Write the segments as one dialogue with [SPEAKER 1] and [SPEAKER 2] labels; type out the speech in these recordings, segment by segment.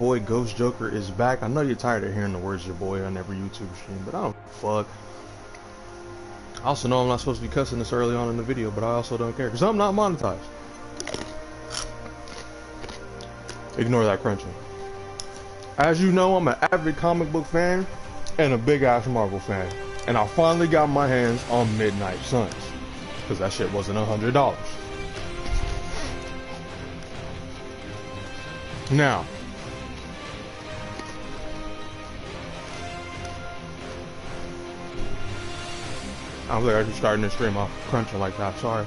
[SPEAKER 1] Boy Ghost Joker is back. I know you're tired of hearing the words your boy on every YouTube stream, but I don't fuck. I also know I'm not supposed to be cussing this early on in the video, but I also don't care because I'm not monetized. Ignore that crunching. As you know, I'm an avid comic book fan and a big ass Marvel fan, and I finally got my hands on Midnight Suns because that shit wasn't $100. Now, I was like, I just starting this stream off crunching like that. Sorry.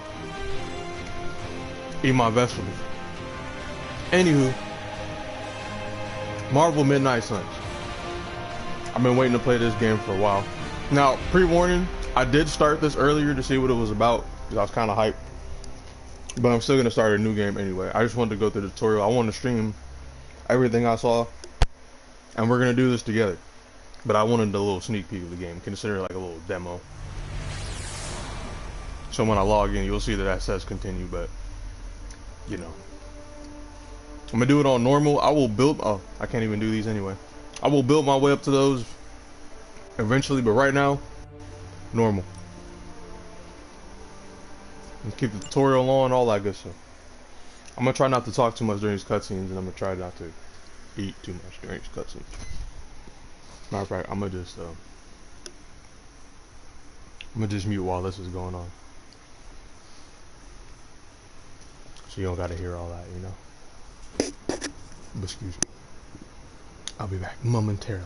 [SPEAKER 1] Eat my vegetables. Anywho, Marvel Midnight Suns. I've been waiting to play this game for a while. Now, pre-warning, I did start this earlier to see what it was about because I was kind of hyped. But I'm still going to start a new game anyway. I just wanted to go through the tutorial. I want to stream everything I saw. And we're going to do this together. But I wanted a little sneak peek of the game. Consider it like a little demo. So when I log in, you'll see that says continue, but, you know. I'm going to do it on normal. I will build, oh, I can't even do these anyway. I will build my way up to those eventually, but right now, normal. And keep the tutorial on, all that good stuff. I'm going to try not to talk too much during these cutscenes, and I'm going to try not to eat too much during these cutscenes. Matter of fact, I'm going to just mute while this is going on. So you don't gotta hear all that, you know. But excuse me. I'll be back momentarily.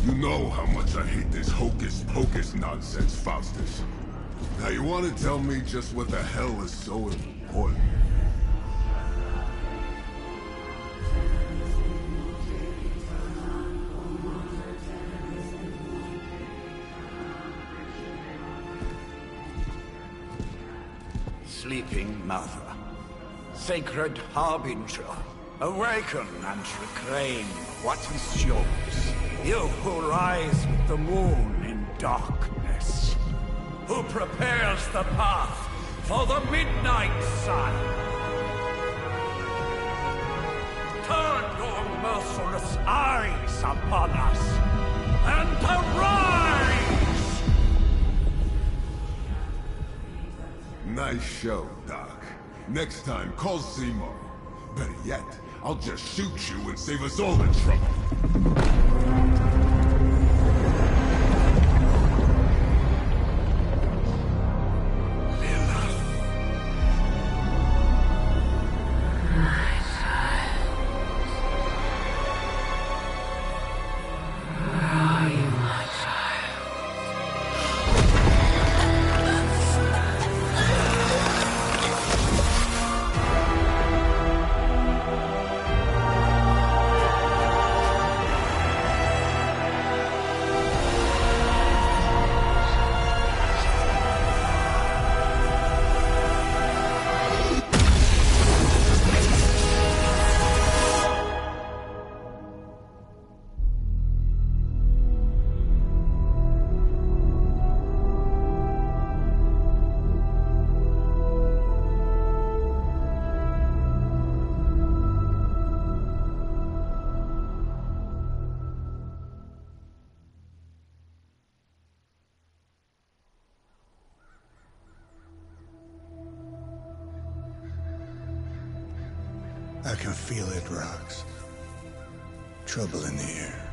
[SPEAKER 2] You know how much I hate this hocus pocus nonsense, Faustus. Now you want to tell me just what the hell is so important?
[SPEAKER 3] Sleeping Mother, sacred harbinger, awaken and reclaim what is yours. You who rise with the moon in darkness, who prepares the path for the midnight sun. Turn your merciless eyes upon us, and arise!
[SPEAKER 2] Nice show, Doc. Next time, call Seymour. Better yet, I'll just shoot you and save us all the trouble.
[SPEAKER 4] I can feel it, Rox. Trouble in the air.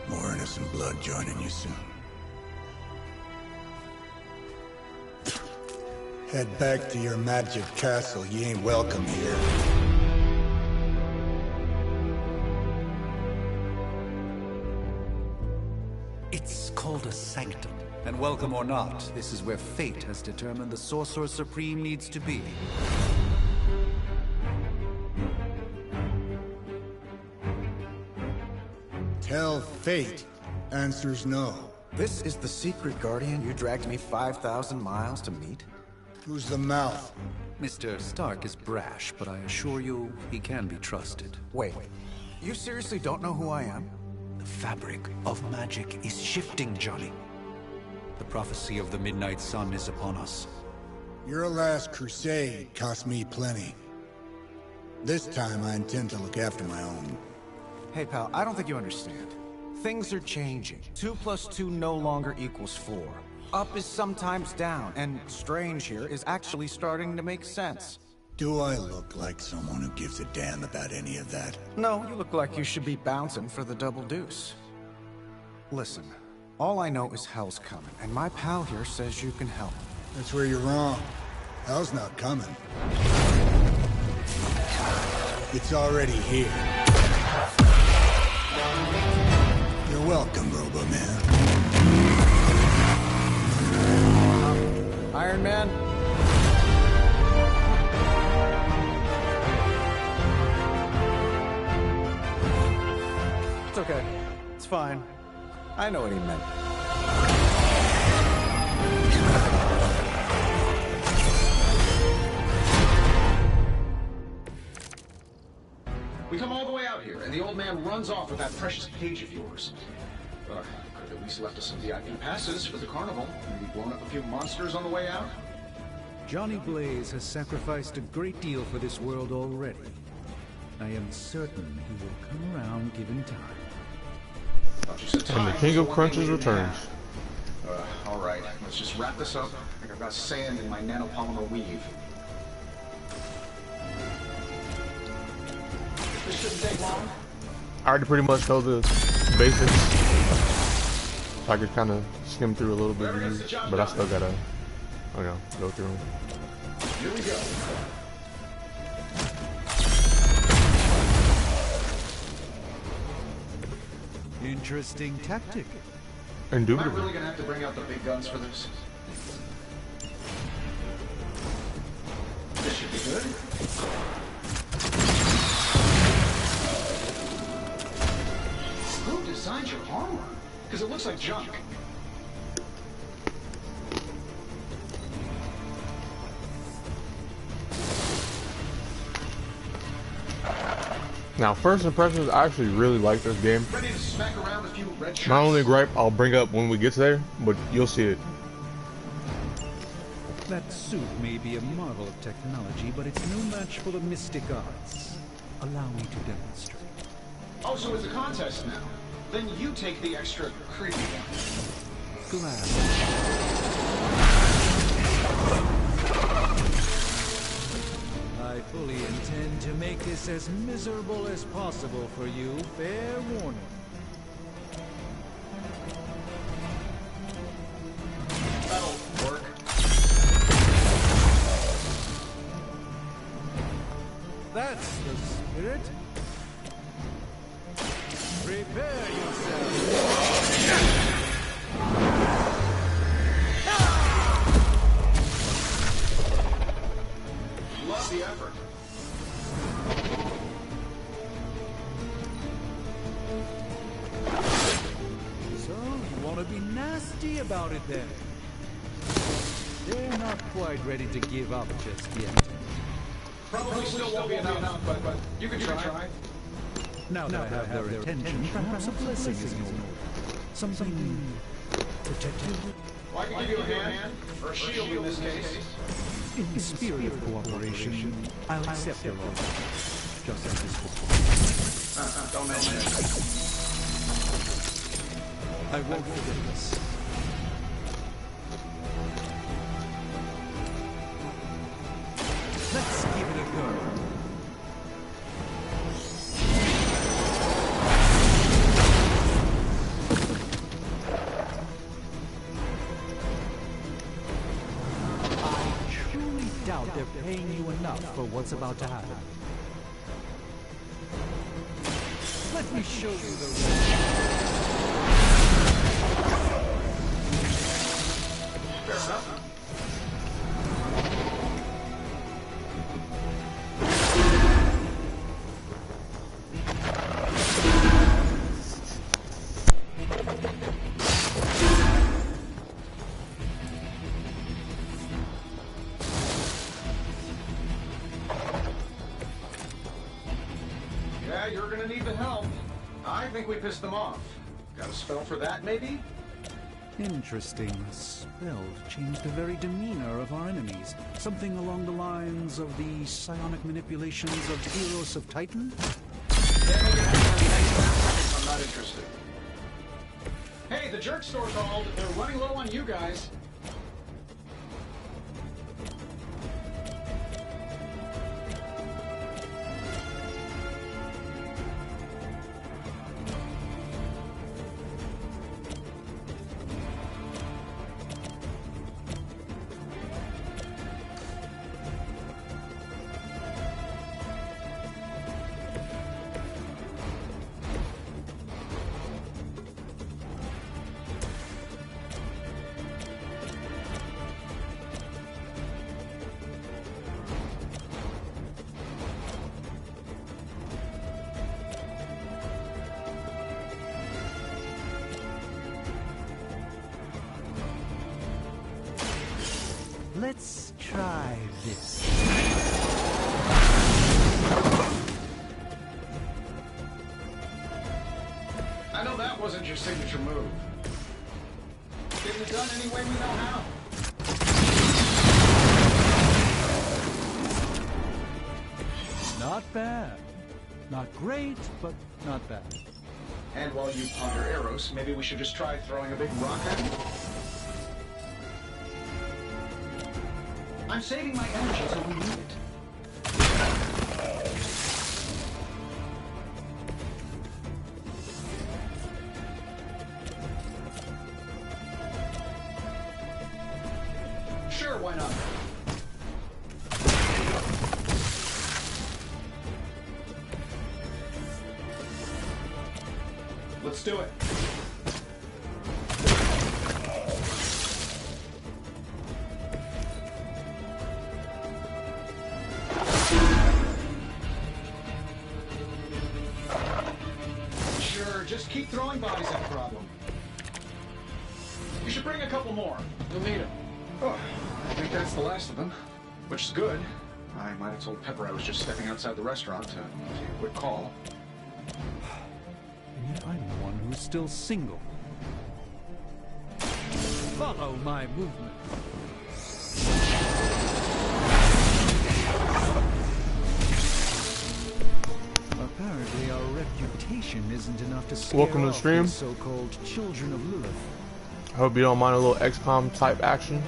[SPEAKER 4] More innocent blood joining you soon. Head back to your magic castle. You ain't welcome here.
[SPEAKER 3] It's called a sanctum. And welcome or not, this is where fate has determined the Sorcerer Supreme needs to be.
[SPEAKER 4] Tell fate. Answers no.
[SPEAKER 5] This is the secret guardian you dragged me 5,000 miles to meet?
[SPEAKER 4] Who's the mouth?
[SPEAKER 5] Mr. Stark is brash, but I assure you, he can be trusted.
[SPEAKER 3] Wait, you seriously don't know who I am?
[SPEAKER 5] The fabric of magic is shifting, Johnny. The prophecy of the Midnight Sun is upon us.
[SPEAKER 4] Your last crusade cost me plenty. This time I intend to look after my own.
[SPEAKER 3] Hey pal, I don't think you understand. Things are changing. 2 + 2 no longer equals 4. Up is sometimes down, and strange here is actually starting to make sense.
[SPEAKER 4] Do I look like someone who gives a damn about any of that?
[SPEAKER 3] No, you look like you should be bouncing for the double deuce. Listen, all I know is hell's coming, and my pal here says you can help.
[SPEAKER 4] That's where you're wrong. Hell's not coming. It's already here. You're welcome, Robo-Man.
[SPEAKER 3] Iron Man? It's okay. It's fine. I know what he meant.
[SPEAKER 6] We come all the way out here, and the old man runs off with that precious page of yours. Could have at least left us some VIP passes for the carnival. Maybe blown up a few monsters on the way out.
[SPEAKER 5] Johnny Blaze has sacrificed a great deal for this world already. I am certain he will come around given time.
[SPEAKER 1] And the King of Crunches returns.
[SPEAKER 6] All right, let's just wrap this up. I think I've got sand in my nanopolymer weave. This shouldn't take long.
[SPEAKER 1] I already pretty much know the basics. So I could kind of skim through a little bit of these, but I still gotta, go through them.
[SPEAKER 6] Here we go.
[SPEAKER 5] Interesting tactic.
[SPEAKER 6] Am I
[SPEAKER 1] Indubitably.
[SPEAKER 6] really gonna have to bring out the big guns for this? This should be good. Who designed your armor? Because it looks like junk.
[SPEAKER 1] Now, first impressions, I actually really like this game.
[SPEAKER 6] Ready to smack around a few red shirts?
[SPEAKER 1] My only gripe I'll bring up when we get there, but you'll see it.
[SPEAKER 5] That suit may be a marvel of technology, but it's no match for the mystic arts. Allow me to demonstrate.
[SPEAKER 6] Oh, so it's a contest now. Then you take the extra creepy one.
[SPEAKER 5] Glad. I fully intend to make this as miserable as possible for you. Fair warning.
[SPEAKER 6] That'll work.
[SPEAKER 5] That's the spirit. Prepare yourself.
[SPEAKER 6] Love the effort.
[SPEAKER 5] So, you want to be nasty about it then? They're not quite ready to give up just yet.
[SPEAKER 6] Probably still won't be enough, but you can try.
[SPEAKER 5] Now that I have their attention, perhaps a blessing is in order. Something protective.
[SPEAKER 6] Well, I can give you a hand, or a shield in this case.
[SPEAKER 5] In the spirit of cooperation, I'll accept your offer. Just as this before.
[SPEAKER 6] Don't mention it.
[SPEAKER 5] I won't forget this. Let's give it a go. I truly doubt they're paying you enough for what's about to happen. Let me show you the
[SPEAKER 6] Fair enough. Yeah, you're gonna need the help. I think we pissed them off. Got a spell for that, maybe?
[SPEAKER 5] Interesting. A spell to change the very demeanor of our enemies. Something along the lines of the psionic manipulations of Eros of Titan?
[SPEAKER 6] I'm not interested. Hey, the jerk store called. They're running low on you guys.
[SPEAKER 5] Let's try this.
[SPEAKER 6] I know that wasn't your signature move. Getting it done any way we know how.
[SPEAKER 5] Not bad. Not great, but not bad.
[SPEAKER 6] And while you ponder Eros, maybe we should just try throwing a big rock at him? I'm saving my energy so we need it. Sure, why not? Let's do it. Sure, just keep throwing bodies at the problem. You should bring a couple more. You'll need them. Oh, I think that's the last of them, which is good. I might have told Pepper I was just stepping outside the restaurant to take a quick call.
[SPEAKER 5] And yet I'm the one who's still single. Follow my movement. Apparently our reputation isn't enough to scare
[SPEAKER 1] Welcome to the
[SPEAKER 5] off
[SPEAKER 1] stream.
[SPEAKER 5] these so-called children of Lilith.
[SPEAKER 1] I hope you don't mind a little XCOM type action.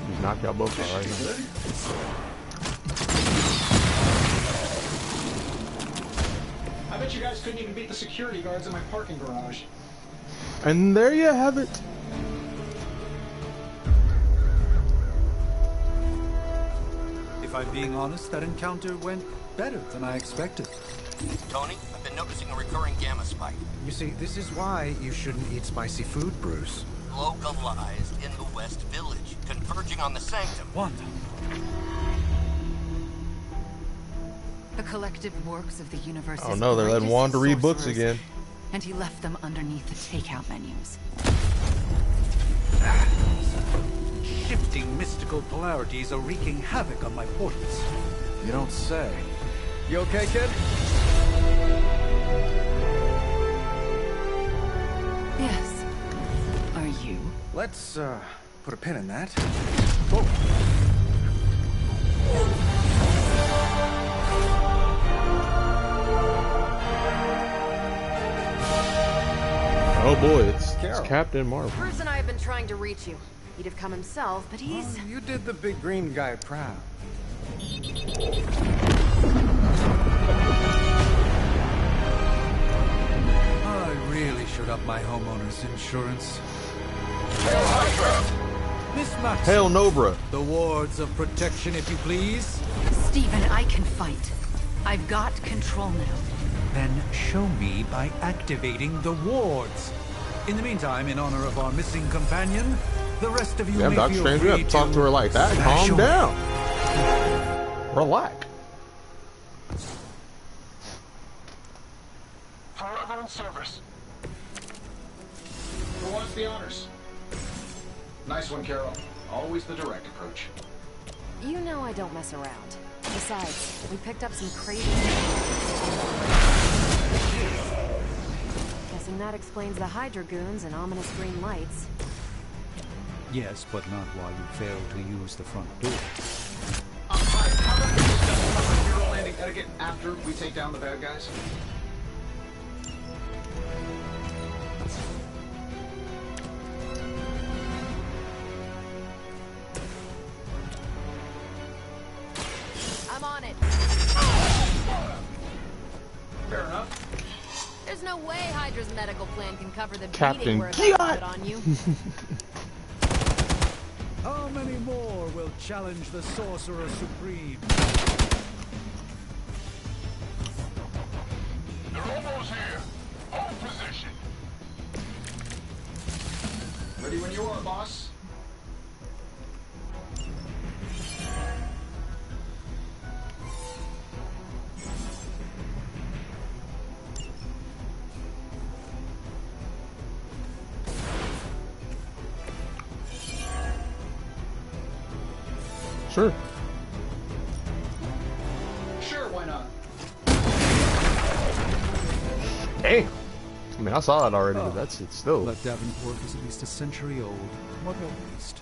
[SPEAKER 1] Just knock y'all both out right now.
[SPEAKER 6] I bet you guys couldn't even beat the security guards in my parking garage.
[SPEAKER 1] And there you have it.
[SPEAKER 5] If I'm being honest, that encounter went better than I expected.
[SPEAKER 7] Tony, I've been noticing a recurring gamma spike.
[SPEAKER 8] You see, this is why you shouldn't eat spicy food, Bruce.
[SPEAKER 7] Localized in the West Village, converging on the Sanctum.
[SPEAKER 5] Wanda.
[SPEAKER 9] The collective works of the universe.
[SPEAKER 1] Oh no, they're letting Wanda read books again.
[SPEAKER 9] And he left them underneath the takeout menus.
[SPEAKER 5] Shifting mystical polarities are wreaking havoc on my portals.
[SPEAKER 8] You don't say. You okay, kid?
[SPEAKER 9] Yes. Are you?
[SPEAKER 8] Let's, put a pin in that.
[SPEAKER 1] Oh boy, it's Captain Marvel.
[SPEAKER 10] Bruce and I have been trying to reach you. He'd have come himself, but he's...
[SPEAKER 8] Oh, you did the big green guy proud.
[SPEAKER 5] I really should up my homeowner's insurance. Miss Max.
[SPEAKER 1] Hell no, bruh.
[SPEAKER 5] The wards of protection, if you please.
[SPEAKER 9] Stephen, I can fight. I've got control now.
[SPEAKER 5] Then show me by activating the wards. In the meantime, in honor of our missing companion, the rest of you
[SPEAKER 1] Damn,
[SPEAKER 5] may
[SPEAKER 1] Dr.
[SPEAKER 5] feel
[SPEAKER 1] Strange, we
[SPEAKER 5] free
[SPEAKER 1] have to talk to her like that.
[SPEAKER 5] smash
[SPEAKER 1] Calm
[SPEAKER 5] away.
[SPEAKER 1] down. Relax.
[SPEAKER 6] Forever in service. Who wants the honors? Nice one, Carol. Always the direct approach.
[SPEAKER 10] You know I don't mess around. Besides, we picked up some crazy... Guessing that explains the Hydra goons and ominous green lights.
[SPEAKER 5] Yes, but not while you fail to use the front door.
[SPEAKER 6] Alright, how about we discuss some hero landing etiquette after we take down the bad guys?
[SPEAKER 10] I'm on it.
[SPEAKER 6] Fair enough.
[SPEAKER 10] There's no way Hydra's medical plan can cover the
[SPEAKER 1] Captain
[SPEAKER 10] beating we're about to put on you.
[SPEAKER 5] How many more will challenge the Sorcerer Supreme?
[SPEAKER 2] They're almost here. Hold position.
[SPEAKER 6] Ready when you are, boss.
[SPEAKER 1] Sure.
[SPEAKER 6] Sure, why not?
[SPEAKER 1] Hey. I mean, I saw it already, but that's it still.
[SPEAKER 5] But Davenport is at least a century old. What a waste.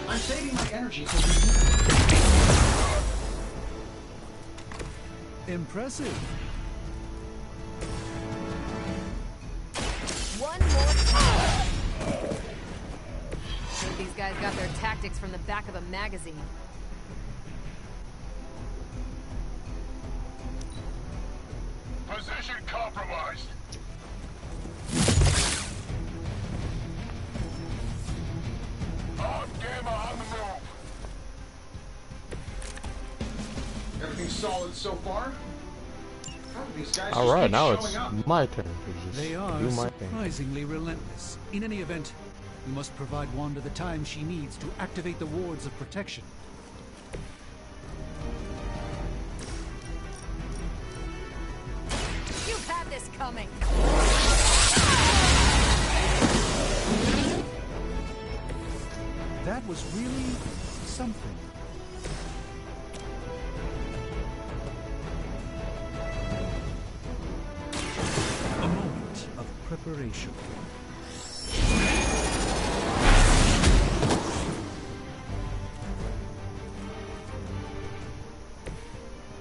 [SPEAKER 6] I'm saving my energy for
[SPEAKER 5] Impressive.
[SPEAKER 10] One more time. I think these guys got their tactics from the back of a magazine.
[SPEAKER 2] Position compromised. Gamma on the move.
[SPEAKER 6] everything solid so far. How do these guys
[SPEAKER 1] All
[SPEAKER 6] just
[SPEAKER 1] right,
[SPEAKER 6] keep
[SPEAKER 1] now
[SPEAKER 6] showing
[SPEAKER 1] it's
[SPEAKER 6] up?
[SPEAKER 1] my turn to just
[SPEAKER 5] They are
[SPEAKER 1] do my thing.
[SPEAKER 5] surprisingly relentless. In any event, we must provide Wanda the time she needs to activate the wards of protection.
[SPEAKER 10] You've had this coming.
[SPEAKER 5] That was really something. A moment of preparation.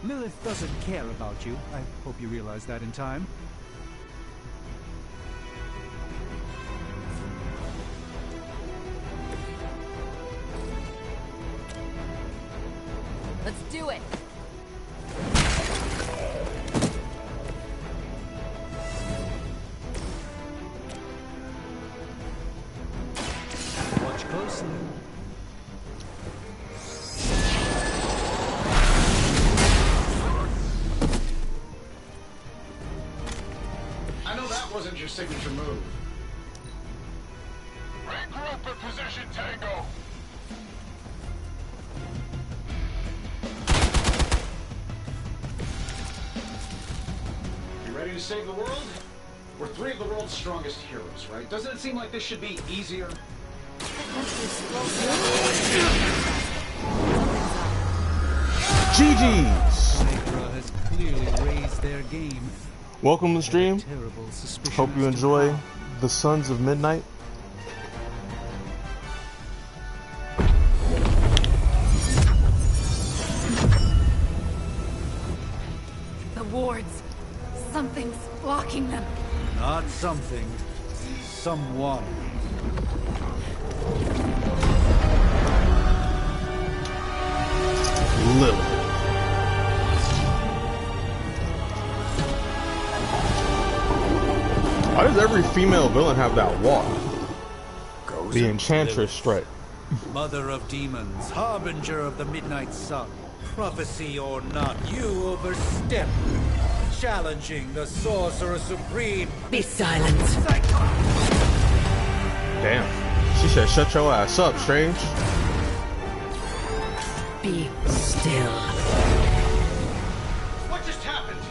[SPEAKER 5] Lilith doesn't care about you. I hope you realize that in time.
[SPEAKER 10] Let's do it.
[SPEAKER 5] Watch closely.
[SPEAKER 6] I know that wasn't your signature move.
[SPEAKER 2] Regroup in position, Tango.
[SPEAKER 6] You ready to save the world? We're three of the world's strongest heroes, right? Doesn't it seem like this should be easier?
[SPEAKER 1] GG's!
[SPEAKER 5] Hydra has clearly raised their game.
[SPEAKER 1] Welcome to the stream.
[SPEAKER 5] Terrible suspicion.
[SPEAKER 1] Hope you enjoy the Sons of Midnight.
[SPEAKER 9] The wards. Something's blocking them.
[SPEAKER 5] Not something. Someone.
[SPEAKER 1] Lilith. Why does every female villain have that walk? The Enchantress strut.
[SPEAKER 5] Mother of demons, harbinger of the midnight sun. Prophecy or not, you overstep. Challenging the Sorcerer Supreme.
[SPEAKER 9] Be silent.
[SPEAKER 1] Damn. She said, shut your ass up, Strange.
[SPEAKER 9] Be still.
[SPEAKER 6] What just happened?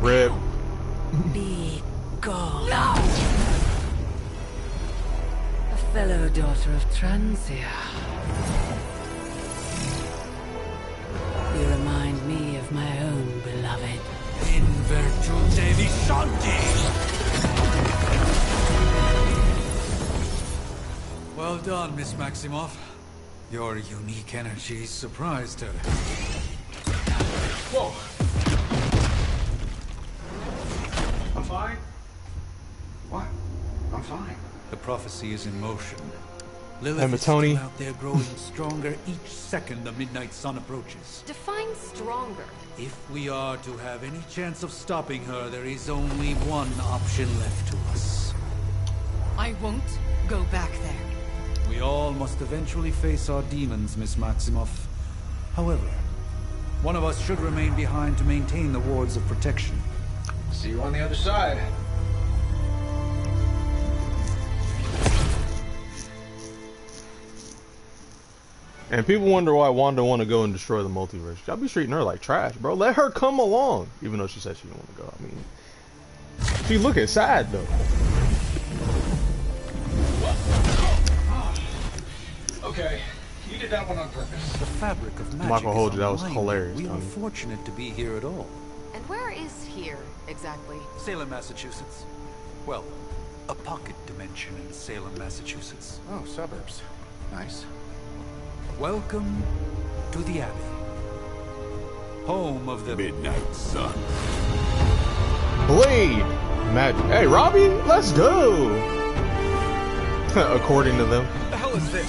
[SPEAKER 1] Rip.
[SPEAKER 9] Be gone. No! A fellow daughter of Transia. You remind me of my own beloved.
[SPEAKER 5] In virtù Devi Shanti! Well done, Miss Maximoff. Your unique energy surprised her.
[SPEAKER 6] Whoa! I'm fine. What? I'm fine.
[SPEAKER 5] The prophecy is in motion.
[SPEAKER 1] Hey,
[SPEAKER 5] Lilith is
[SPEAKER 1] Tony.
[SPEAKER 5] still out there growing stronger each second the midnight sun approaches.
[SPEAKER 10] Define stronger.
[SPEAKER 5] If we are to have any chance of stopping her, there is only one option left to us.
[SPEAKER 9] I won't go back there.
[SPEAKER 5] We all must eventually face our demons, Miss Maximoff. However, one of us should remain behind to maintain the wards of protection.
[SPEAKER 6] See you on the other side.
[SPEAKER 1] And people wonder why Wanda want to go and destroy the multiverse. Y'all be treating her like trash, bro. Let her come along. Even though she said she didn't want to go. I mean, she looking sad, though.
[SPEAKER 6] Okay, you did that one on purpose.
[SPEAKER 5] The fabric of magic.
[SPEAKER 1] I'm not gonna hold
[SPEAKER 5] is
[SPEAKER 1] you. That was
[SPEAKER 5] unwinding.
[SPEAKER 1] hilarious,
[SPEAKER 5] We are
[SPEAKER 1] Tony.
[SPEAKER 5] fortunate to be here at all.
[SPEAKER 10] And where is here, exactly?
[SPEAKER 5] Salem, Massachusetts. Well, a pocket dimension in Salem, Massachusetts.
[SPEAKER 6] Oh, suburbs. Nice.
[SPEAKER 5] Welcome to the Abbey. Home of the
[SPEAKER 2] Midnight Sun.
[SPEAKER 1] Blade magic. Hey, Robbie, let's go. According to them.
[SPEAKER 11] What the hell is this?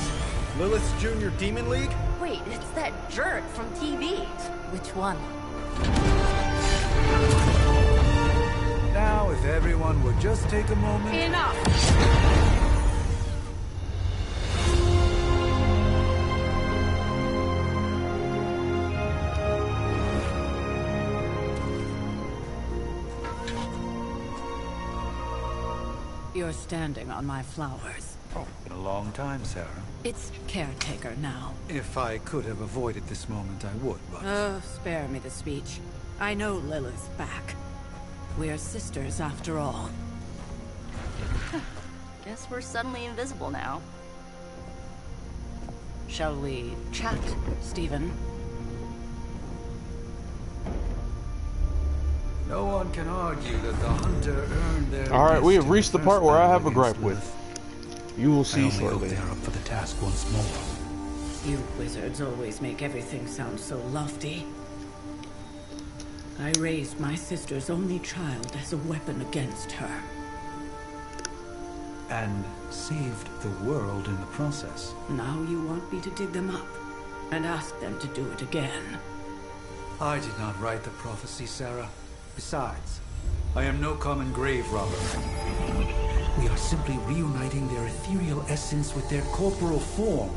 [SPEAKER 11] Lilith's Junior Demon League?
[SPEAKER 10] Wait, it's that jerk from TV. Which one?
[SPEAKER 5] Now, if everyone would just take a moment.
[SPEAKER 10] Enough!
[SPEAKER 9] You're standing on my flowers.
[SPEAKER 5] Oh, been a long time, Sarah.
[SPEAKER 9] It's caretaker now.
[SPEAKER 5] If I could have avoided this moment, I would, but...
[SPEAKER 9] Oh, spare me the speech. I know Lilith's back. We're sisters after all.
[SPEAKER 12] Guess we're suddenly invisible now.
[SPEAKER 9] Shall we chat, Stephen?
[SPEAKER 5] No one can argue that the hunter earned their...
[SPEAKER 1] Alright, we have
[SPEAKER 5] rest in
[SPEAKER 1] reached the
[SPEAKER 5] first
[SPEAKER 1] part where I have a
[SPEAKER 5] battle
[SPEAKER 1] gripe
[SPEAKER 5] against
[SPEAKER 1] with.
[SPEAKER 5] Lilith.
[SPEAKER 1] You will
[SPEAKER 5] I
[SPEAKER 1] see
[SPEAKER 5] only hope
[SPEAKER 1] shortly.
[SPEAKER 5] they're up for the task once more.
[SPEAKER 9] You wizards always make everything sound so lofty. I raised my sister's only child as a weapon against her.
[SPEAKER 5] And saved the world in the process.
[SPEAKER 9] Now you want me to dig them up and ask them to do it again.
[SPEAKER 5] I did not write the prophecy, Sarah. Besides, I am no common grave robber. We are simply reuniting their ethereal essence with their corporal form.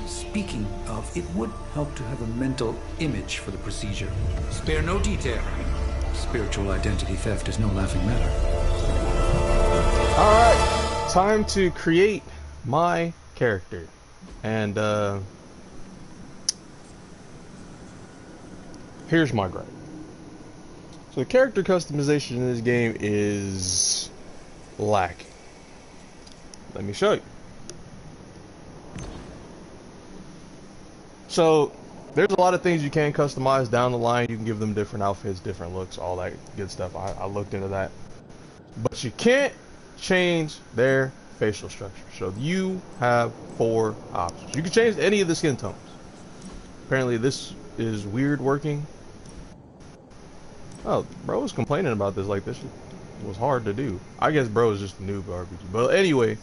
[SPEAKER 5] Speaking of, it would help to have a mental image for the procedure. Spare no detail. Spiritual identity theft is no laughing matter.
[SPEAKER 1] Alright, time to create my character. And, here's my gripe. So the character customization in this game is lacking. Let me show you. So there's a lot of things you can customize down the line. You can give them different outfits, different looks, all that good stuff. I looked into that. But you can't change their facial structure. So you have 4 options. You can change any of the skin tones. Apparently this is weird working. Oh, bro was complaining about this like this was hard to do. I guess bro is just a noob RPG. But anyway,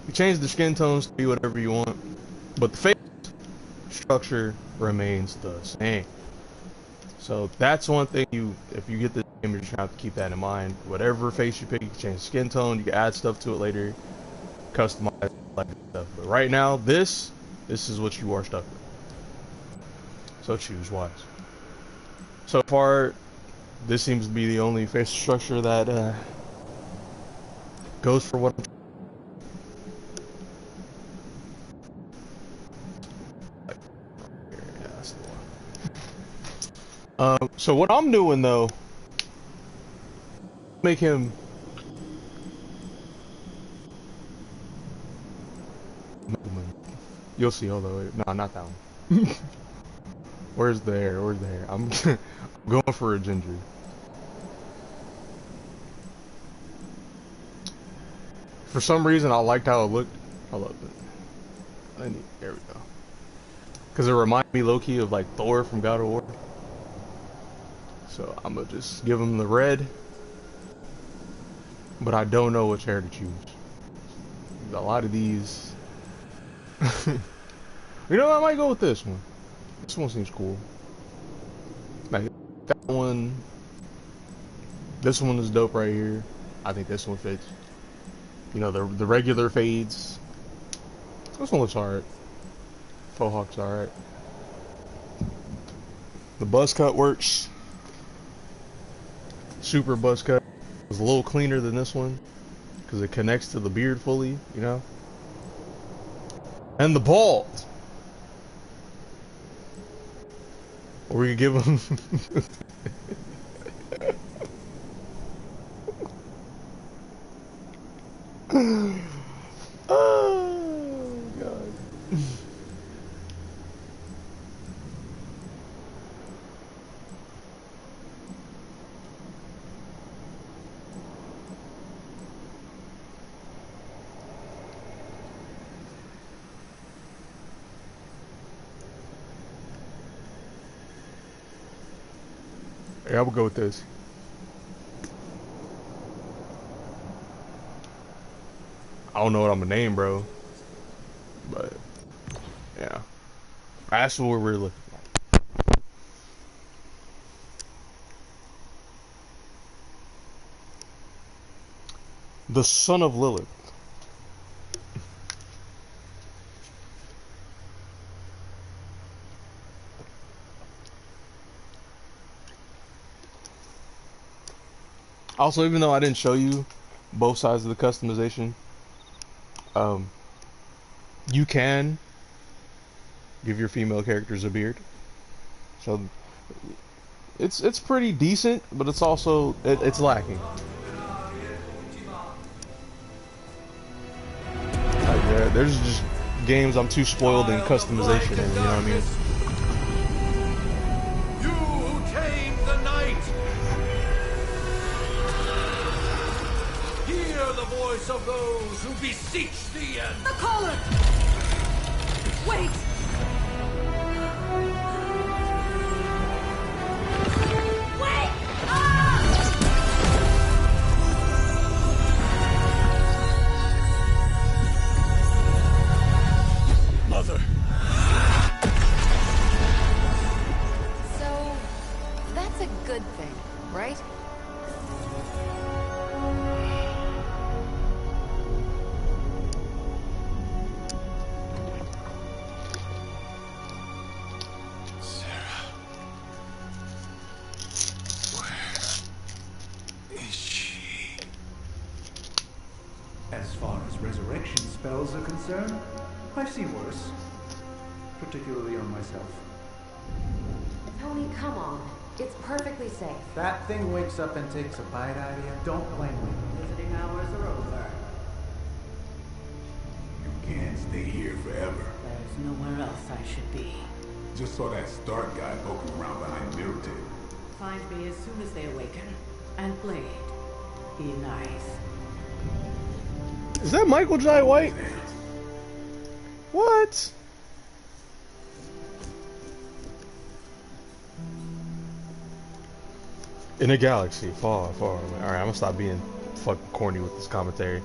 [SPEAKER 1] you change the skin tones to be whatever you want, but the face structure remains the same. So that's one thing if you get this game, you're just gonna have to keep that in mind. Whatever face you pick, you can change the skin tone, you can add stuff to it later, customize like stuff. But right now, this is what you are stuck with. So choose wise. So far, this seems to be the only facial structure that goes for what I'm. Yeah, that's the one. So what I'm doing though, make him. You'll see. Hold on, wait. No, not that one. Where's the hair? Where's the hair? I'm going for a ginger. For some reason, I liked how it looked. I love it. There we go. Because it reminded me low-key of like Thor from God of War. So I'm gonna just give him the red. But I don't know which hair to choose. A lot of these. You know, I might go with this one. This one seems cool. Like that one. This one is dope right here. I think this one fits. You know, the regular fades. This one looks alright. Faux hawk's alright. The buzz cut works. Super buzz cut. It's a little cleaner than this one because it connects to the beard fully, you know. And the bald. Or we could give him. Oh god. Yeah, I would go with this. I don't know what I'm gonna name, bro. But yeah, that's what we're looking at. The son of Lilith. Also, even though I didn't show you both sides of the customization, you can give your female characters a beard. So it's pretty decent, but it's also it's lacking. Like, there's just games I'm too spoiled in customization, and you know what I mean.
[SPEAKER 3] You who tamed the night, hear the voice of those who beseech thee and
[SPEAKER 10] the collar. Wait. Wait! Ah!
[SPEAKER 3] Mother.
[SPEAKER 10] So, that's a good thing, right?
[SPEAKER 5] As far as resurrection spells are concerned, I've seen worse. Particularly on myself.
[SPEAKER 10] Tony, come on. It's perfectly safe.
[SPEAKER 11] That thing wakes up and takes a bite out of you. Don't blame me.
[SPEAKER 10] Visiting hours are over.
[SPEAKER 2] You can't stay here forever.
[SPEAKER 9] There's nowhere else I should be.
[SPEAKER 2] Just saw that Stark guy poking around behind Mirror Tape.
[SPEAKER 9] Find me as soon as they awaken. And Blade, be nice.
[SPEAKER 1] Is that Michael Jai White? What? In a galaxy far, far away. Alright, I'm gonna stop being fucking corny with this commentary.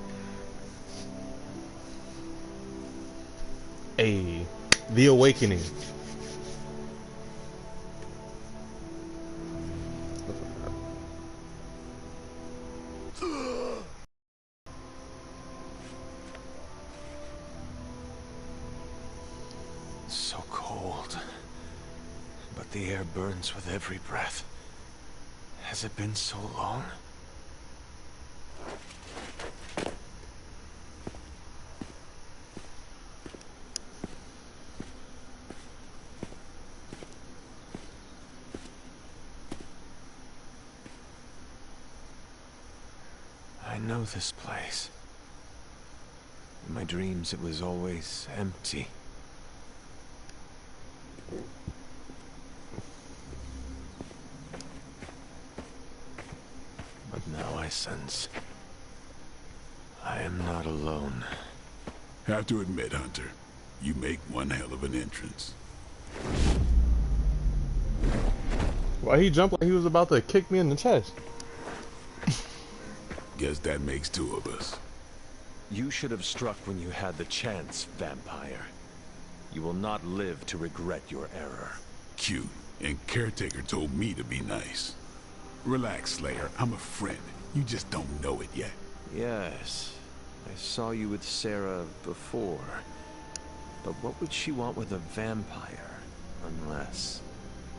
[SPEAKER 1] Hey, The Awakening.
[SPEAKER 3] So cold. But the air burns with every breath.
[SPEAKER 13] Has it been so long? I know this place. In my dreams, it was always empty. But now I sense I am not alone.
[SPEAKER 2] Have to admit, Hunter, you make one hell of an entrance.
[SPEAKER 1] Why he jumped like he was about to kick me in the chest?
[SPEAKER 2] Guess that makes two of us.
[SPEAKER 13] You should have struck when you had the chance, vampire. You will not live to regret your error.
[SPEAKER 2] Cute, and Caretaker told me to be nice. Relax, Slayer, I'm a friend. You just don't know it yet.
[SPEAKER 13] Yes, I saw you with Sarah before. But what would she want with a vampire, unless...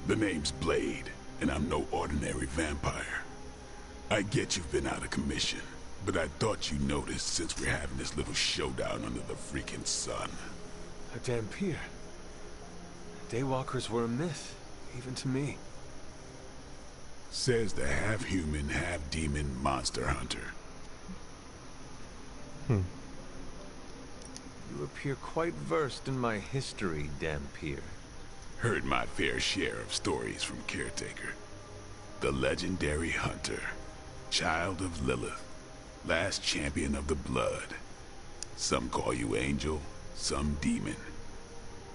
[SPEAKER 2] The name's Blade, and I'm no ordinary vampire. I get you've been out of commission, but I thought you noticed since we're having this little showdown under the freaking sun.
[SPEAKER 13] A Dampier. Daywalkers were a myth, even to me.
[SPEAKER 2] Says the half-human, half-demon monster hunter.
[SPEAKER 13] You appear quite versed in my history, Dampier.
[SPEAKER 2] Heard my fair share of stories from Caretaker. The legendary hunter. Child of Lilith. Last champion of the blood. Some call you angel, some demon.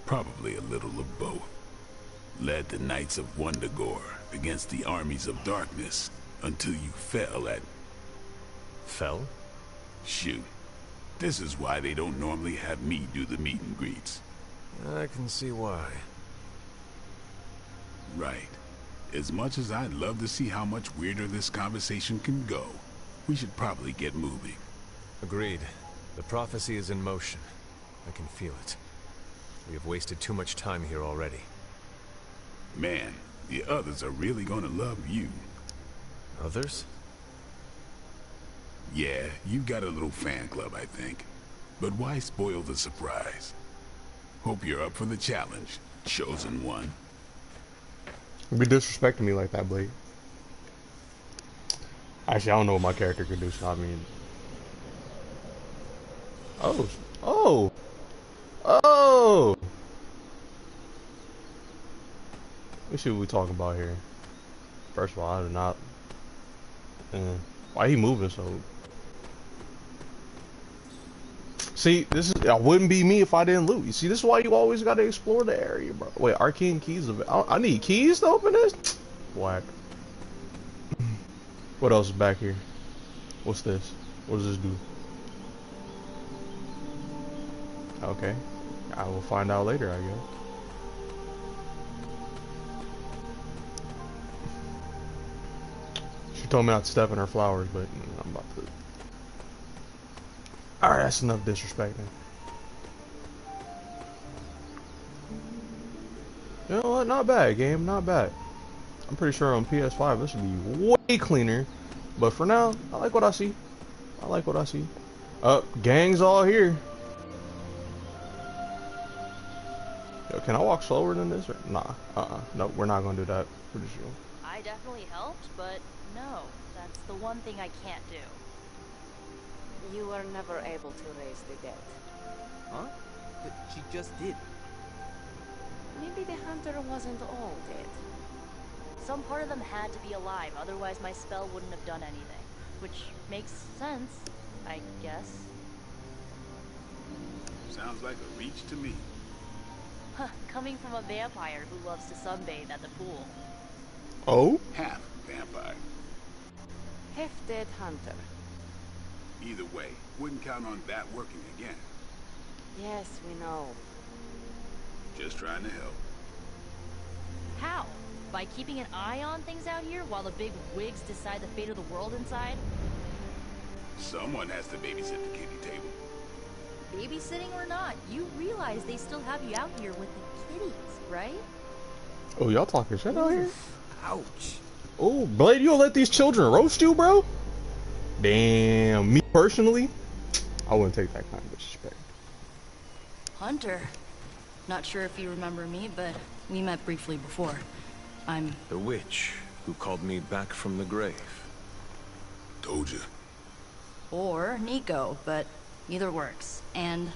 [SPEAKER 2] Probably a little of both. Led the Knights of Wundagore against the armies of darkness until you fell at...
[SPEAKER 13] Fell?
[SPEAKER 2] Shoot. This is why they don't normally have me do the meet and greets.
[SPEAKER 13] I can see why.
[SPEAKER 2] Right. As much as I'd love to see how much weirder this conversation can go, we should probably get moving.
[SPEAKER 8] Agreed. The prophecy is in motion. I can feel it. We have wasted too much time here already.
[SPEAKER 2] Man, the others are really gonna love you.
[SPEAKER 8] Others?
[SPEAKER 2] Yeah, you've got a little fan club, I think. But why spoil the surprise? Hope you're up for the challenge, chosen one.
[SPEAKER 1] You be disrespecting me like that, Blade. Actually, I don't know what my character can do, so I mean... Oh! Let me see what we talking about here. First of all, I did not... why he moving so... See, this is... I wouldn't be me if I didn't loot. You see, this is why you always gotta explore the area, bro. Wait, arcane keys... I need keys to open this? Whack. What else is back here? What's this? What does this do? Okay. I will find out later, I guess. She told me not to step in her flowers, but I'm about to... Alright, that's enough disrespecting. You know what? Not bad, game. Not bad. I'm pretty sure on PS5 this would be way cleaner. But for now, I like what I see. I like what I see. Gang's all here. Yo, can I walk slower than this? Or? Nah. No, we're not gonna do that. Pretty sure.
[SPEAKER 12] I definitely helped, but no. That's the one thing I can't do.
[SPEAKER 9] You were never able to raise the dead.
[SPEAKER 11] Huh? But she just did.
[SPEAKER 9] Maybe the hunter wasn't all dead.
[SPEAKER 12] Some part of them had to be alive, otherwise my spell wouldn't have done anything. Which makes sense, I guess.
[SPEAKER 2] Sounds like a reach to me.
[SPEAKER 12] Huh, coming from a vampire who loves to sunbathe at the pool.
[SPEAKER 1] Oh?
[SPEAKER 2] Half vampire.
[SPEAKER 9] Half dead hunter.
[SPEAKER 2] Either way, wouldn't count on that working again.
[SPEAKER 9] Yes, we know.
[SPEAKER 2] Just trying to help.
[SPEAKER 12] How? By keeping an eye on things out here while the big wigs decide the fate of the world inside?
[SPEAKER 2] Someone has to babysit the kitty table.
[SPEAKER 12] Babysitting or not, you realize they still have you out here with the kitties, right?
[SPEAKER 1] Oh, y'all talking shit out here?
[SPEAKER 11] Ouch.
[SPEAKER 1] Oh, Blade, you gonna let these children roast you, bro? Damn. Me personally, I wouldn't take that kind of disrespect.
[SPEAKER 12] Hunter. Not sure if you remember me, but we met briefly before. I'm...
[SPEAKER 13] The witch who called me back from the grave.
[SPEAKER 2] Told you.
[SPEAKER 12] Or Nico, but either works. And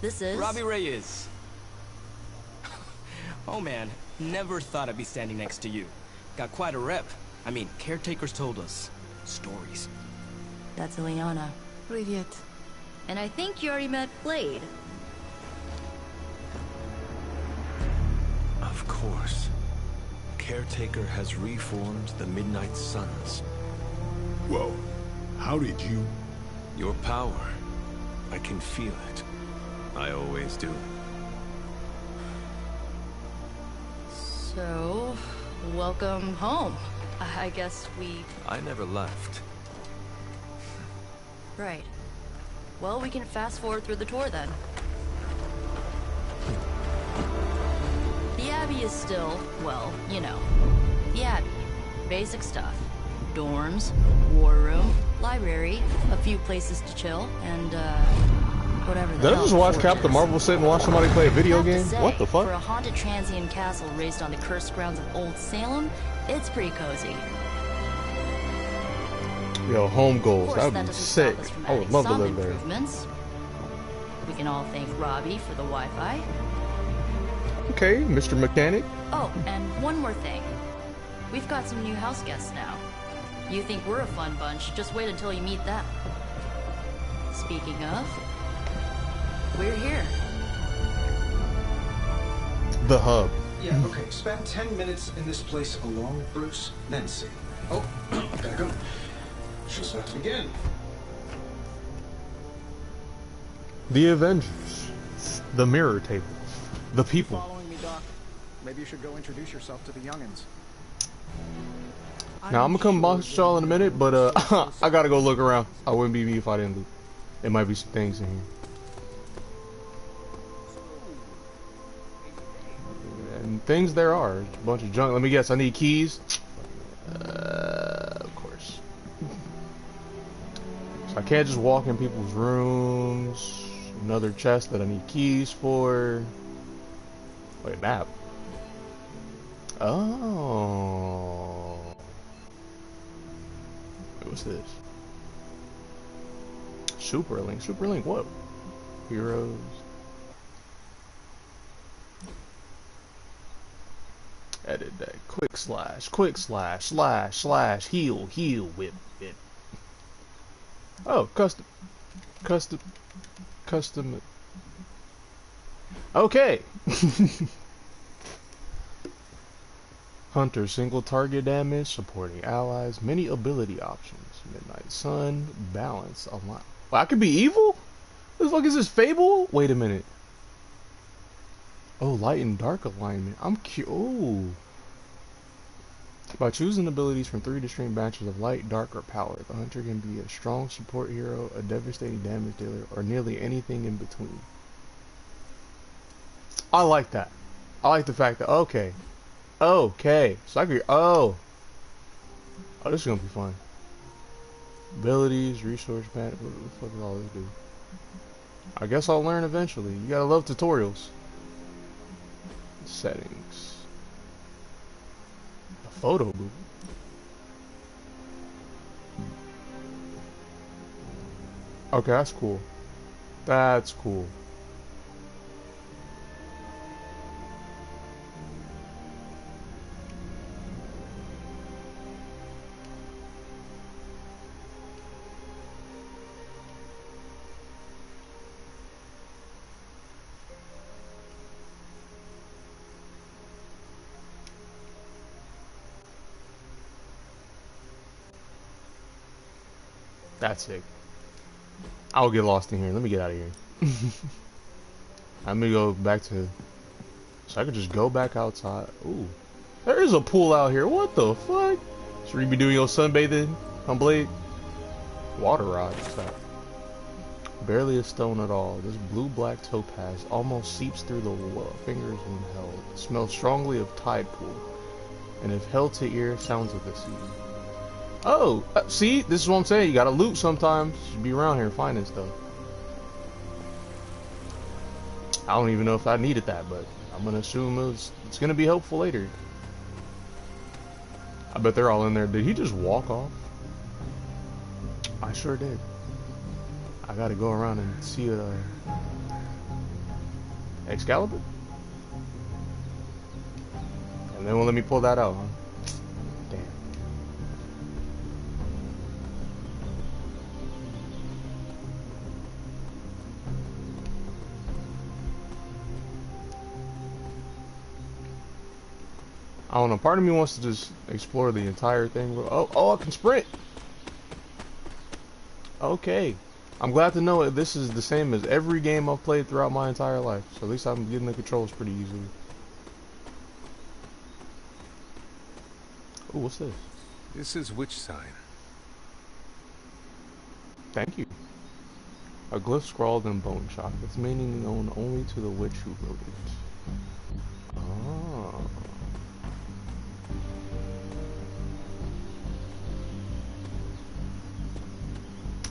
[SPEAKER 12] this is...
[SPEAKER 14] Robbie Reyes. Oh man, never thought I'd be standing next to you. Got quite a rep. I mean, caretakers told us stories.
[SPEAKER 12] That's Ileana.
[SPEAKER 9] Привет.
[SPEAKER 12] And I think you already met Blade.
[SPEAKER 13] Of course. Caretaker has reformed the Midnight Suns.
[SPEAKER 2] Whoa. How did you...
[SPEAKER 13] Your power. I can feel it. I always do.
[SPEAKER 12] So, welcome home. I guess we...
[SPEAKER 13] I never left.
[SPEAKER 12] Right. Well, we can fast forward through the tour then. The Abbey is still, well, you know, the Abbey. Basic stuff. Dorms, war room, library, a few places to chill, and, whatever the
[SPEAKER 1] Did I
[SPEAKER 12] hell
[SPEAKER 1] just watch
[SPEAKER 12] the
[SPEAKER 1] Captain
[SPEAKER 12] is.
[SPEAKER 1] Marvel sit and watch somebody play a video
[SPEAKER 12] Have to
[SPEAKER 1] game?
[SPEAKER 12] say,
[SPEAKER 1] What the fuck?
[SPEAKER 12] For a haunted transient castle raised on the cursed grounds of Old Salem, it's pretty cozy.
[SPEAKER 1] Yo, home goals.
[SPEAKER 12] Of
[SPEAKER 1] That
[SPEAKER 12] course,
[SPEAKER 1] would
[SPEAKER 12] that
[SPEAKER 1] be
[SPEAKER 12] doesn't
[SPEAKER 1] sick.
[SPEAKER 12] stop us from
[SPEAKER 1] I would
[SPEAKER 12] adding
[SPEAKER 1] love to
[SPEAKER 12] some
[SPEAKER 1] live there.
[SPEAKER 12] improvements. We can all thank Robbie for the Wi-Fi.
[SPEAKER 1] Okay, Mr. Mechanic.
[SPEAKER 12] Oh, and one more thing. We've got some new house guests now. You think we're a fun bunch, just wait until you meet them. Speaking of, we're here.
[SPEAKER 1] The hub.
[SPEAKER 6] Yeah, okay. Spend 10 minutes in this place alone, Bruce, then see. Oh, gotta go. Show's about to begin.
[SPEAKER 1] The Avengers. The Mirror Tables. The people.
[SPEAKER 6] Following me, Doc. Maybe you should go introduce yourself to the youngins.
[SPEAKER 1] Now, I'm gonna come box y'all in a minute, but I gotta go look around. I wouldn't be me if I didn't look. There might be some things in here. And things there are. A bunch of junk. Let me guess, I need keys. Of course. So I can't just walk in people's rooms. Another chest that I need keys for. Wait, map. Oh. What's this? Superlink. Superlink what? Heroes. Edit that. Quick slash, slash, heal, whip. Oh, custom. Okay. Hunter, single target damage, supporting allies, many ability options. Midnight Sun, balance, unlock. Well, I could be evil? What the fuck is this, Fable? Wait a minute. Oh, light and dark alignment. I'm Ooh. By choosing abilities from 3 distinct batches of light, dark, or power, the hunter can be a strong support hero, a devastating damage dealer, or nearly anything in between. I like that. I like the fact that, okay. Okay. So I could, oh, this is gonna be fun. Abilities, resource pad, what the fuck does all this do? I guess I'll learn eventually. You gotta love tutorials. Settings. A photo booth. Okay, that's cool. That's cool. That's sick. I'll get lost in here. Let me get out of here. I'm gonna go back to... So I could just go back outside. Ooh. There is a pool out here. What the fuck? Should you be doing your sunbathing on Blade? Water rod. What's that? Barely a stone at all. This blue-black topaz almost seeps through the fingers when held. It smells strongly of tide pool. And if held to ear, sounds of the sea. Oh, see, this is what I'm saying. You gotta loot sometimes. You should be around here finding stuff. I don't even know if I needed that, but I'm gonna assume it's gonna be helpful later. I bet they're all in there. Did he just walk off? I sure did. I gotta go around and see it. Excalibur? And they won't let me pull that out, huh? Damn. I don't know. Part of me wants to just explore the entire thing. Oh, I can sprint. Okay. I'm glad to know this is the same as every game I've played throughout my entire life. So at least I'm getting the controls pretty easily. Oh, what's this?
[SPEAKER 8] This is which sign?
[SPEAKER 1] Thank you. A glyph scrawled in bone chalk. Its meaning known only to the witch who wrote it. Oh.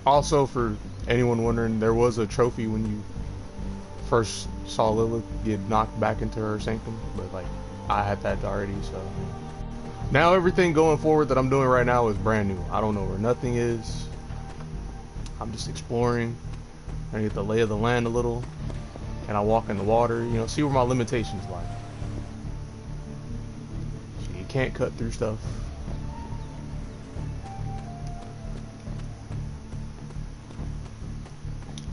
[SPEAKER 1] Also, for anyone wondering, there was a trophy when you first saw Lilith get knocked back into her sanctum, but like I had that already, so now everything going forward that I'm doing right now is brand new. I don't know where nothing is. I'm just exploring. I get the lay of the land a little. Can I walk in the water? You know, see where my limitations lie. So you can't cut through stuff.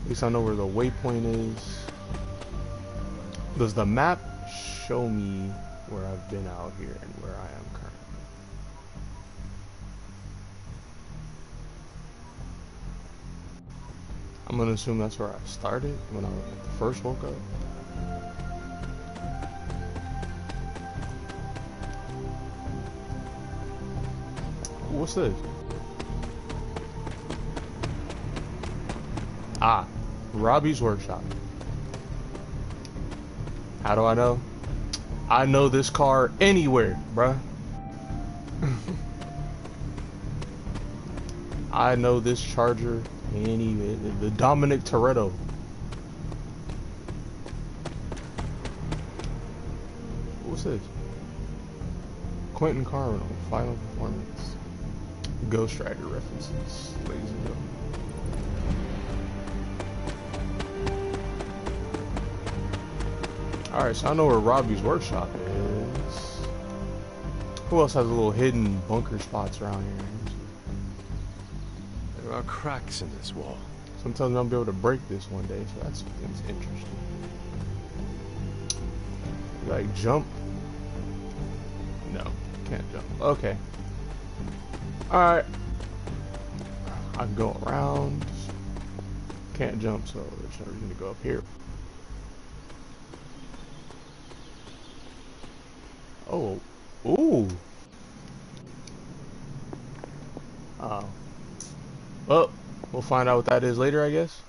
[SPEAKER 1] At least I know where the waypoint is. Does the map show me where I've been out here and where I am currently? I'm gonna assume that's where I started when I first woke up. What's this? Ah, Robbie's workshop. How do I know? I know this car anywhere, bruh. I know this Charger anywhere. The Dominic Toretto. What's this? Quentin Cardinal, final performance. Ghost Rider references, ladies and gentlemen. Alright, so I know where Robbie's workshop is. Who else has little hidden bunker spots around here?
[SPEAKER 8] There are cracks in this wall.
[SPEAKER 1] Sometimes I'll be able to break this one day, so that's interesting. Like jump? No, can't jump. Okay. Alright. I can go around. Can't jump, so there's no reason to go up here. Oh, ooh. Oh. Well, we'll find out what that is later, I guess.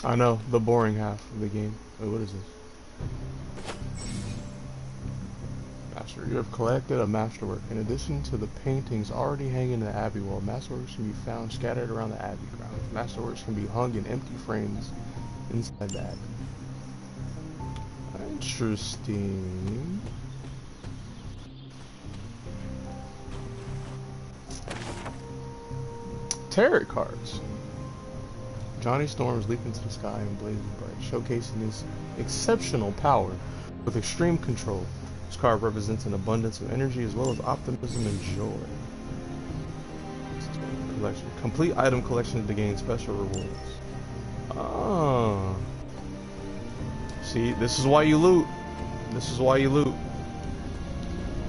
[SPEAKER 1] I know, the boring half of the game. Wait, what is this? Master, you have collected a masterwork. In addition to the paintings already hanging in the Abbey wall, masterworks can be found scattered around the Abbey grounds. Masterworks can be hung in empty frames inside the Abbey. Interesting. Tarot cards. Johnny Storms leap into the sky and blazing bright, showcasing his exceptional power with extreme control. This card represents an abundance of energy as well as optimism and joy. Collection. Complete item collections to gain special rewards. Oh. See, this is why you loot. This is why you loot.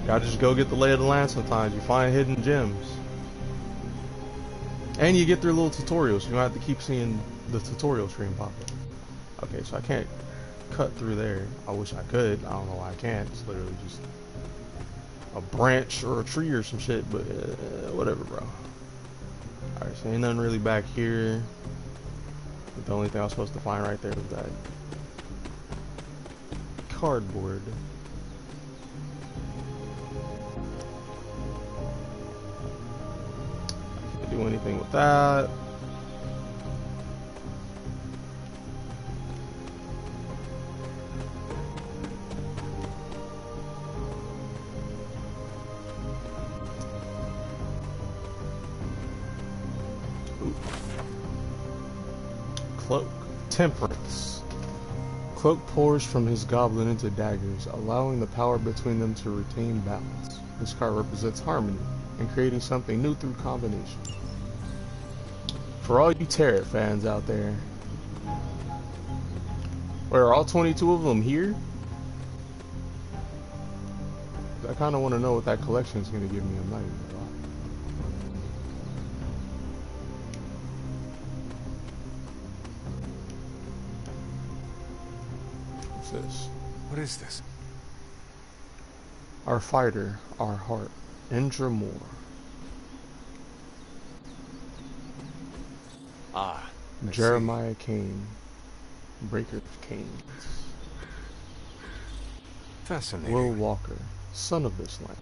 [SPEAKER 1] Gotta just go get the lay of the land sometimes. You find hidden gems. And you get through little tutorials. You don't have to keep seeing the tutorial screen pop up. Okay, so I can't cut through there. I wish I could. I don't know why I can't. It's literally just a branch or a tree or some shit, but whatever, bro. Alright, so ain't nothing really back here. But the only thing I was supposed to find right there was that cardboard. Can't do anything with that. Cloak. Temperance. Cloak pours from his goblin into daggers, allowing the power between them to retain balance. This card represents harmony and creating something new through combination. For all you Tarot fans out there, where are all 22 of them here? I kind of want to know what that collection is going to give me. I'm not even gonna lie. This.
[SPEAKER 8] What is this?
[SPEAKER 1] Our fighter, our heart, Indra Moore.
[SPEAKER 8] Ah,
[SPEAKER 1] Jeremiah Kane, Breaker of Canes.
[SPEAKER 8] Fascinating.
[SPEAKER 1] Will Walker, son of this land.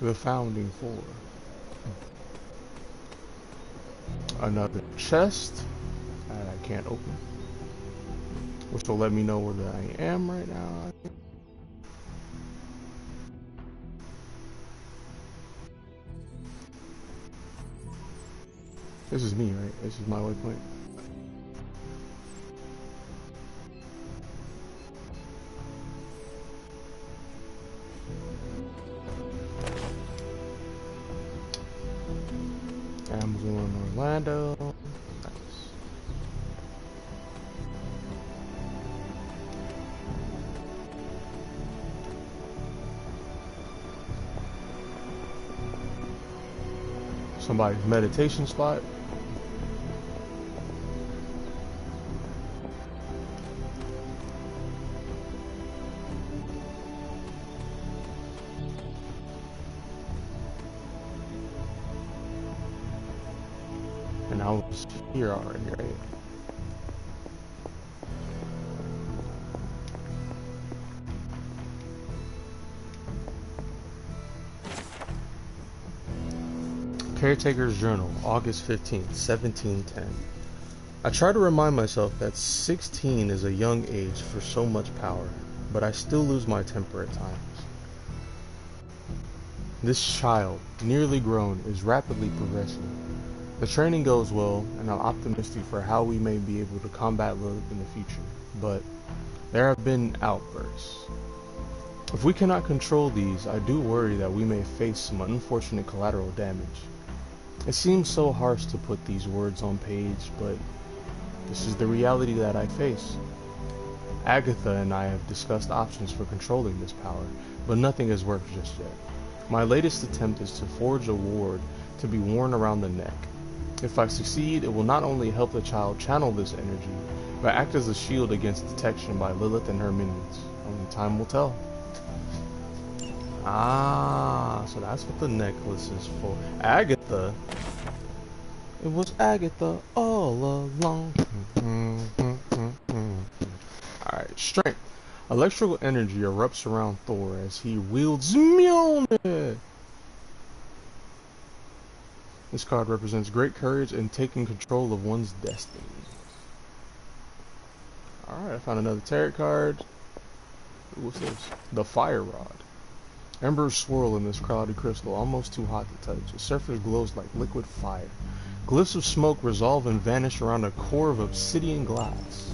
[SPEAKER 1] The founding four. Another chest that I can't open, which will let me know where I am right now. This is me, right? This is my waypoint. Amazon Orlando. Somebody's meditation spot. And I was here already, right? Caretaker's Journal, August 15th, 1710. I try to remind myself that 16 is a young age for so much power, but I still lose my temper at times. This child, nearly grown, is rapidly progressing. The training goes well, and I'm optimistic for how we may be able to combat Lilith in the future, but there have been outbursts. If we cannot control these, I do worry that we may face some unfortunate collateral damage. It seems so harsh to put these words on page, but this is the reality that I face. Agatha and I have discussed options for controlling this power, but nothing has worked just yet. My latest attempt is to forge a ward to be worn around the neck. If I succeed, it will not only help the child channel this energy, but act as a shield against detection by Lilith and her minions. Only time will tell. Ah, so that's what the necklace is for. Agatha? It was Agatha all along. Alright, strength. Electrical energy erupts around Thor as he wields Mjolnir. This card represents great courage and taking control of one's destiny. Alright, I found another tarot card. What's this? The Fire Rod. Embers swirl in this cloudy crystal, almost too hot to touch. The surface glows like liquid fire. Glyphs of smoke resolve and vanish around a core of obsidian glass.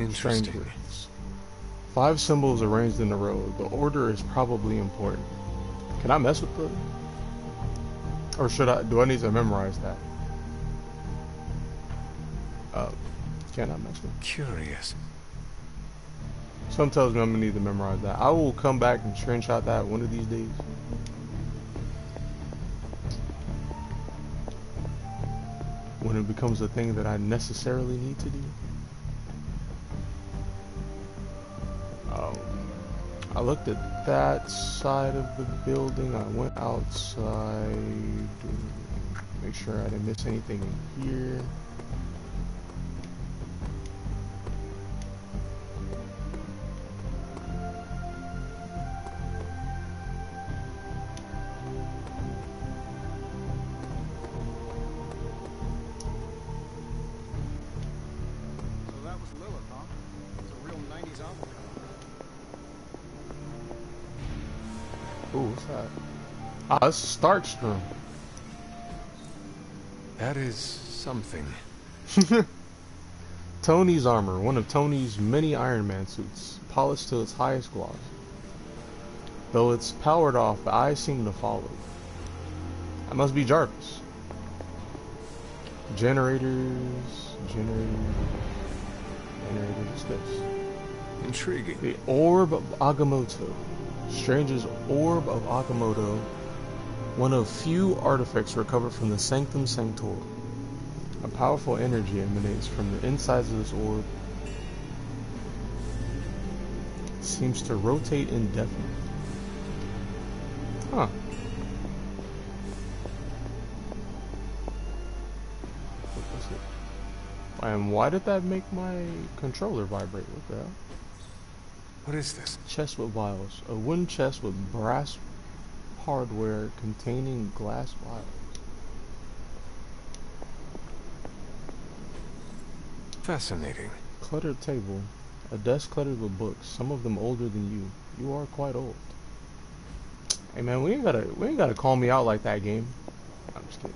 [SPEAKER 8] Interesting.
[SPEAKER 1] 5 symbols arranged in a row. The order is probably important. Can I mess with the... Or should I... Do I need to memorize that? Can I mess with it?
[SPEAKER 8] Curious.
[SPEAKER 1] Some tells me I'm gonna need to memorize that. I will come back and screenshot that one of these days. When it becomes a thing that I necessarily need to do. I looked at that side of the building. I went outside. Make sure I didn't miss anything in here. Ooh, what's that? Ah, it's Stark's room.
[SPEAKER 8] That is something.
[SPEAKER 1] Tony's armor, one of Tony's many Iron Man suits, polished to its highest gloss. Though it's powered off, the eyes seem to follow. That must be Jarvis. Generators. What's this?
[SPEAKER 8] Intriguing.
[SPEAKER 1] The Orb of Agamotto. Strange's Orb of Agamotto, one of few artifacts recovered from the Sanctum Sanctorum. A powerful energy emanates from the insides of this orb. It seems to rotate indefinitely. Huh. And why did that make my controller vibrate? What the hell?
[SPEAKER 8] What is this?
[SPEAKER 1] Chest with vials. A wooden chest with brass hardware containing glass vials.
[SPEAKER 8] Fascinating.
[SPEAKER 1] Cluttered table. A desk cluttered with books, some of them older than you. You are quite old. Hey man, we ain't gotta call me out like that, game. I'm just kidding.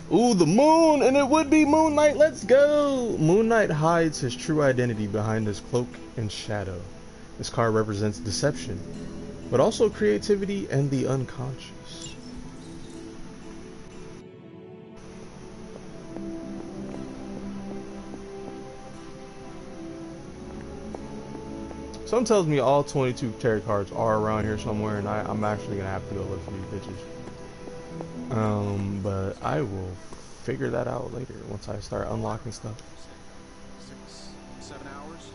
[SPEAKER 1] Ooh, the moon, and it would be Moon Knight. Let's go. Moon Knight hides his true identity behind his cloak and shadow. This card represents deception, but also creativity and the unconscious. Something tells me all 22 tarot cards are around here somewhere, and I'm actually gonna have to go look for these bitches. But I will figure that out later once I start unlocking stuff.
[SPEAKER 6] 7 hours?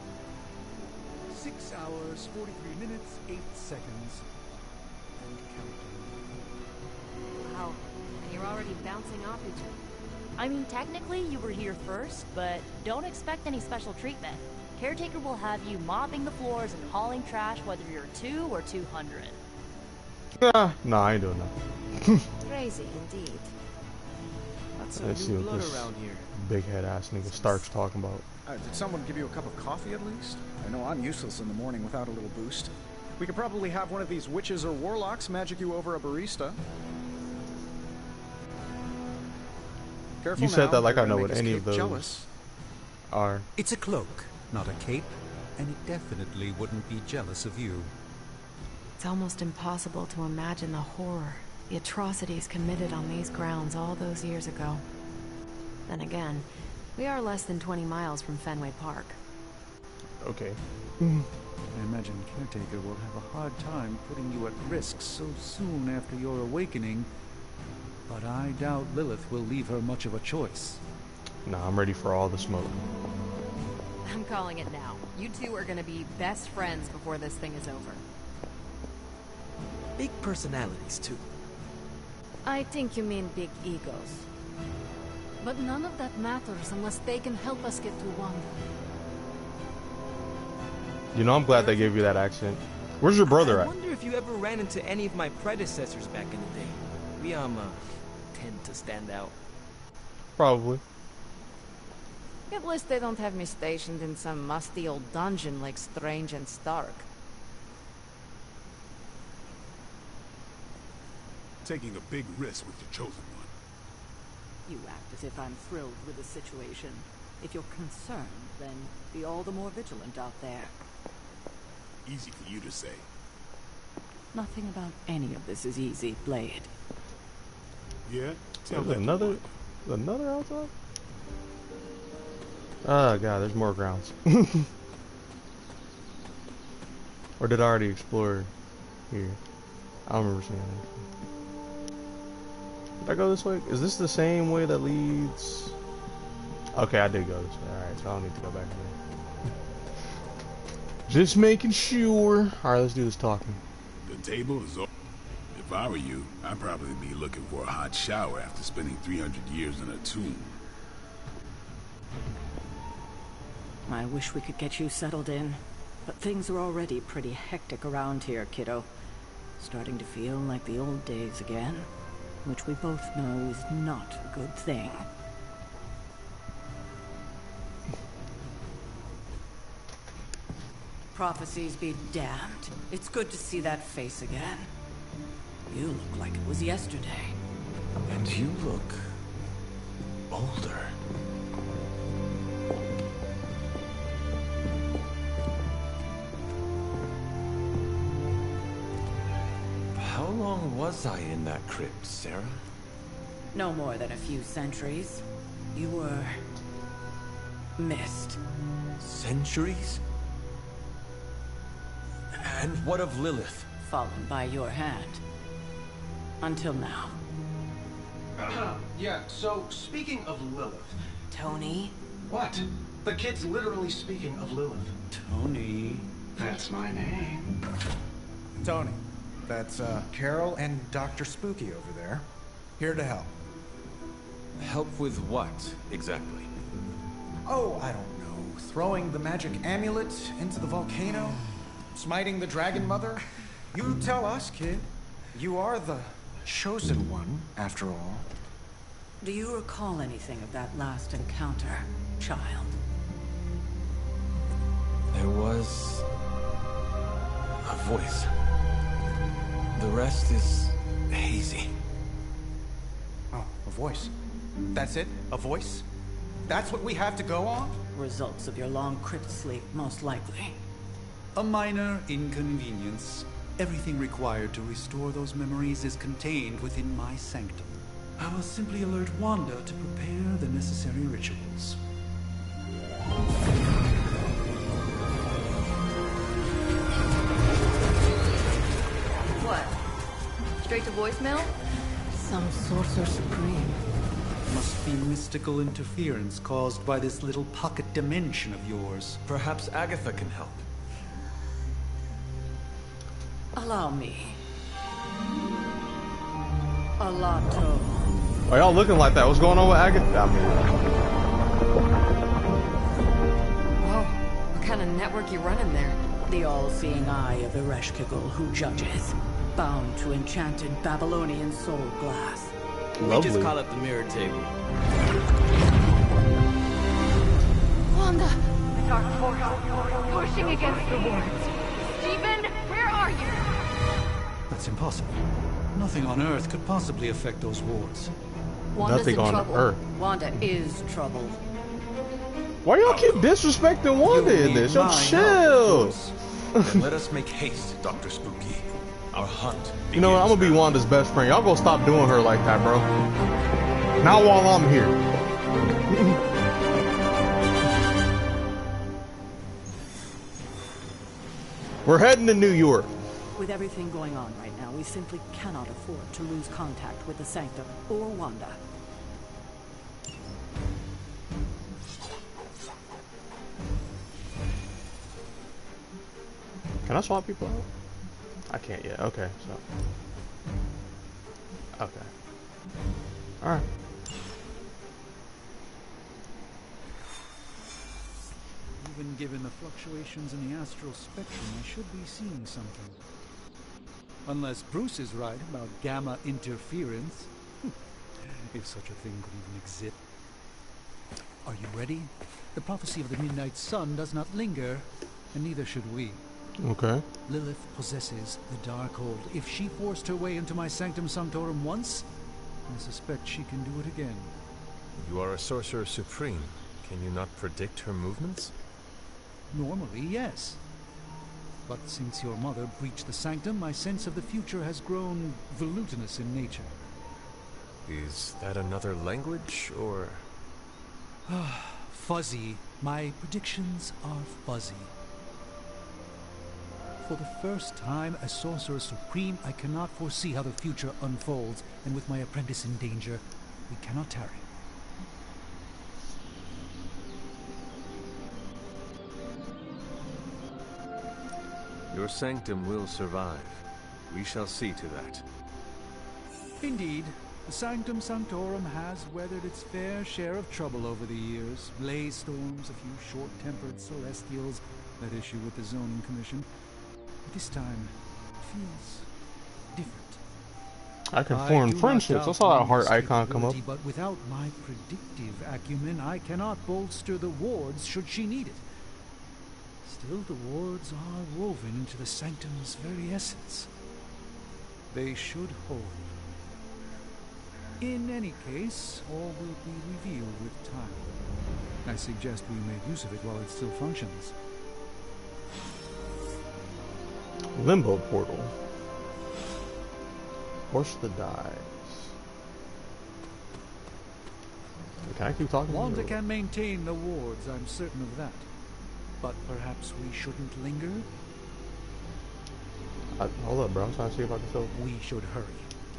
[SPEAKER 5] 6 hours, 43 minutes, 8 seconds. And counting.
[SPEAKER 10] Wow, you're already bouncing off each other.
[SPEAKER 12] I mean, technically you were here first, but don't expect any special treatment. Caretaker will have you mopping the floors and hauling trash whether you're 2 or 200.
[SPEAKER 1] No, I ain't doing nothing.
[SPEAKER 10] Crazy indeed.
[SPEAKER 1] Let's see what this big head ass nigga Stark's talking about.
[SPEAKER 6] Did someone give you a cup of coffee at least? I know I'm useless in the morning without a little boost. We could probably have one of these witches or warlocks magic you over a barista. Careful
[SPEAKER 1] You said
[SPEAKER 6] now,
[SPEAKER 1] that like I
[SPEAKER 6] you're
[SPEAKER 1] know
[SPEAKER 6] gonna
[SPEAKER 1] what
[SPEAKER 6] make
[SPEAKER 1] any
[SPEAKER 6] his
[SPEAKER 1] of
[SPEAKER 6] cape
[SPEAKER 1] those
[SPEAKER 6] jealous.
[SPEAKER 1] are.
[SPEAKER 5] It's a cloak, not a cape, and it definitely wouldn't be jealous of you.
[SPEAKER 9] It's almost impossible to imagine the horror, the atrocities committed on these grounds all those years ago. Then again, we are less than 20 miles from Fenway Park.
[SPEAKER 1] Okay.
[SPEAKER 5] I imagine Caretaker will have a hard time putting you at risk so soon after your awakening, but I doubt Lilith will leave her much of a choice.
[SPEAKER 1] Nah, I'm ready for all the smoke.
[SPEAKER 10] I'm calling it now. You two are gonna be best friends before this thing is over.
[SPEAKER 14] Big personalities, too.
[SPEAKER 9] I think you mean big egos. But none of that matters unless they can help us get to Wanda.
[SPEAKER 1] You know, I'm glad they gave you that accent. Where's your brother
[SPEAKER 14] I
[SPEAKER 1] at?
[SPEAKER 14] wonder if you ever ran into any of my predecessors back in the day. We, tend to stand out.
[SPEAKER 1] Probably.
[SPEAKER 9] At least they don't have me stationed in some musty old dungeon like Strange and Stark.
[SPEAKER 2] Taking a big risk with the chosen one.
[SPEAKER 15] You act as if I'm thrilled with the situation. If you're concerned, then be all the more vigilant out there.
[SPEAKER 2] Easy for you to say.
[SPEAKER 15] Nothing about any of this is easy, Blade.
[SPEAKER 2] Yeah?
[SPEAKER 1] There's another outside? Oh god, there's more grounds. Or did I already explore here? I don't remember seeing anything. Did I go this way? Is this the same way that leads? Okay, I did go this way. Alright, so I don't need to go back there. Just making sure. Alright, let's do this talking.
[SPEAKER 2] The table is open. If I were you, I'd probably be looking for a hot shower after spending 300 years in a tomb.
[SPEAKER 15] I wish we could get you settled in, but things are already pretty hectic around here, kiddo. Starting to feel like the old days again, which we both know is not a good thing. Prophecies be damned. It's good to see that face again. You look like it was yesterday.
[SPEAKER 13] And you look older. How long was I in that crypt, Sarah?
[SPEAKER 15] No more than a few centuries. You were... missed.
[SPEAKER 13] Centuries? And what of Lilith?
[SPEAKER 15] Fallen by your hand. Until now.
[SPEAKER 6] Yeah, so speaking of Lilith...
[SPEAKER 15] Tony?
[SPEAKER 6] What? The kid's literally speaking of Lilith.
[SPEAKER 5] Tony.
[SPEAKER 6] That's my name.
[SPEAKER 16] Tony. That's, Carol and Dr. Spooky over there. Here to help.
[SPEAKER 13] Help with what, exactly?
[SPEAKER 16] Oh, I don't know. Throwing the magic amulet into the volcano? Smiting the Dragon Mother? You tell us, kid. You are the chosen one, after all.
[SPEAKER 15] Do you recall anything of that last encounter, child?
[SPEAKER 13] There was... a voice. The rest is hazy.
[SPEAKER 16] Oh, a voice. That's it? A voice? That's what we have to go on?
[SPEAKER 15] Results of your long crypt sleep, most likely.
[SPEAKER 5] A minor inconvenience. Everything required to restore those memories is contained within my sanctum. I will simply alert Wanda to prepare the necessary rituals.
[SPEAKER 10] What? Straight to voicemail?
[SPEAKER 15] Some sorcerer supreme.
[SPEAKER 5] Must be mystical interference caused by this little pocket dimension of yours.
[SPEAKER 13] Perhaps Agatha can help.
[SPEAKER 15] Allow me. Alato.
[SPEAKER 1] Are y'all looking like that? What's going on with Agatha? I mean...
[SPEAKER 10] Whoa, what kind of network you running there?
[SPEAKER 15] The all-seeing eye of Ereshkigal who judges. Bound to enchanted Babylonian soul glass.
[SPEAKER 14] We just call it the mirror table.
[SPEAKER 10] Wanda! The dark force pushing against the wards. Stephen, where are you?
[SPEAKER 5] That's impossible. Nothing on Earth could possibly affect those wards.
[SPEAKER 15] Wanda's
[SPEAKER 1] Nothing
[SPEAKER 15] in
[SPEAKER 1] on
[SPEAKER 15] trouble.
[SPEAKER 1] Earth.
[SPEAKER 15] Wanda is troubled.
[SPEAKER 1] Why y'all keep disrespecting Wanda in this? Yo, chill!
[SPEAKER 13] Then let us make haste, Dr. Spooky. Our hunt.
[SPEAKER 1] You know what? I'm gonna be Wanda's best friend. Y'all go stop doing her like that, bro. Not while I'm here. We're heading to New York.
[SPEAKER 15] With everything going on right now, we simply cannot afford to lose contact with the Sanctum or Wanda.
[SPEAKER 1] Can I swap people out? I can't yet. Okay, so. Okay. Alright.
[SPEAKER 5] Even given the fluctuations in the astral spectrum, I should be seeing something. Unless Bruce is right about gamma interference. If such a thing could even exist. Are you ready? The prophecy of the Midnight Sun does not linger, and neither should we.
[SPEAKER 1] Okay.
[SPEAKER 5] Lilith possesses the Darkhold. If she forced her way into my Sanctum Sanctorum once, I suspect she can do it again.
[SPEAKER 8] You are a Sorcerer Supreme. Can you not predict her movements?
[SPEAKER 5] Normally, yes. But since your mother breached the Sanctum, my sense of the future has grown volutinous in nature.
[SPEAKER 8] Is that another language, or...?
[SPEAKER 5] Fuzzy. My predictions are fuzzy. For the first time as Sorcerer Supreme, I cannot foresee how the future unfolds, and with my apprentice in danger, we cannot tarry.
[SPEAKER 8] Your sanctum will survive. We shall see to that.
[SPEAKER 5] Indeed, the Sanctum Sanctorum has weathered its fair share of trouble over the years. Blaze storms, a few short-tempered celestials that issue with the zoning commission. But this time, it feels different.
[SPEAKER 1] I can form friendships. I saw that heart icon come up.
[SPEAKER 5] But without my predictive acumen, I cannot bolster the wards should she need it. Still, the wards are woven into the sanctum's very essence. They should hold. In any case, all will be revealed with time. I suggest we make use of it while it still functions.
[SPEAKER 1] Limbo portal. Horse the dies. Can I keep talking?
[SPEAKER 5] Wanda can maintain the wards, I'm certain of that. But perhaps we shouldn't linger?
[SPEAKER 1] Hold up, bro. I'm trying to see if I can still...
[SPEAKER 5] We should hurry.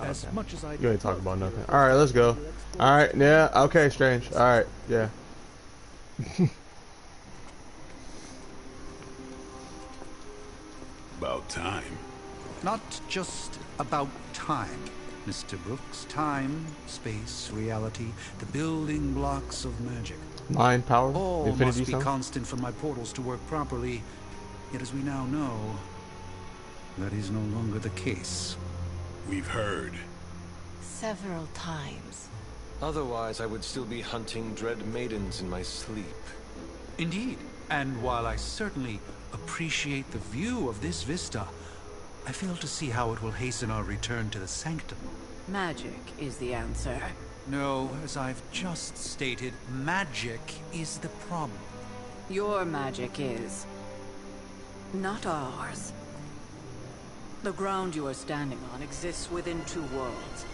[SPEAKER 5] As much as I...
[SPEAKER 1] You ain't talking about nothing. Alright, let's go. Alright, yeah. Okay, Strange. Alright, yeah.
[SPEAKER 2] About time.
[SPEAKER 5] Not just about time, Mr. Brooks. Time, space, reality, the building blocks of magic.
[SPEAKER 1] Mind, power,
[SPEAKER 5] all
[SPEAKER 1] infinity
[SPEAKER 5] must be
[SPEAKER 1] zone?
[SPEAKER 5] constant for my portals to work properly. Yet as we now know, that is no longer the case.
[SPEAKER 2] We've heard.
[SPEAKER 15] Several times.
[SPEAKER 13] Otherwise, I would still be hunting dread maidens in my sleep.
[SPEAKER 5] Indeed. And while I certainly appreciate the view of this vista, I fail to see how it will hasten our return to the sanctum.
[SPEAKER 15] Magic is the answer.
[SPEAKER 5] No, as I've just stated, magic is the problem.
[SPEAKER 15] Your magic is. Not ours. The ground you are standing on exists within two worlds.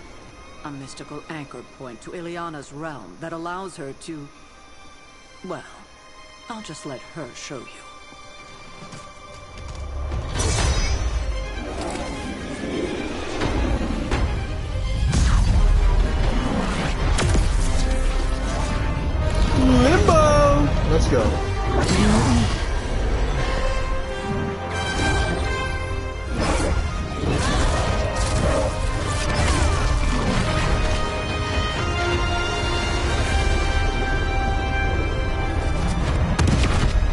[SPEAKER 15] A mystical anchor point to Ileana's realm that allows her to... Well, I'll just let her show you.
[SPEAKER 1] Limbo! Let's go.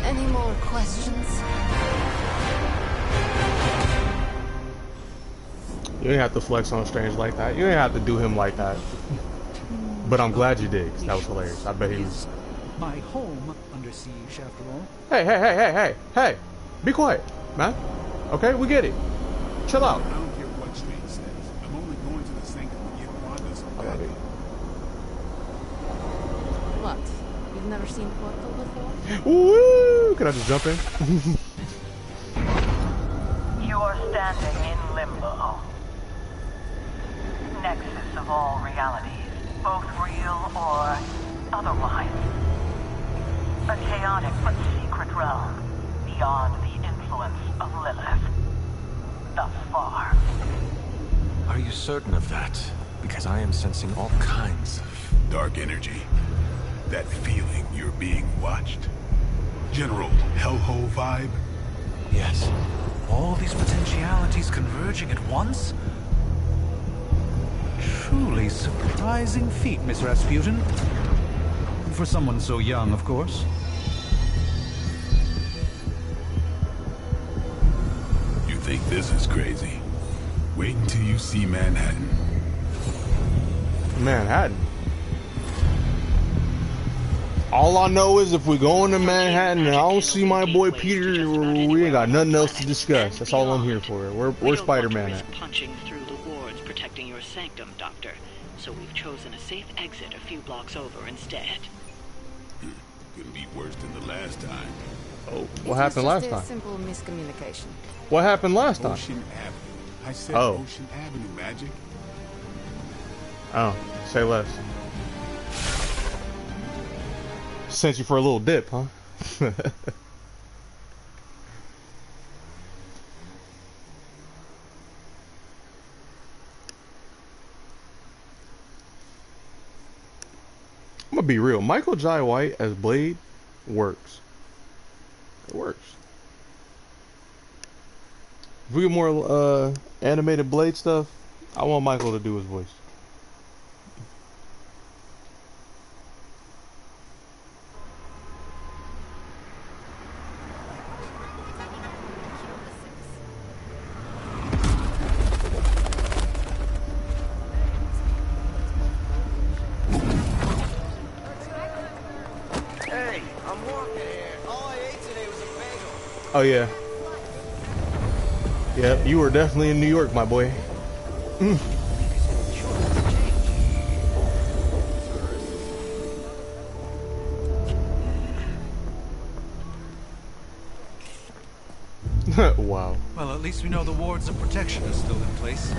[SPEAKER 9] Any more questions?
[SPEAKER 1] You ain't have to flex on Strange like that. You ain't have to do him like that. But I'm glad you did, 'cause that was hilarious. I bet he was...
[SPEAKER 5] My home under siege, after all.
[SPEAKER 1] Hey! Be quiet, man. Okay, we get it. Chill out.
[SPEAKER 2] I don't care what Strange says. I'm only going to the sanctum to get Wanda's back.
[SPEAKER 9] What? You've never seen Portal before?
[SPEAKER 1] Woo! Can I just jump in?
[SPEAKER 17] You are standing in limbo. Nexus of all realities, both real or otherwise. A chaotic but secret realm, beyond the influence of Lilith. Thus far.
[SPEAKER 13] Are you certain of that? Because I am sensing all kinds of...
[SPEAKER 2] dark energy. That feeling you're being watched. General hellhole vibe?
[SPEAKER 5] Yes. All these potentialities converging at once? Truly surprising feat, Miss Rasputin. For someone so young, of course.
[SPEAKER 2] You think this is crazy? Wait until you see Manhattan.
[SPEAKER 1] Manhattan? All I know is if we go into Manhattan and I don't see my boy Peter, we ain't got nothing else to discuss. That's all I'm here for. Where's Spider-Man at?
[SPEAKER 15] Punching through the wards protecting your sanctum, Doctor. So we've chosen a safe exit a few blocks over instead.
[SPEAKER 2] Couldn't be worse than the last time.
[SPEAKER 1] Oh, what happened last time?
[SPEAKER 9] Simple miscommunication.
[SPEAKER 1] What happened last time?
[SPEAKER 2] Ocean Avenue. I said
[SPEAKER 1] Oh.
[SPEAKER 2] Ocean Avenue, Magic.
[SPEAKER 1] Oh, say less. Sent you for a little dip, huh? I'm gonna be real. Michael Jai White as Blade works. It works. If we get more animated Blade stuff, I want Michael to do his voice.
[SPEAKER 14] Hey, I'm walking here. All I ate today was a bagel.
[SPEAKER 1] Oh yeah. Yep, you were definitely in New York, my boy. Mm. Wow.
[SPEAKER 5] Well, at least we know the wards of protection are still in place.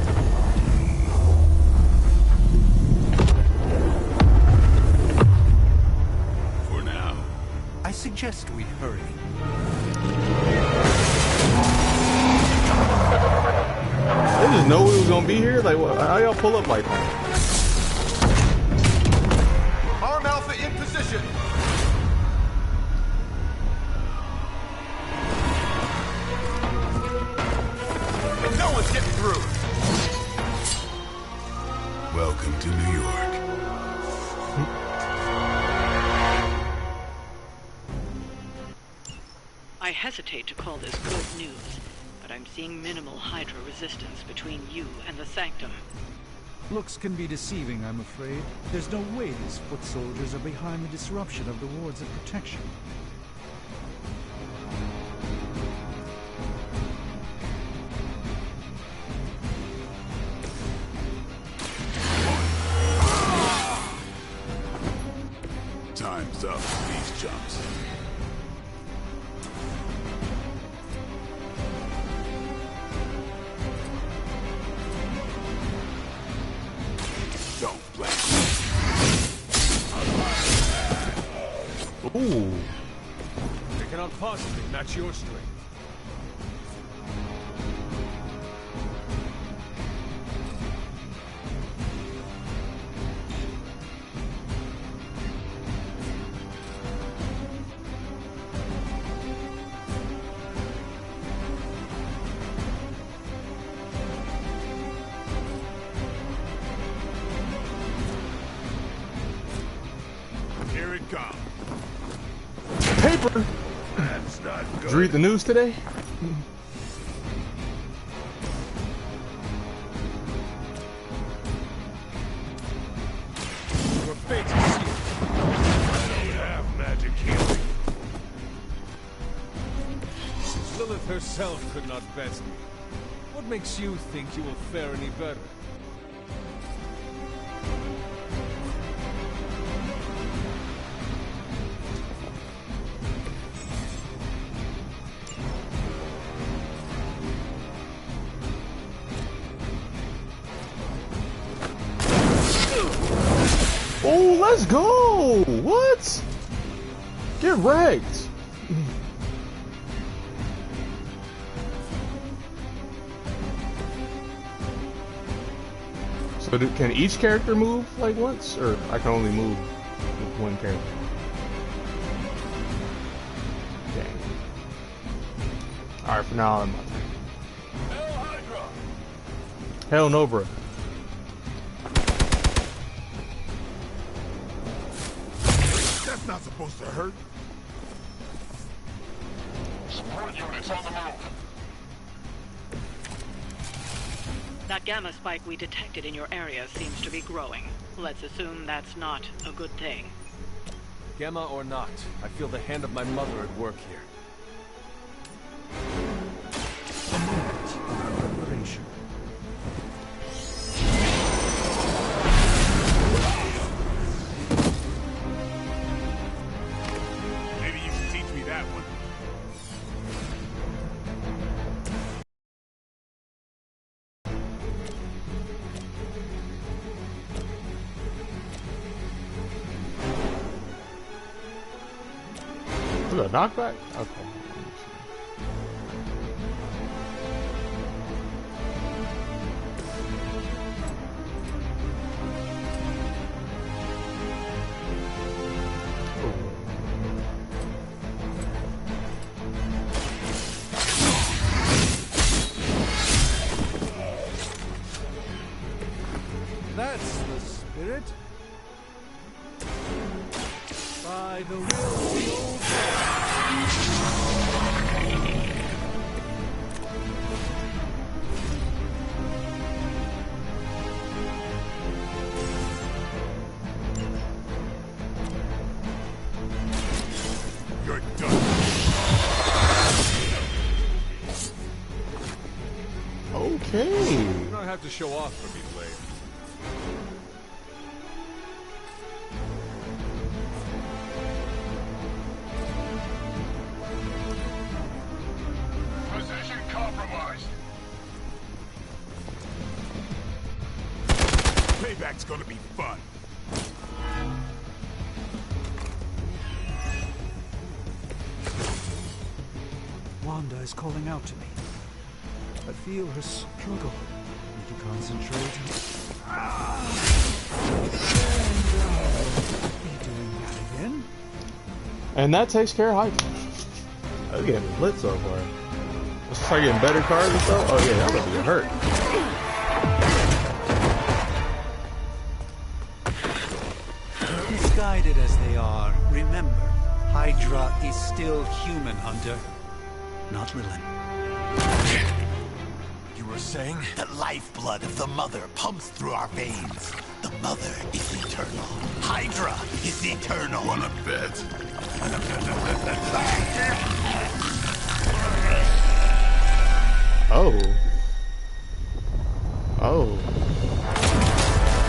[SPEAKER 2] For now.
[SPEAKER 5] I suggest we hurry.
[SPEAKER 1] They just know we was gonna be here? Like, what, how y'all pull up like that?
[SPEAKER 18] Arm Alpha in position. No one's getting through.
[SPEAKER 2] Welcome to New York.
[SPEAKER 15] I hesitate to call this good news, but I'm seeing minimal Hydra resistance between you and the Sanctum.
[SPEAKER 5] Looks can be deceiving, I'm afraid. There's no way these foot soldiers are behind the disruption of the wards of protection.
[SPEAKER 2] Time's up for these jumps. Don't blink.
[SPEAKER 1] Ooh.
[SPEAKER 8] They cannot possibly match your strength.
[SPEAKER 2] Here it comes.
[SPEAKER 1] Paper!
[SPEAKER 2] That's not good.
[SPEAKER 1] Did you read the news today?
[SPEAKER 8] Your fate is sealed.
[SPEAKER 2] I don't have magic healing.
[SPEAKER 8] Lilith herself could not best me. What makes you think you will fare any better?
[SPEAKER 1] Oh, let's go! What? Get wrecked! So can each character move like once? Or I can only move with one character? Dang. Alright, for now I'm up. Hell no, bro.
[SPEAKER 2] That's not supposed to hurt.
[SPEAKER 18] Support units on the move.
[SPEAKER 15] That gamma spike we detected in your area seems to be growing. Let's assume that's not a good thing.
[SPEAKER 8] Gamma or not, I feel the hand of my mother at work here.
[SPEAKER 5] A moment of preparation.
[SPEAKER 2] Maybe you should teach me that one.
[SPEAKER 1] Is it a knockback? Okay.
[SPEAKER 5] That's the spirit. By the will of the old
[SPEAKER 2] You're done.
[SPEAKER 1] Okay.
[SPEAKER 8] You don't have to show off for me, Blade.
[SPEAKER 18] Position compromised.
[SPEAKER 2] Payback's gonna be fun.
[SPEAKER 5] Wanda is calling out to me. I feel her struggle. Need to concentrate. Be doing that again?
[SPEAKER 1] And that takes care of hiking. I'm getting lit so far. Let's start getting better cards and stuff. Oh yeah, I'm gonna get hurt.
[SPEAKER 5] Misguided as they are, remember, Hydra is still human, Hunter. Not Lilith.
[SPEAKER 18] You were saying?
[SPEAKER 19] The lifeblood of the Mother pumps through our veins. The Mother is eternal. Hydra is eternal.
[SPEAKER 2] Wanna bet?
[SPEAKER 1] Oh. Oh.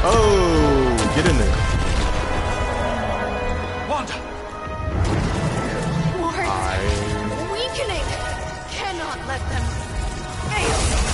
[SPEAKER 1] Oh, get in there.
[SPEAKER 5] Wanda!
[SPEAKER 10] Wards! Weakening! Cannot let them fail!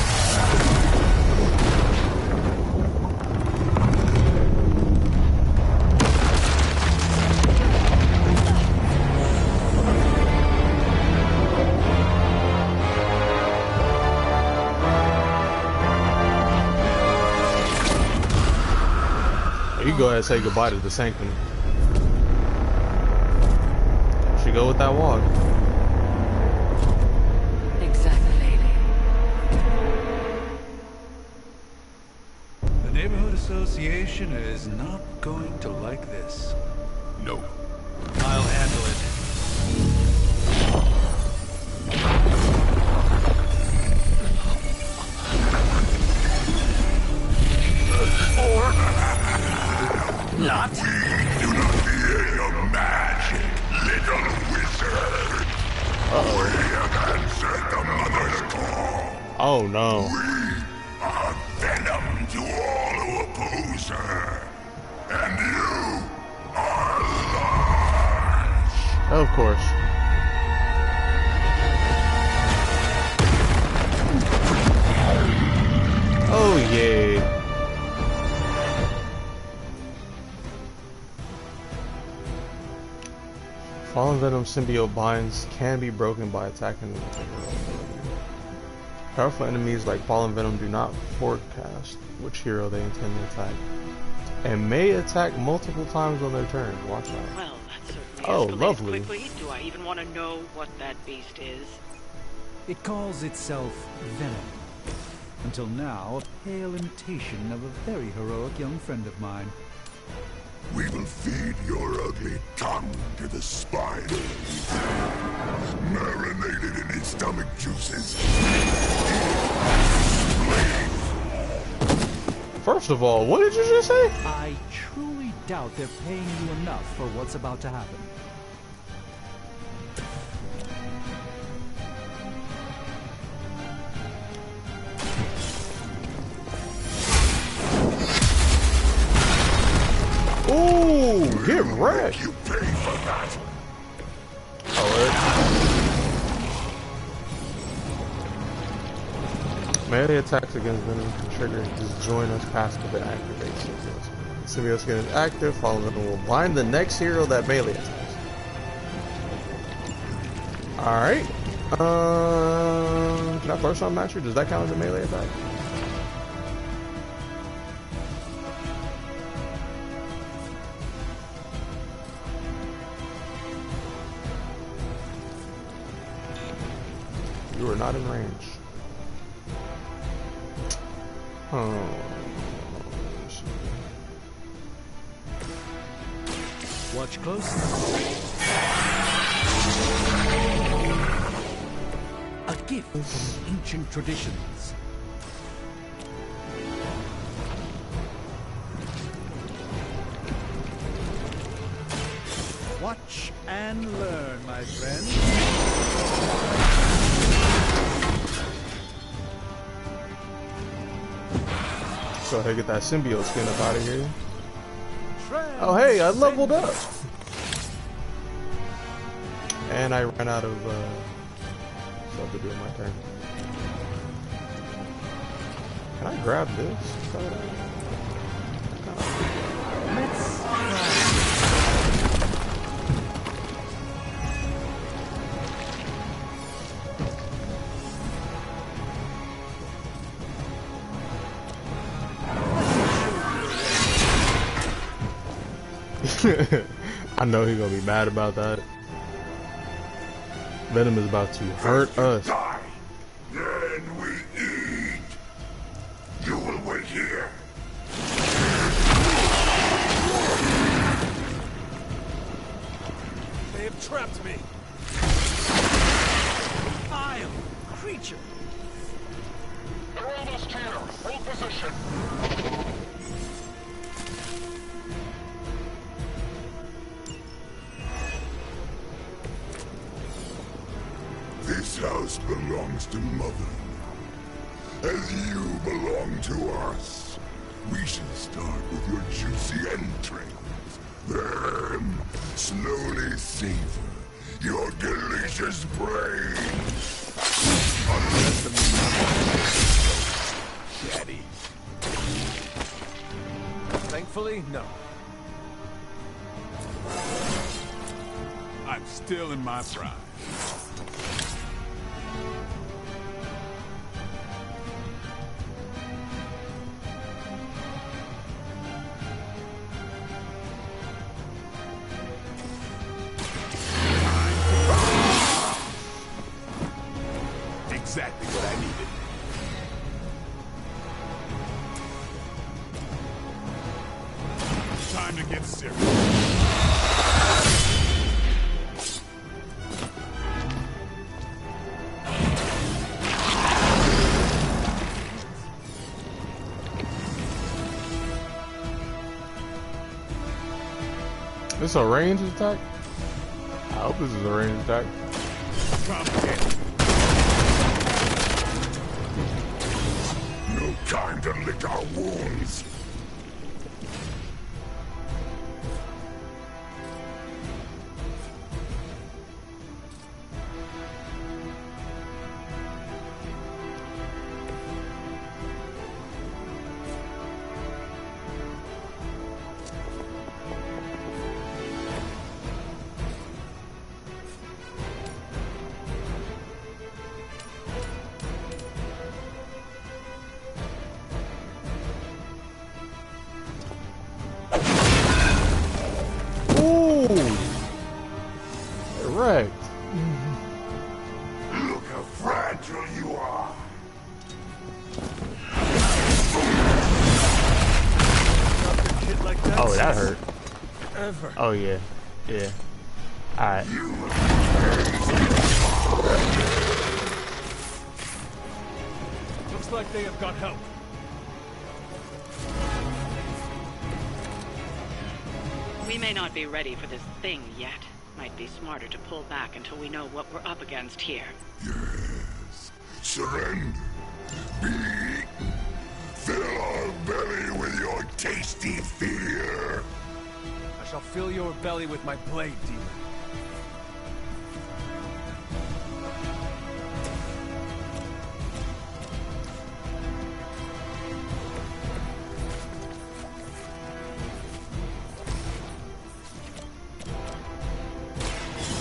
[SPEAKER 1] You go ahead and say goodbye to the Sanctum. She go with that walk.
[SPEAKER 15] Exactly, lady.
[SPEAKER 5] The Neighborhood Association is not going to like this.
[SPEAKER 2] No.
[SPEAKER 5] I'll handle it.
[SPEAKER 18] Not. We do not fear your magic, little wizard. We have answered the Mother's call.
[SPEAKER 1] Oh no.
[SPEAKER 18] We are venom to all who oppose her. And you are large.
[SPEAKER 1] Of course. Oh yay. Fallen Venom symbiote binds can be broken by attacking. Powerful enemies like Fallen Venom do not forecast which hero they intend to attack, and may attack multiple times on their turn. Watch out.
[SPEAKER 15] Well, that certainly
[SPEAKER 1] Oh,
[SPEAKER 15] escalated
[SPEAKER 1] lovely.
[SPEAKER 15] quickly. Do I even want to know what that beast is?
[SPEAKER 5] It calls itself Venom. Until now, a pale imitation of a very heroic young friend of mine.
[SPEAKER 18] We will feed your ugly tongue to the spider. Marinated in its stomach juices.
[SPEAKER 1] First of all, what did you just say?
[SPEAKER 5] I truly doubt they're paying you enough for what's about to happen.
[SPEAKER 1] Ooh, get wrecked.
[SPEAKER 18] You pay for that.
[SPEAKER 1] Melee attacks against Venom can trigger his join us passive and activates. Symbiote skin is active, Fallen Venom will blind the next hero that melee attacks. Alright. Can I first on master? Does that count as a melee attack? You are not in range. Oh.
[SPEAKER 5] Watch closely. A gift from ancient traditions. Watch and learn, my friend.
[SPEAKER 1] Go ahead and get that symbiote skin up out of here. Oh hey, I leveled up. And I ran out of stuff to do in my turn. Can I grab this? I know he's gonna be mad about that. Venom is about to hurt us.
[SPEAKER 18] Die. Then we eat. You will wait here.
[SPEAKER 5] They have trapped me. Vile creature.
[SPEAKER 18] They're almost here. Hold position. This house belongs to Mother now, as you belong to us. We shall start with your juicy entrails, then slowly savor your delicious brains.
[SPEAKER 8] Daddy. Thankfully, no.
[SPEAKER 2] I'm still in my prime. Exactly what I needed. Time to get serious.
[SPEAKER 1] This a ranged attack? I hope this is a ranged attack.
[SPEAKER 18] No time to lick our wounds.
[SPEAKER 1] Correct.
[SPEAKER 18] Look how fragile you are.
[SPEAKER 1] Oh, that hurt.
[SPEAKER 5] Ever.
[SPEAKER 1] Oh yeah, yeah. All right.
[SPEAKER 5] Looks like they have got help.
[SPEAKER 20] We may not be ready for this thing yet. Might be smarter to pull back until we know what we're up against here.
[SPEAKER 18] Yes. Surrender. Be eaten. Fill our belly with your tasty fear.
[SPEAKER 8] I shall fill your belly with my blade, demon.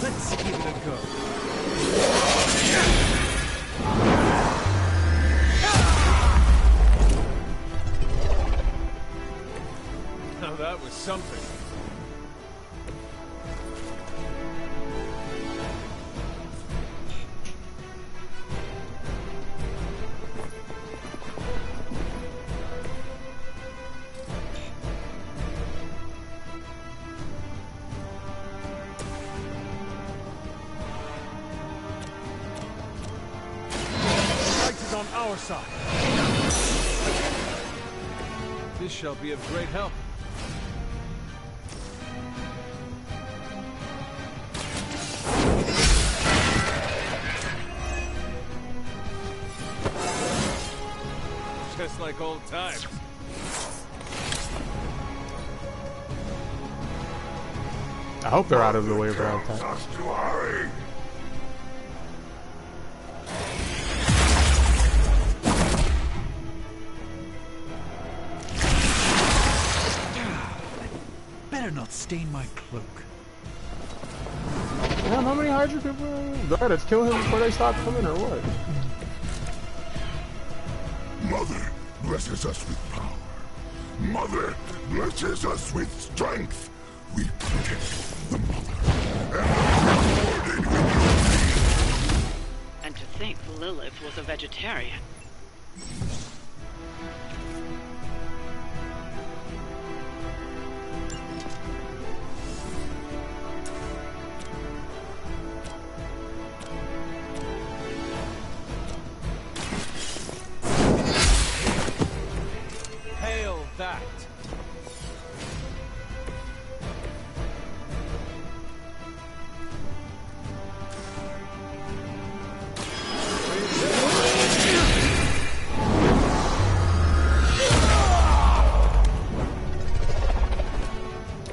[SPEAKER 5] Let's give it a go.
[SPEAKER 8] Now that was something.
[SPEAKER 5] our side.
[SPEAKER 8] This shall be of great help. Just like old times.
[SPEAKER 1] I hope they're out of the way for that time.
[SPEAKER 5] Better not stain my cloak.
[SPEAKER 1] Damn, how many Hydra people do I gotta kill him before they stop coming or what?
[SPEAKER 18] Mother blesses us with power. Mother blesses us with strength. We protect the mother and rewarded with
[SPEAKER 20] And to think Lilith was a vegetarian.
[SPEAKER 8] Hail that!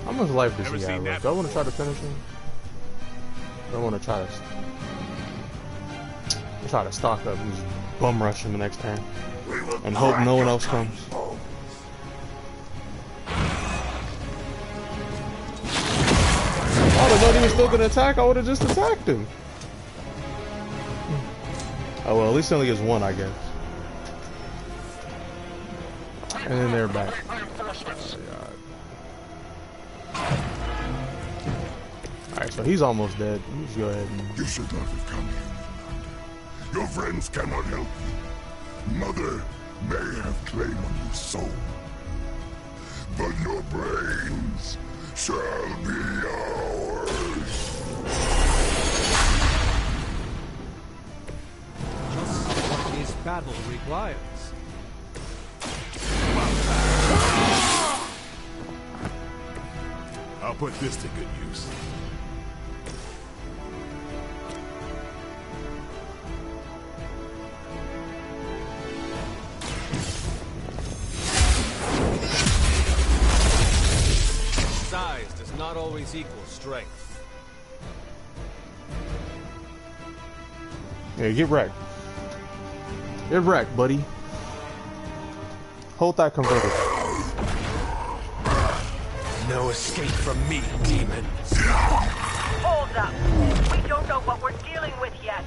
[SPEAKER 1] How much life does he have left? Do I want to try to finish him? I don't want to try to stock up and just bum rush him the next turn and hope no one else comes. Oh, I thought he was still gonna attack. I would have just attacked him. Oh well, at least he only gets one, I guess. And then they're back. Alright, so he's almost dead. Let me just go ahead and...
[SPEAKER 18] You should not have come here, little hunter. Your friends cannot help you. Mother may have claim on your soul, but your brains shall be ours.
[SPEAKER 5] Just what this battle requires.
[SPEAKER 2] I'll put this to good use.
[SPEAKER 8] Size does not always equal strength.
[SPEAKER 1] Yeah, get wrecked. Get wrecked, buddy. Hold that converter.
[SPEAKER 14] No escape from me, demon.
[SPEAKER 17] Hold up. We don't know what we're dealing with yet.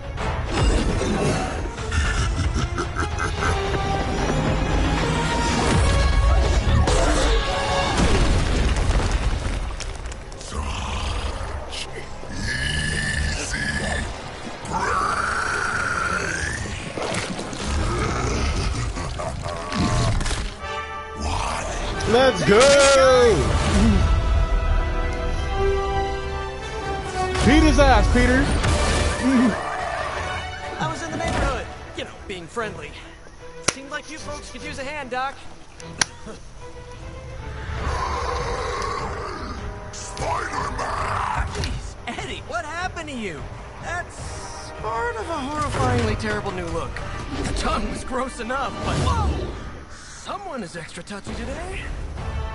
[SPEAKER 18] Such easy prey.
[SPEAKER 1] Let's go! Beat his ass, Peter.
[SPEAKER 14] I was in the neighborhood. You know, being friendly. Seemed like you folks could use a hand, Doc.
[SPEAKER 18] Spider-Man!
[SPEAKER 14] Jeez, Eddie, what happened to you? That's sort of a horrifyingly terrible new look. The tongue was gross enough, but whoa! Someone is extra touchy today.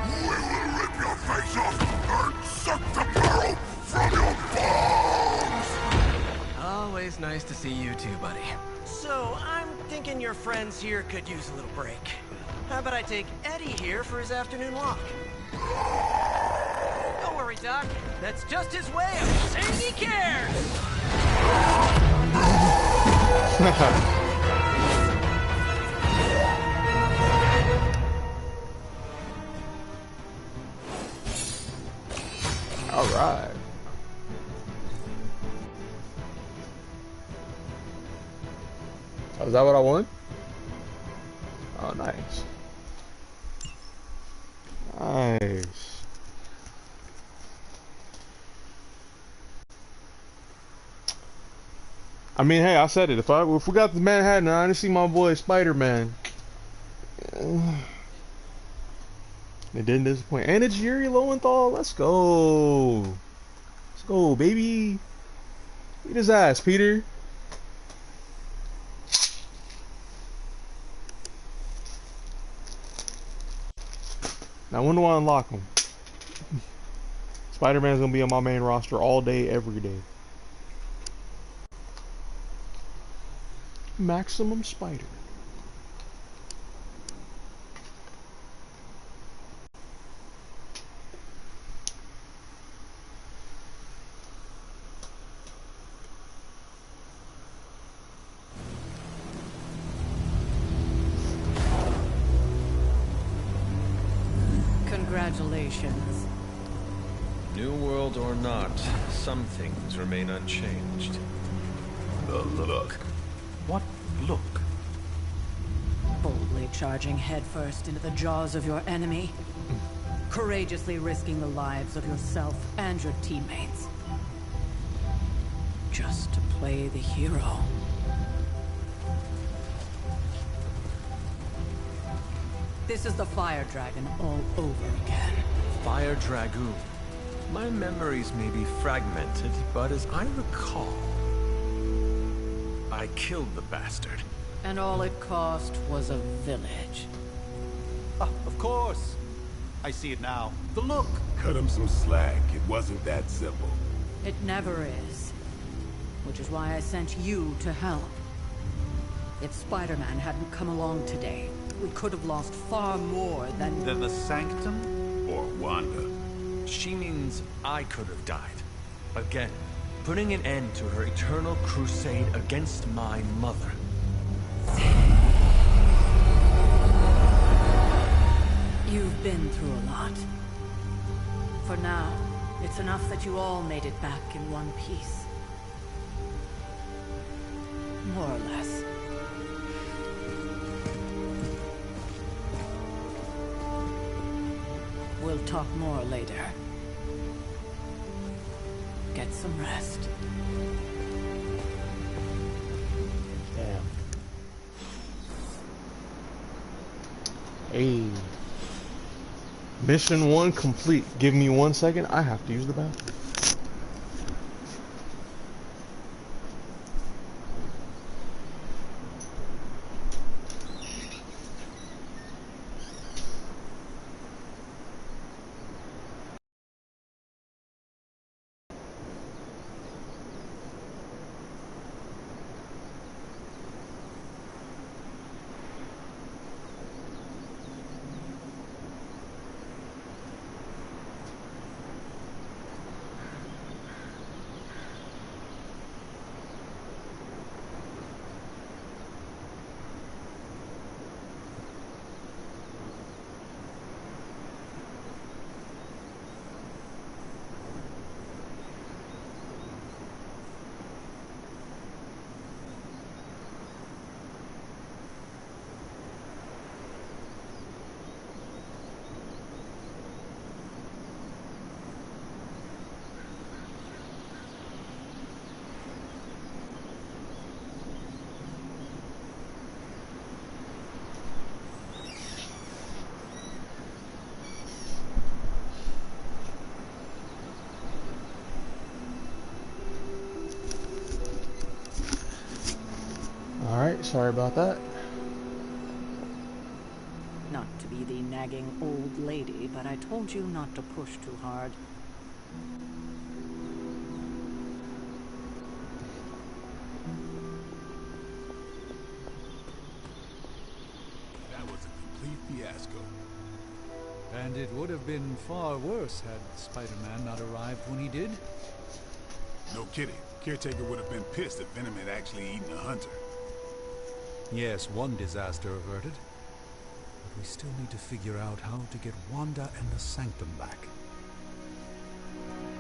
[SPEAKER 18] We will rip your face off and suck the marrow from your bones!
[SPEAKER 14] Always nice to see you too, buddy. So, I'm thinking your friends here could use a little break. How about I take Eddie here for his afternoon walk? Don't worry, Doc. That's just his way of saying he cares!
[SPEAKER 1] All right. Oh, is that what I want? Oh, nice. Nice. I mean, hey, I said it. If we got the Manhattan and I didn't see my boy Spider-Man, it didn't disappoint. And it's Yuri Lowenthal. Let's go. Let's go, baby. Eat his ass, Peter. Now, when do I unlock him? Spider-Man's gonna be on my main roster all day, every day. Maximum Spider.
[SPEAKER 15] Congratulations.
[SPEAKER 13] New world or not, some things remain unchanged. The look.
[SPEAKER 11] What look?
[SPEAKER 15] Boldly charging headfirst into the jaws of your enemy. Courageously risking the lives of yourself and your teammates. Just to play the hero. This is the Fire Dragon all over again.
[SPEAKER 13] Fire Dragoon. My memories may be fragmented, but as I recall, I killed the bastard.
[SPEAKER 15] And all it cost was a village.
[SPEAKER 5] Ah, of course. I see it now. The look.
[SPEAKER 2] Cut him some slack. It wasn't that simple.
[SPEAKER 15] It never is. Which is why I sent you to help. If Spider-Man hadn't come along today, we could have lost far more than
[SPEAKER 5] the Sanctum?
[SPEAKER 2] Or Wanda.
[SPEAKER 13] She means I could have died. Again, putting an end to her eternal crusade against my mother.
[SPEAKER 15] You've been through a lot. For now, it's enough that you all made it back in one piece. More or less. We'll talk more later. Get some rest.
[SPEAKER 1] Damn. Hey. Mission 1 complete. Give me 1 second. I have to use the bathroom. Alright, sorry about that.
[SPEAKER 15] Not to be the nagging old lady, but I told you not to push too hard.
[SPEAKER 2] That was a complete fiasco.
[SPEAKER 5] And it would have been far worse had Spider-Man not arrived when he did.
[SPEAKER 2] No kidding. Caretaker would have been pissed if Venom had actually eaten a hunter.
[SPEAKER 5] Yes, one disaster averted. But we still need to figure out how to get Wanda and the Sanctum back.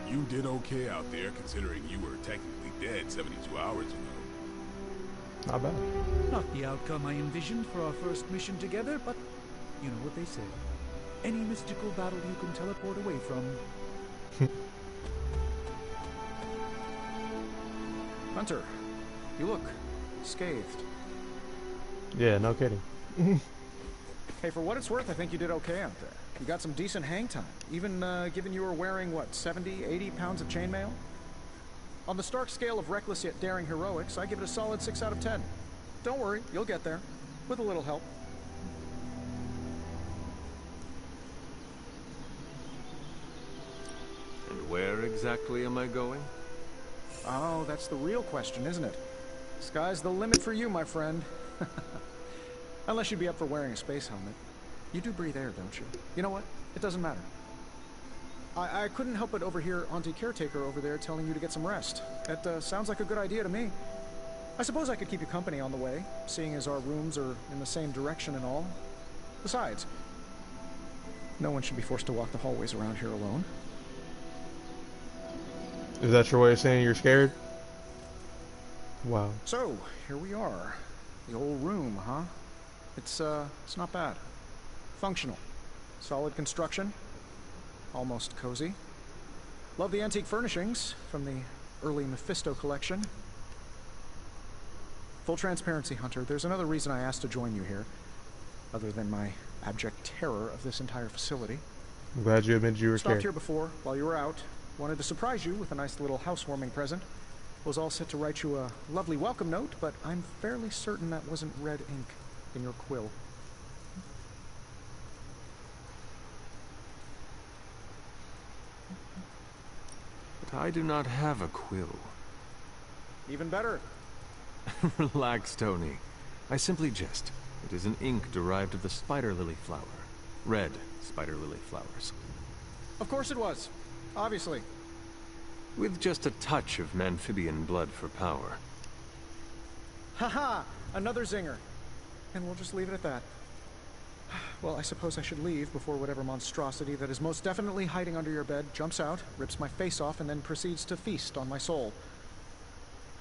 [SPEAKER 2] You did okay out there, considering you were technically dead 72 hours ago.
[SPEAKER 1] Not bad.
[SPEAKER 5] Not the outcome I envisioned for our first mission together, but you know what they say. Any mystical battle you can teleport away from.
[SPEAKER 6] Hunter,
[SPEAKER 16] You look scathed.
[SPEAKER 1] Yeah, no kidding.
[SPEAKER 16] Hey, for what it's worth, I think you did okay out there. You got some decent hang time, even given you were wearing, what, 70, 80 pounds of chainmail? On the Stark scale of reckless yet daring heroics, I give it a solid 6 out of 10. Don't worry, you'll get there, with a little help.
[SPEAKER 13] And where exactly am I going?
[SPEAKER 16] Oh, that's the real question, isn't it? Sky's the limit for you, my friend. Unless you'd be up for wearing a space helmet. You do breathe air, don't you? You know what? It doesn't matter. I couldn't help but overhear Auntie Caretaker over there telling you to get some rest. That sounds like a good idea to me. I suppose I could keep you company on the way, seeing as our rooms are in the same direction and all. Besides, no one should be forced to walk the hallways around here alone.
[SPEAKER 1] Is that your way of saying you're scared? Wow.
[SPEAKER 16] So, here we are. The old room, huh? It's not bad. Functional. Solid construction. Almost cozy. Love the antique furnishings from the early Mephisto collection. Full transparency, Hunter, there's another reason I asked to join you here, other than my abject terror of this entire facility.
[SPEAKER 1] I'm glad you admitted you were
[SPEAKER 16] Stopped
[SPEAKER 1] scared.
[SPEAKER 16] here before, while you were out. Wanted to surprise you with a nice little housewarming present. Was all set to write you a lovely welcome note, but I'm fairly certain that wasn't red ink in your quill.
[SPEAKER 13] But I do not have a quill.
[SPEAKER 16] Even better.
[SPEAKER 13] Relax, Tony. I simply jest. It is an ink derived of the spider lily flower. Red spider lily flowers.
[SPEAKER 16] Of course it was. Obviously.
[SPEAKER 13] With just a touch of amphibian blood for power.
[SPEAKER 16] Haha! Another zinger. And we'll just leave it at that. Well, I suppose I should leave before whatever monstrosity that is most definitely hiding under your bed jumps out, rips my face off, and then proceeds to feast on my soul.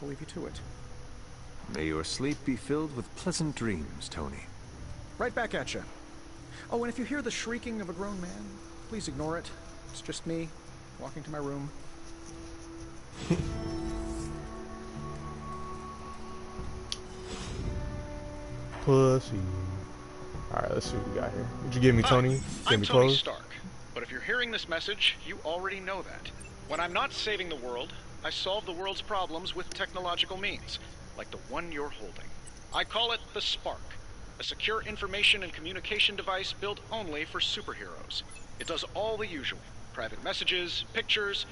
[SPEAKER 16] I'll leave you to it.
[SPEAKER 13] May your sleep be filled with pleasant dreams, Tony.
[SPEAKER 16] Right back at you. Oh, and if you hear the shrieking of a grown man, please ignore it. It's just me, walking to my room.
[SPEAKER 1] Pussy. Alright, let's see what we got here. What'd you give me, Tony?
[SPEAKER 6] I'm
[SPEAKER 1] me
[SPEAKER 6] Tony
[SPEAKER 1] clothes?
[SPEAKER 6] Stark, but if you're hearing this message, you already know that. When I'm not saving the world, I solve the world's problems with technological means, like the one you're holding. I call it the Spark, a secure information and communication device built only for superheroes. It does all the usual, private messages, pictures,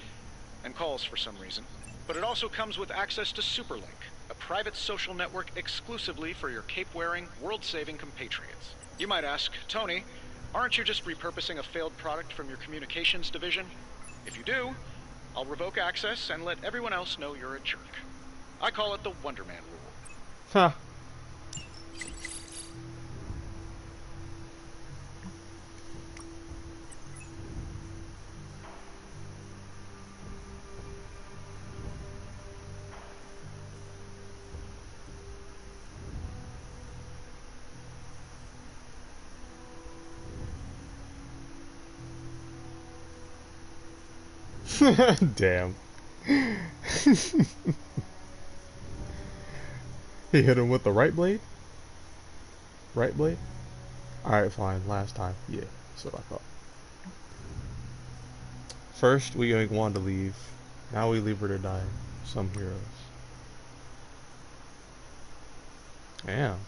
[SPEAKER 6] and calls for some reason. But it also comes with access to Superlink, a private social network exclusively for your cape-wearing, world-saving compatriots. You might ask, Tony, aren't you just repurposing a failed product from your communications division? If you do, I'll revoke access and let everyone else know you're a jerk. I call it the Wonder Man rule.
[SPEAKER 1] Huh. Damn. He hit him with the right blade? Right blade? Alright, fine. Last time. Yeah, that's what I thought. First, we make Wanda leave. Now we leave her to die. Some heroes. Damn.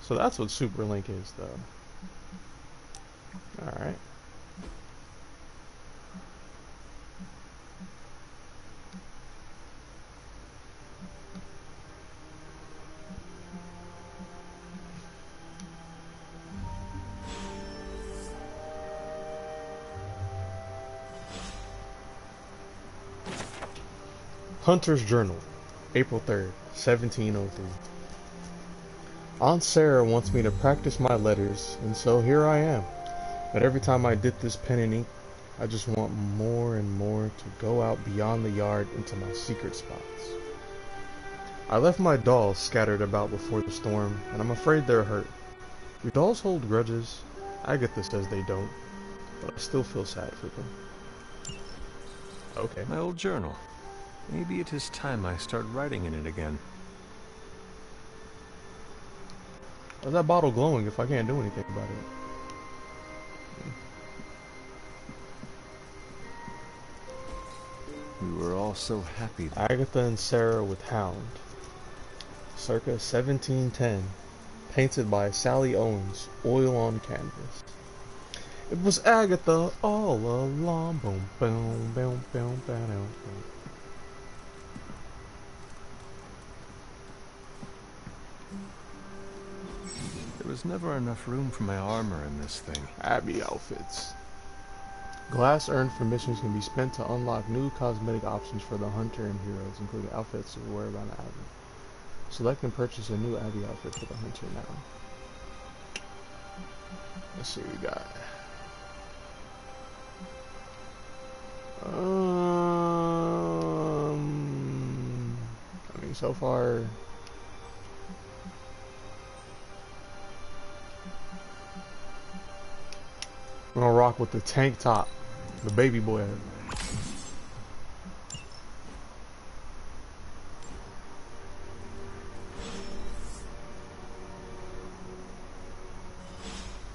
[SPEAKER 1] So that's what Superlink is, though. Alright. Hunter's Journal. April 3rd, 1703. Aunt Sarah wants me to practice my letters, and so here I am. But every time I dip this pen in ink, I just want more and more to go out beyond the yard into my secret spots. I left my dolls scattered about before the storm, and I'm afraid they're hurt. Do dolls hold grudges? Agatha says they don't, but I still feel sad for them. Okay.
[SPEAKER 8] My old journal. Maybe it is time I start writing in it again.
[SPEAKER 1] Why's that bottle glowing if I can't do anything about it?
[SPEAKER 8] We were all so happy.
[SPEAKER 1] Agatha and Sarah with Hound. Circa 1710. Painted by Sally Owens. Oil on canvas. It was Agatha all along. Boom, boom, boom, boom, boom, boom.
[SPEAKER 8] There was never enough room for my armor in this thing.
[SPEAKER 1] Abbey outfits. Glass earned from missions can be spent to unlock new cosmetic options for the hunter and heroes, including outfits to wear around the Abbey. Select and purchase a new Abbey outfit for the hunter now. Let's see what we got. I mean, so far, we're gonna rock with the tank top, the baby boy head.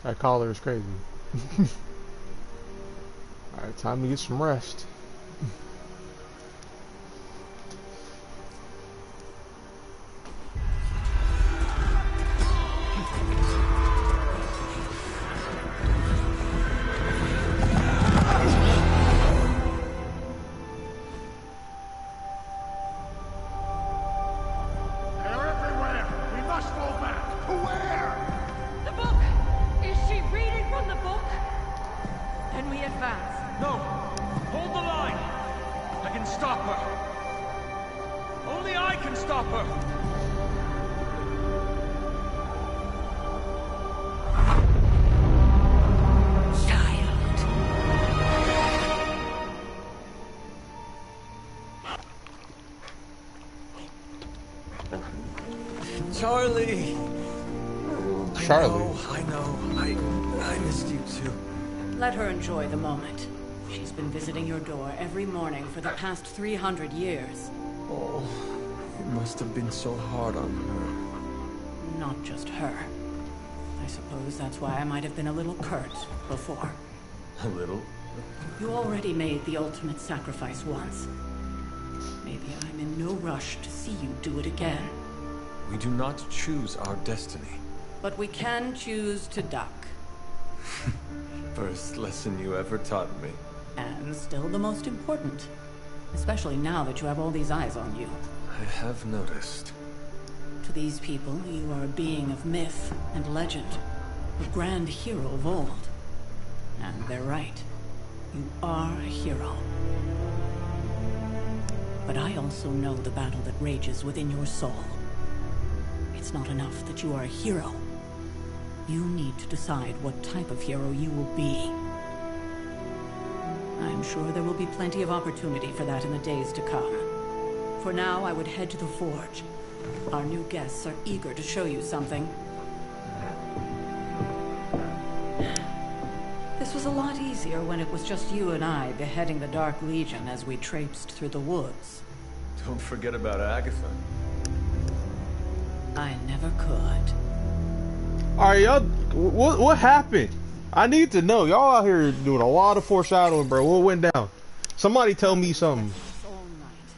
[SPEAKER 1] That collar is crazy. Alright, time to get some rest.
[SPEAKER 14] Charlie!
[SPEAKER 1] Charlie?
[SPEAKER 14] I know. I missed you too.
[SPEAKER 15] Let her enjoy the moment. She's been visiting your door every morning for the past 300 years.
[SPEAKER 13] Oh, it must have been so hard on her.
[SPEAKER 15] Not just her. I suppose that's why I might have been a little curt before.
[SPEAKER 13] A little?
[SPEAKER 15] You already made the ultimate sacrifice once. Maybe I'm in no rush to see you do it again.
[SPEAKER 13] We do not choose our destiny.
[SPEAKER 15] But we can choose to duck.
[SPEAKER 13] First lesson you ever taught me.
[SPEAKER 15] And still the most important. Especially now that you have all these eyes on you.
[SPEAKER 13] I have noticed.
[SPEAKER 15] To these people, you are a being of myth and legend. A grand hero of old. And they're right. You are a hero. But I also know the battle that rages within your soul. It's not enough that you are a hero. You need to decide what type of hero you will be. I'm sure there will be plenty of opportunity for that in the days to come. For now, I would head to the forge. Our new guests are eager to show you something. This was a lot easier when it was just you and I beheading the Dark Legion as we traipsed through the woods.
[SPEAKER 13] Don't forget about Agatha.
[SPEAKER 15] I never could.
[SPEAKER 1] Alright, y'all, what happened? I need to know. Y'all out here doing a lot of foreshadowing, bro. What went down? Somebody tell me something.
[SPEAKER 15] All night.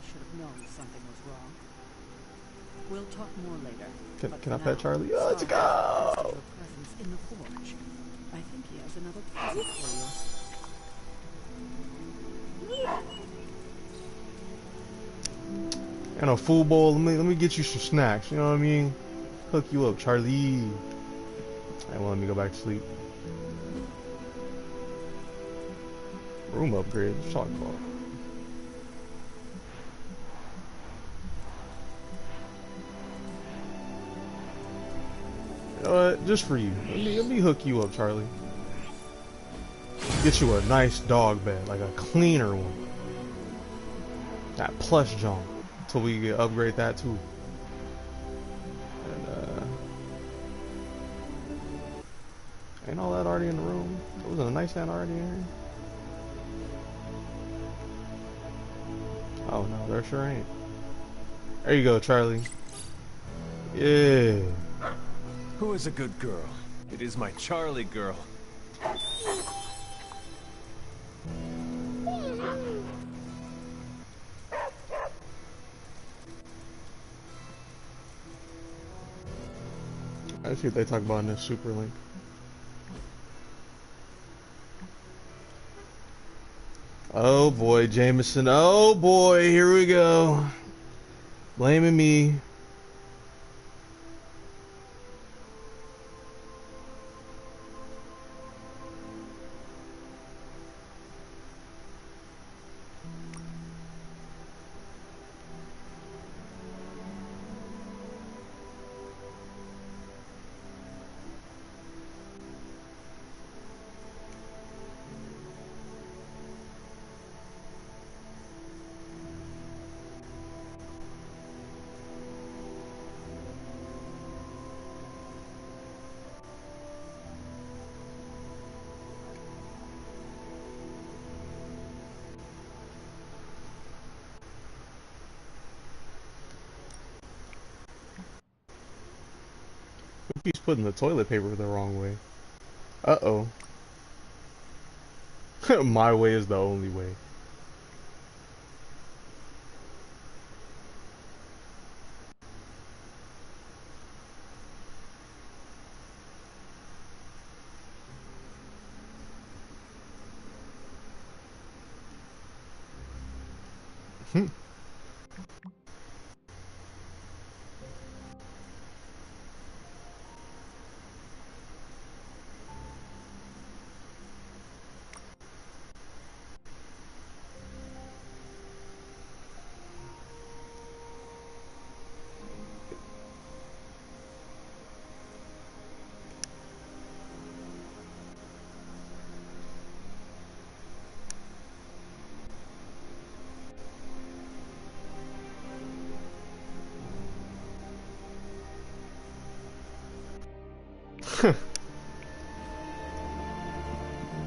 [SPEAKER 15] Should have known something was wrong. We'll talk more later.
[SPEAKER 1] Can I pet Charlie? Let's go!
[SPEAKER 15] In the forge. I think he has another present for you.
[SPEAKER 1] And a full bowl. Let me get you some snacks. You know what I mean? Hook you up, Charlie. I want me to go back to sleep. Room upgrade. Let's talk about. You know what? Just for you. Let me hook you up, Charlie. Get you a nice dog bed, like a cleaner one. That plush junk. Until we can upgrade that too. And ain't all that already in the room? Wasn't a nightstand already in here? Oh no, there sure ain't. There you go, Charlie. Yeah.
[SPEAKER 8] Who is a good girl? It is my Charlie girl.
[SPEAKER 1] Let's see what they talk about in this super link. Oh boy, Jameson. Oh boy, here we go. Blaming me. He's putting the toilet paper the wrong way. Uh-oh. My way is the only way.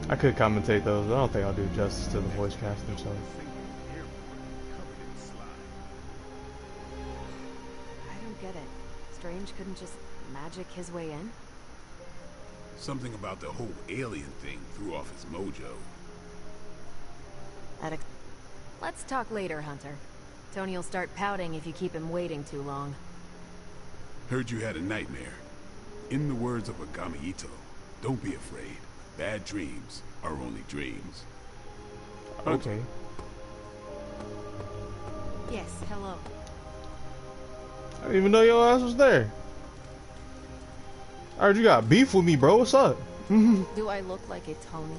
[SPEAKER 1] I could commentate those, but I don't think I'll do justice to the voice cast themselves.
[SPEAKER 9] I don't get it. Strange couldn't just magic his way in?
[SPEAKER 2] Something about the whole alien thing threw off his mojo.
[SPEAKER 9] Let's talk later, Hunter. Tony'll start pouting if you keep him waiting too long.
[SPEAKER 2] Heard you had a nightmare. In the words of Agami Ito, don't be afraid. Bad dreams are only dreams.
[SPEAKER 1] Okay.
[SPEAKER 9] Yes, hello.
[SPEAKER 1] I didn't even know your ass was there. I heard you got beef with me, bro. What's up?
[SPEAKER 9] Do I look like a Tony?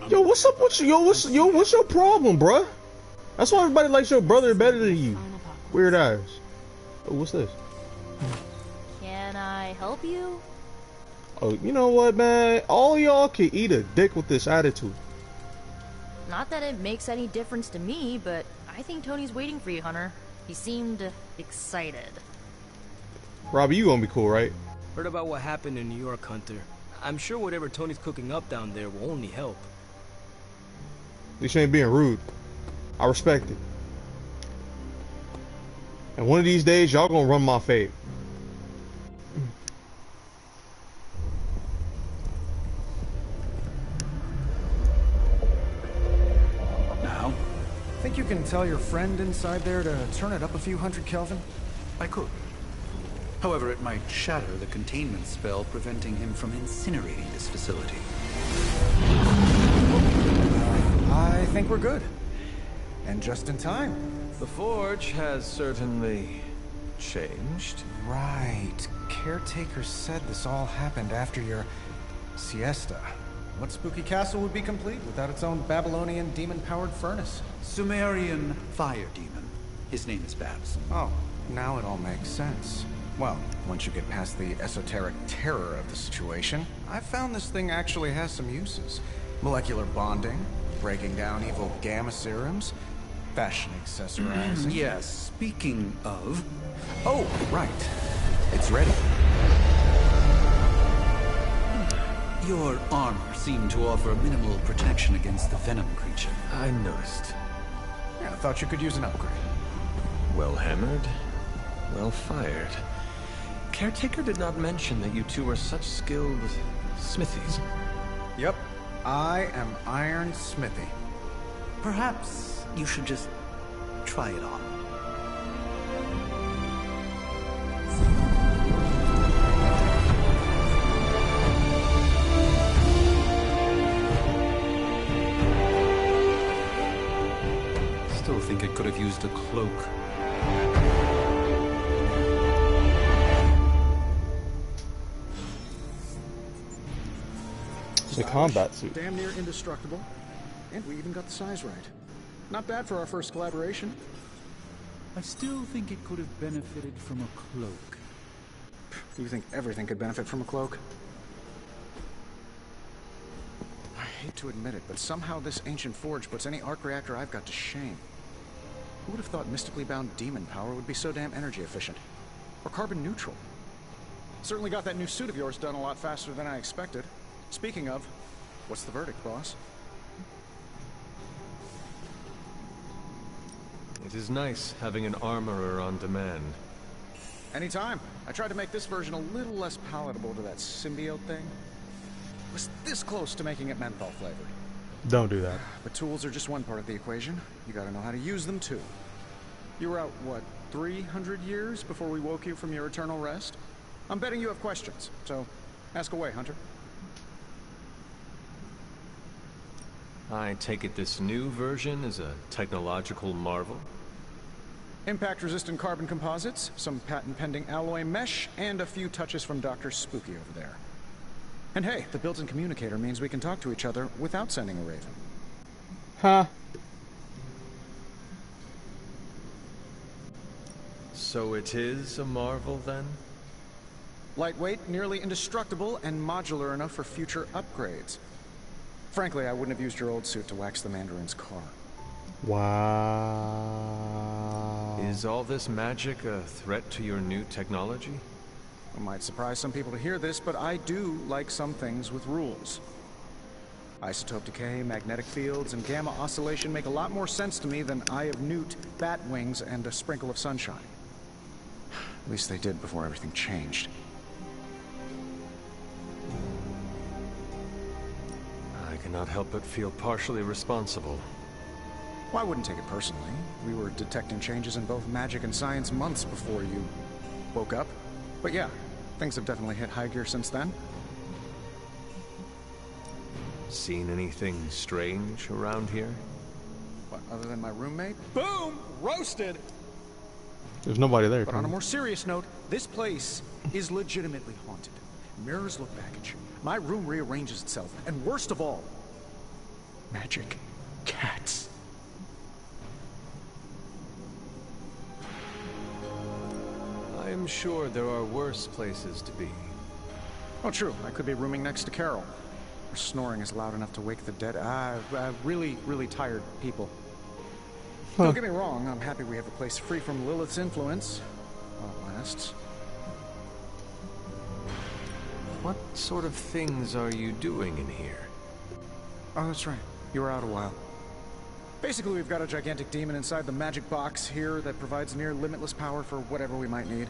[SPEAKER 1] Yo, what's up with you? What's your problem, bruh? That's why everybody likes your brother better than you. Weird ass. Oh, what's this?
[SPEAKER 12] Can I help you?
[SPEAKER 1] Oh, you know what, man? All y'all can eat a dick with this attitude.
[SPEAKER 12] Not that it makes any difference to me, but I think Tony's waiting for you, Hunter. He seemed excited.
[SPEAKER 1] Robbie, you gonna be cool, right?
[SPEAKER 14] Heard about what happened in New York, Hunter. I'm sure whatever Tony's cooking up down there will only help.
[SPEAKER 1] At least you ain't being rude. I respect it. And one of these days, y'all gonna run my fade.
[SPEAKER 16] Now? Think you can tell your friend inside there to turn it up a few hundred Kelvin?
[SPEAKER 5] I could. However, it might shatter the containment spell preventing him from incinerating this facility.
[SPEAKER 16] I think we're good. And just in time.
[SPEAKER 13] The forge has certainly changed.
[SPEAKER 16] Right. Caretaker said this all happened after your siesta. What spooky castle would be complete without its own Babylonian demon-powered furnace?
[SPEAKER 5] Sumerian fire demon. His name is Babs.
[SPEAKER 16] Oh, now it all makes sense. Well, once you get past the esoteric terror of the situation, I've found this thing actually has some uses. Molecular bonding, breaking down evil gamma serums, fashion accessorizing.
[SPEAKER 5] Yes, speaking of...
[SPEAKER 16] Oh, right. It's ready.
[SPEAKER 5] Your armor seemed to offer minimal protection against the venom creature.
[SPEAKER 8] I noticed.
[SPEAKER 16] Yeah, I thought you could use an upgrade.
[SPEAKER 8] Well hammered, well fired. Caretaker did not mention that you two are such skilled smithies.
[SPEAKER 16] Yep, I am Iron Smithy.
[SPEAKER 5] Perhaps you should just try it on. Still think it could have used a cloak.
[SPEAKER 1] It's a combat suit.
[SPEAKER 16] Damn near indestructible. And we even got the size right. Not bad for our first collaboration.
[SPEAKER 5] I still think it could have benefited from a cloak.
[SPEAKER 16] You think everything could benefit from a cloak? I hate to admit it, but somehow this ancient forge puts any arc reactor I've got to shame. Who would have thought mystically bound demon power would be so damn energy efficient? Or carbon neutral? Certainly got that new suit of yours done a lot faster than I expected. Speaking of, what's the verdict, boss?
[SPEAKER 8] It is nice having an armorer on demand.
[SPEAKER 16] Anytime. I tried to make this version a little less palatable to that symbiote thing. It was this close to making it menthol flavored.
[SPEAKER 1] Don't do that.
[SPEAKER 16] But tools are just one part of the equation. You gotta know how to use them too. You were out, what, 300 years before we woke you from your eternal rest? I'm betting you have questions, so ask away, Hunter.
[SPEAKER 8] I take it this new version is a technological marvel?
[SPEAKER 16] Impact-resistant carbon composites, some patent-pending alloy mesh, and a few touches from Dr. Spooky over there. And hey, the built-in communicator means we can talk to each other without sending a raven.
[SPEAKER 1] Huh.
[SPEAKER 8] So it is a marvel, then?
[SPEAKER 16] Lightweight, nearly indestructible, and modular enough for future upgrades. Frankly, I wouldn't have used your old suit to wax the Mandarin's car.
[SPEAKER 1] Wow.
[SPEAKER 8] Is all this magic a threat to your new technology?
[SPEAKER 16] It might surprise some people to hear this, but I do like some things with rules. Isotope decay, magnetic fields, and gamma oscillation make a lot more sense to me than Eye of Newt, bat wings, and a sprinkle of sunshine. At least they did before everything changed.
[SPEAKER 8] I cannot help but feel partially responsible.
[SPEAKER 16] Well, I wouldn't take it personally. We were detecting changes in both magic and science months before you woke up. But yeah, things have definitely hit high gear since then.
[SPEAKER 8] Seen anything strange around here?
[SPEAKER 16] What, other than my roommate? Boom! Roasted!
[SPEAKER 1] There's nobody there.
[SPEAKER 16] But on a more serious note, this place is legitimately haunted. Mirrors look back at you. My room rearranges itself. And worst of all, magic cats.
[SPEAKER 8] I am sure there are worse places to be.
[SPEAKER 16] Oh, true. I could be rooming next to Carol. Her snoring is loud enough to wake the dead. Really, really tired people. Don't get me wrong, I'm happy we have a place free from Lilith's influence. While it lasts.
[SPEAKER 8] What sort of things are you doing in here?
[SPEAKER 16] Oh, that's right. You were out a while. Basically, we've got a gigantic demon inside the magic box here that provides near limitless power for whatever we might need.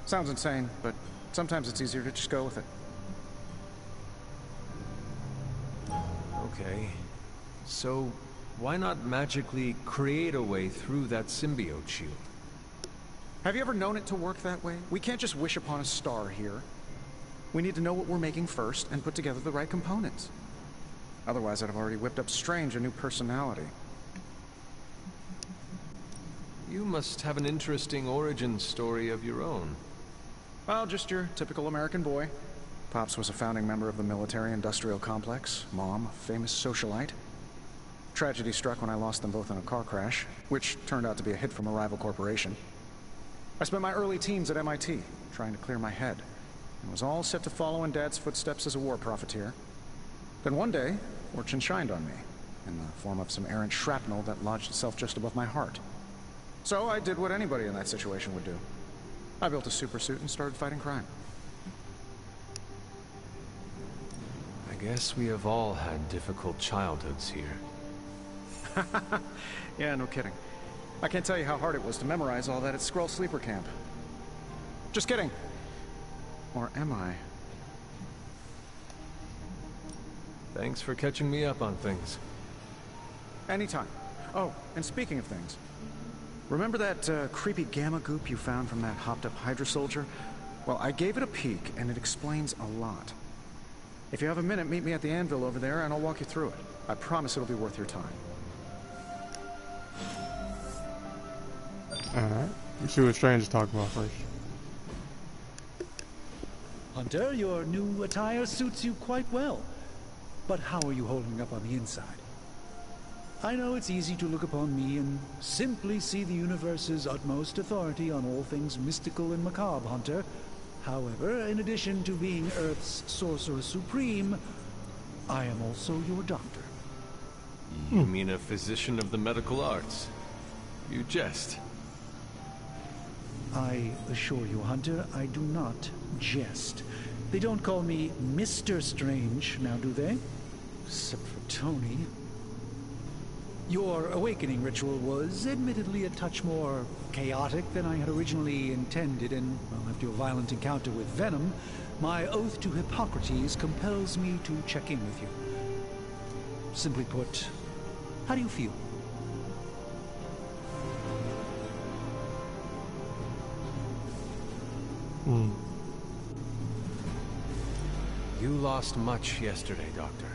[SPEAKER 16] Sounds insane, but sometimes it's easier to just go with it.
[SPEAKER 8] Okay. So, why not magically create a way through that symbiote shield?
[SPEAKER 16] Have you ever known it to work that way? We can't just wish upon a star here. We need to know what we're making first and put together the right components. Otherwise, I'd have already whipped up Strange a new personality.
[SPEAKER 8] You must have an interesting origin story of your own.
[SPEAKER 16] Well, just your typical American boy. Pops was a founding member of the military-industrial complex. Mom, a famous socialite. Tragedy struck when I lost them both in a car crash, which turned out to be a hit from a rival corporation. I spent my early teens at MIT, trying to clear my head, and was all set to follow in Dad's footsteps as a war profiteer. Then one day, fortune shined on me, in the form of some errant shrapnel that lodged itself just above my heart. So I did what anybody in that situation would do. I built a supersuit and started fighting crime.
[SPEAKER 13] I guess we have all had difficult childhoods here.
[SPEAKER 16] Yeah, no kidding. I can't tell you how hard it was to memorize all that at Skrull Sleeper Camp. Just kidding. Or am I?
[SPEAKER 13] Thanks for catching me up on things.
[SPEAKER 16] Anytime. Oh, and speaking of things, remember that creepy gamma goop you found from that hopped-up Hydra soldier? Well, I gave it a peek, and it explains a lot. If you have a minute, meet me at the anvil over there, and I'll walk you through it. I promise it'll be worth your time.
[SPEAKER 1] Alright. Let's see what Strange is talking about first.
[SPEAKER 5] Hunter, your new attire suits you quite well. But how are you holding up on the inside? I know it's easy to look upon me and simply see the universe's utmost authority on all things mystical and macabre, Hunter. However, in addition to being Earth's Sorcerer Supreme, I am also your doctor.
[SPEAKER 13] You mean a physician of the medical arts? You jest.
[SPEAKER 5] I assure you, Hunter, I do not jest. They don't call me Mr. Strange, now do they? Except for Tony. Your awakening ritual was admittedly a touch more chaotic than I had originally intended, and well, after a violent encounter with Venom, my oath to Hippocrates compels me to check in with you. Simply put, how do you feel?
[SPEAKER 13] You lost much yesterday, Doctor.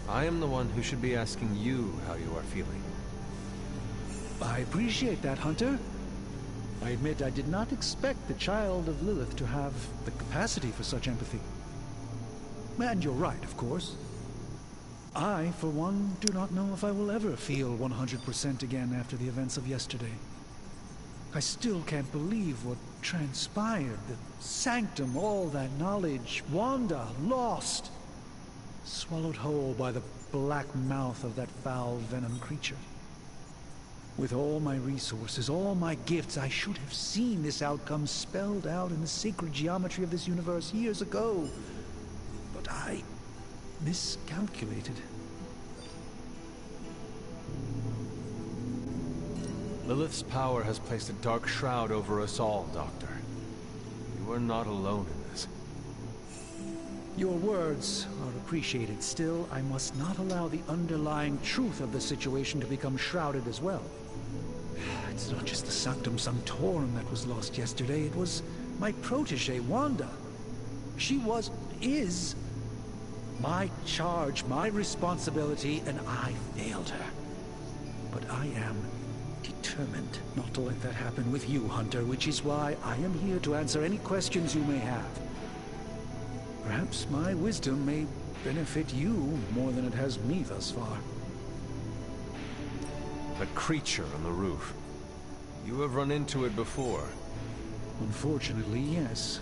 [SPEAKER 13] I am the one who should be asking you how you are feeling.
[SPEAKER 5] I appreciate that, Hunter. I admit I did not expect the child of Lilith to have the capacity for such empathy. And you're right, of course. I, for one, do not know if I will ever feel 100% again after the events of yesterday. I still can't believe what transpired. The sanctum, all that knowledge, Wanda, lost. Swallowed whole by the black mouth of that foul venom creature. With all my resources, all my gifts, I should have seen this outcome spelled out in the sacred geometry of this universe years ago. But I miscalculated.
[SPEAKER 13] Lilith's power has placed a dark shroud over us all, Doctor. You are not alone in this.
[SPEAKER 5] Your words are appreciated. Still, I must not allow the underlying truth of the situation to become shrouded as well. It's not just the Sanctum Sanctorum that was lost yesterday. It was my protege, Wanda. She is my charge, my responsibility, and I failed her. But I am determined not to let that happen with you, Hunter, which is why I am here to answer any questions you may have. Perhaps my wisdom may benefit you more than it has me thus far.
[SPEAKER 13] The creature on the roof. You have run into it before.
[SPEAKER 5] Unfortunately, yes.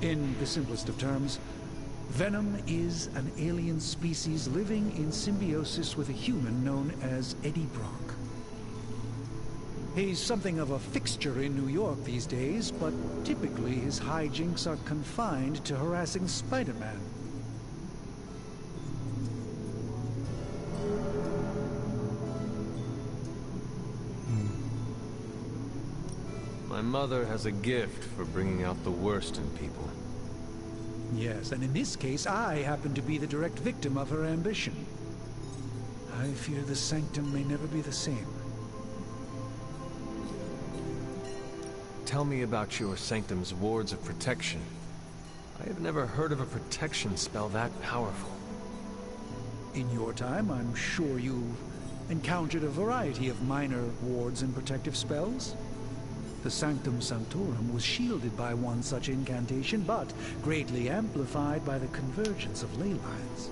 [SPEAKER 5] In the simplest of terms, Venom is an alien species living in symbiosis with a human known as Eddie Brock. He's something of a fixture in New York these days, but typically his hijinks are confined to harassing Spider-Man.
[SPEAKER 13] My mother has a gift for bringing out the worst in people.
[SPEAKER 5] Yes, and in this case, I happen to be the direct victim of her ambition. I fear the Sanctum may never be the same.
[SPEAKER 13] Tell me about your Sanctum's wards of protection. I have never heard of a protection spell that powerful.
[SPEAKER 5] In your time, I'm sure you've encountered a variety of minor wards and protective spells. The Sanctum Sanctorum was shielded by one such incantation, but greatly amplified by the convergence of ley lines.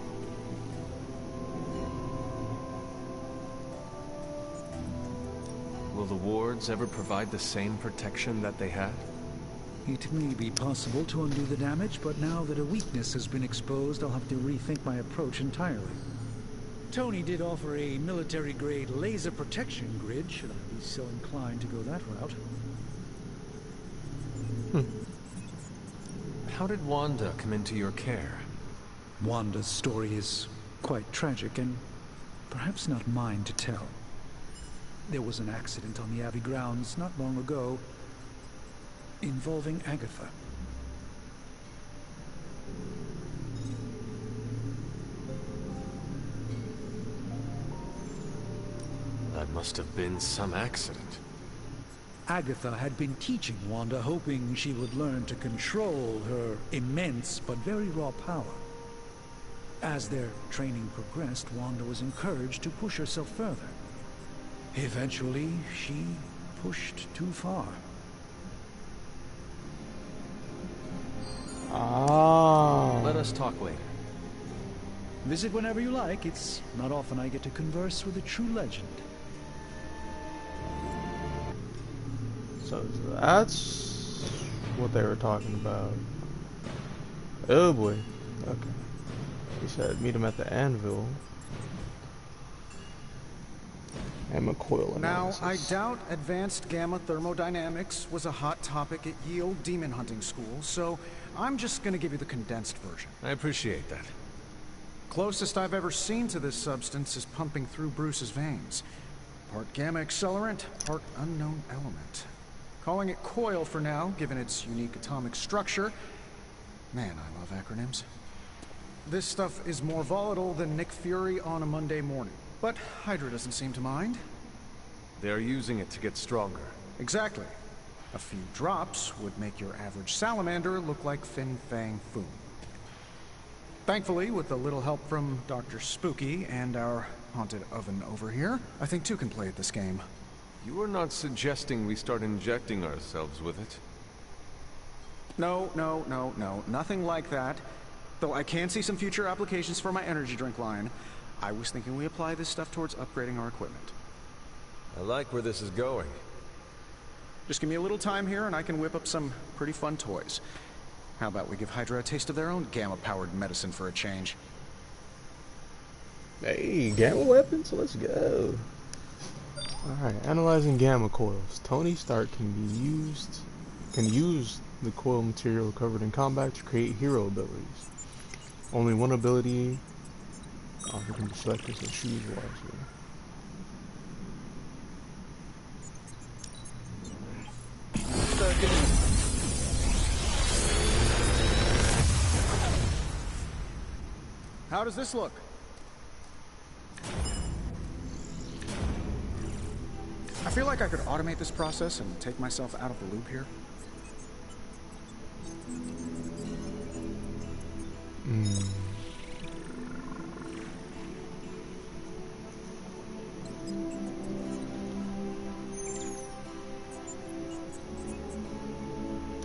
[SPEAKER 8] Will the wards ever provide the same protection that they had?
[SPEAKER 5] It may be possible to undo the damage, but now that a weakness has been exposed, I'll have to rethink my approach entirely. Tony did offer a military-grade laser protection grid, should I be so inclined to go that route.
[SPEAKER 8] How did Wanda come into your care?
[SPEAKER 5] Wanda's story is quite tragic, and perhaps not mine to tell. There was an accident on the Abbey grounds not long ago, involving Agatha.
[SPEAKER 8] That must have been some accident.
[SPEAKER 5] Agatha had been teaching Wanda, hoping she would learn to control her immense but very raw power. As their training progressed, Wanda was encouraged to push herself further. Eventually, she pushed too far.
[SPEAKER 8] Let us talk later.
[SPEAKER 5] Visit whenever you like. It's not often I get to converse with a true legend.
[SPEAKER 1] So that's what they were talking about. Oh boy. Okay. He said meet him at the anvil. Gamma coil analysis.
[SPEAKER 16] Now, I doubt advanced gamma thermodynamics was a hot topic at Yield Demon Hunting School, so I'm just gonna give you the condensed version.
[SPEAKER 8] I appreciate that.
[SPEAKER 16] Closest I've ever seen to this substance is pumping through Bruce's veins. Part gamma accelerant, part unknown element. Calling it coil for now, given its unique atomic structure. Man, I love acronyms. This stuff is more volatile than Nick Fury on a Monday morning. But Hydra doesn't seem to mind.
[SPEAKER 8] They're using it to get stronger.
[SPEAKER 16] Exactly. A few drops would make your average salamander look like Fin Fang Foom. Thankfully, with a little help from Dr. Spooky and our haunted oven over here, I think two can play at this game.
[SPEAKER 8] You are not suggesting we start injecting ourselves with it?
[SPEAKER 16] No, nothing like that. Though I can see some future applications for my energy drink line. I was thinking we apply this stuff towards upgrading our equipment.
[SPEAKER 8] I like where this is going.
[SPEAKER 16] Just give me a little time here and I can whip up some pretty fun toys. How about we give Hydra a taste of their own gamma-powered medicine for a change?
[SPEAKER 1] Hey, gamma weapons? Let's go. Alright, analyzing gamma coils. Tony Stark can use the coil material recovered in combat to create hero abilities. Only one ability he can select this and choose wisely.
[SPEAKER 16] How does this look? I feel like I could automate this process and take myself out of the loop here.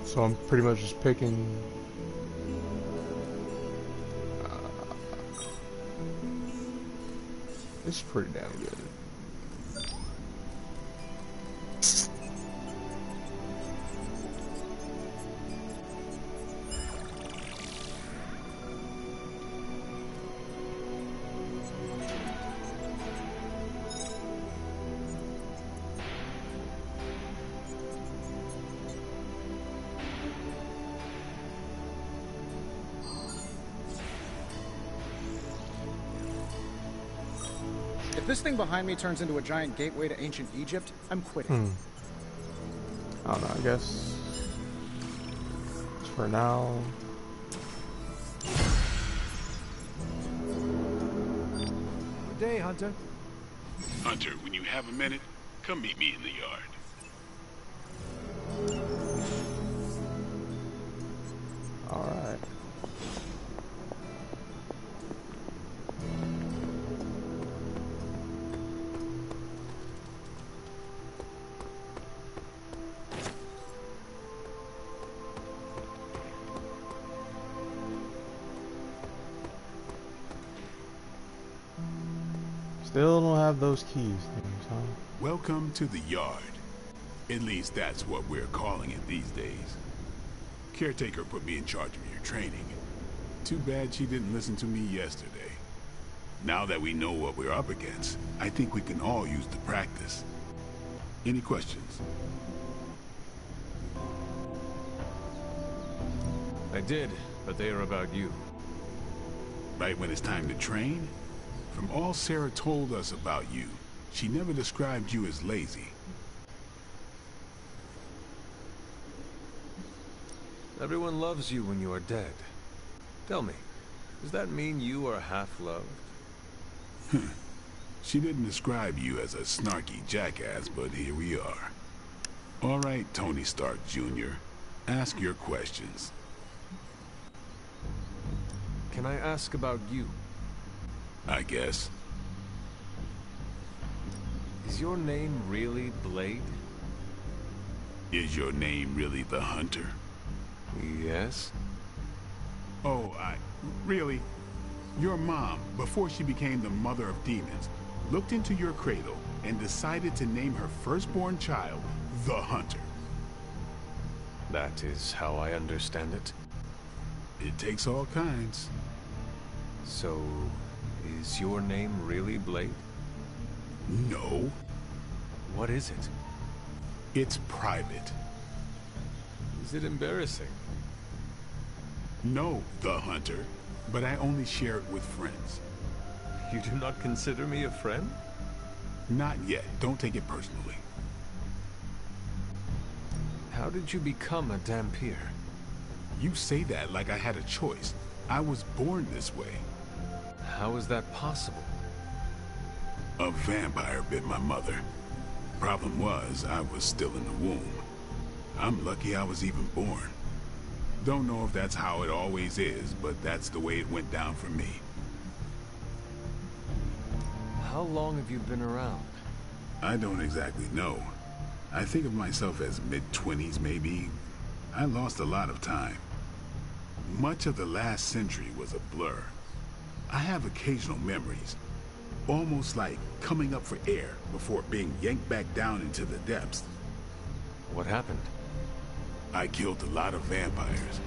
[SPEAKER 1] So I'm pretty much just picking it's pretty damn good.
[SPEAKER 16] If this thing behind me turns into a giant gateway to ancient Egypt, I'm quitting.
[SPEAKER 1] I don't know, I guess for now.
[SPEAKER 5] Good day, Hunter.
[SPEAKER 2] Hunter, when you have a minute, come meet me in the yard.
[SPEAKER 1] Alright. Still don't have those keys, huh?
[SPEAKER 2] Welcome to the yard. At least that's what we're calling it these days. Caretaker put me in charge of your training. Too bad she didn't listen to me yesterday. Now that we know what we're up against, I think we can all use the practice. Any questions?
[SPEAKER 8] I did, but they are about you.
[SPEAKER 2] Right when it's time to train? From all Sarah told us about you, she never described you as lazy.
[SPEAKER 8] Everyone loves you when you are dead. Tell me, does that mean you are half-loved?
[SPEAKER 2] She didn't describe you as a snarky jackass, but here we are. All right, Tony Stark Jr., ask your questions.
[SPEAKER 8] Can I ask about you?
[SPEAKER 2] I guess.
[SPEAKER 8] Is your name really Blade?
[SPEAKER 2] Is your name really the Hunter?
[SPEAKER 8] Yes.
[SPEAKER 2] Oh, really? Your mom, before she became the mother of demons, looked into your cradle and decided to name her firstborn child the Hunter.
[SPEAKER 8] That is how I understand it.
[SPEAKER 2] It takes all kinds.
[SPEAKER 8] So, is your name really Blade?
[SPEAKER 2] No.
[SPEAKER 8] What is it?
[SPEAKER 2] It's private.
[SPEAKER 8] Is it embarrassing?
[SPEAKER 2] No, the Hunter, but I only share it with friends.
[SPEAKER 8] You do not consider me a friend?
[SPEAKER 2] Not yet. Don't take it personally.
[SPEAKER 8] How did you become a Dampier?
[SPEAKER 2] You say that like I had a choice. I was born this way.
[SPEAKER 8] How is that possible?
[SPEAKER 2] A vampire bit my mother. Problem was, I was still in the womb. I'm lucky I was even born. Don't know if that's how it always is, but that's the way it went down for me.
[SPEAKER 8] How long have you been around?
[SPEAKER 2] I don't exactly know. I think of myself as mid-20s, maybe. I lost a lot of time. Much of the last century was a blur. I have occasional memories, almost like coming up for air before being yanked back down into the depths.
[SPEAKER 8] What happened?
[SPEAKER 2] I killed a lot of vampires.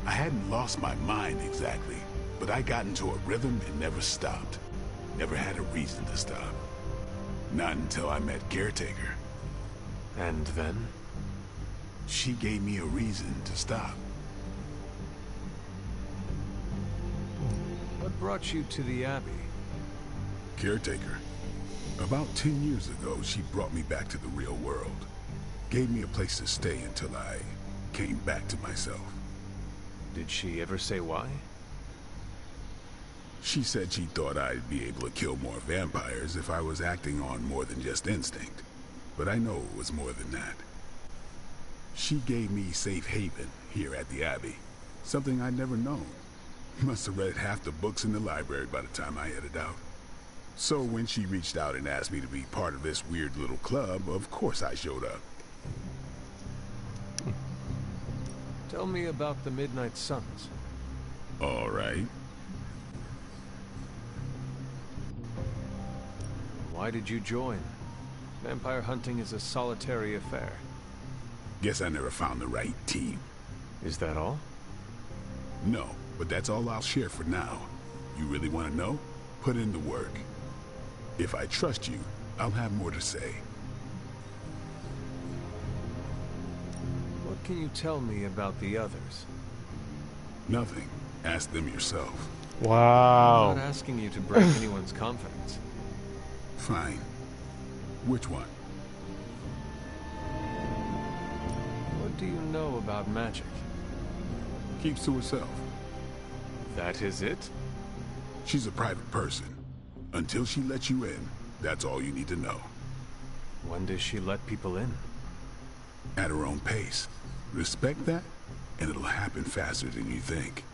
[SPEAKER 2] I hadn't lost my mind exactly, but I got into a rhythm and never stopped. Never had a reason to stop. Not until I met Caretaker.
[SPEAKER 8] And then?
[SPEAKER 2] She gave me a reason to stop.
[SPEAKER 8] What brought you to the Abbey?
[SPEAKER 2] Caretaker. About 10 years ago, she brought me back to the real world. Gave me a place to stay until I came back to myself.
[SPEAKER 8] Did she ever say why?
[SPEAKER 2] She said she thought I'd be able to kill more vampires if I was acting on more than just instinct. But I know it was more than that. She gave me safe haven here at the Abbey. Something I'd never known. Must have read half the books in the library by the time I headed out. So when she reached out and asked me to be part of this weird little club, of course I showed up.
[SPEAKER 8] Tell me about the Midnight Suns.
[SPEAKER 2] All right.
[SPEAKER 8] Why did you join? Vampire hunting is a solitary affair.
[SPEAKER 2] Guess I never found the right team.
[SPEAKER 8] Is that all?
[SPEAKER 2] No, but that's all I'll share for now. You really want to know? Put in the work. If I trust you, I'll have more to say.
[SPEAKER 8] What can you tell me about the others?
[SPEAKER 2] Nothing. Ask them yourself.
[SPEAKER 1] Wow.
[SPEAKER 8] I'm not asking you to break anyone's confidence.
[SPEAKER 2] Fine. Which one?
[SPEAKER 8] What do you know about magic?
[SPEAKER 2] Keeps to herself.
[SPEAKER 8] That is it?
[SPEAKER 2] She's a private person. Until she lets you in, that's all you need to know.
[SPEAKER 8] When does she let people in?
[SPEAKER 2] At her own pace. Respect that, and it'll happen faster than you think.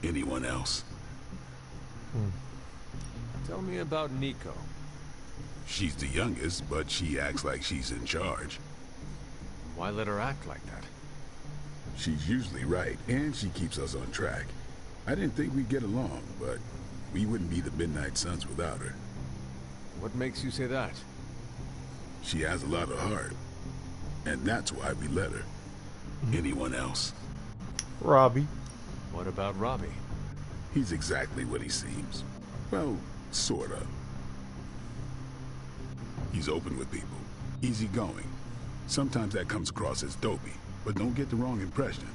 [SPEAKER 2] Anyone else?
[SPEAKER 8] Tell me about Nico.
[SPEAKER 2] She's the youngest, but she acts like she's in charge.
[SPEAKER 8] Why let her act like that?
[SPEAKER 2] She's usually right, and she keeps us on track. I didn't think we'd get along, but we wouldn't be the Midnight Suns without her.
[SPEAKER 13] What makes you say that?
[SPEAKER 2] She has a lot of heart. And that's why we let her. Anyone else?
[SPEAKER 1] Robbie.
[SPEAKER 13] What about Robbie?
[SPEAKER 2] He's exactly what he seems. Well, sort of. He's open with people. Easygoing. Sometimes that comes across as dopey, but don't get the wrong impression.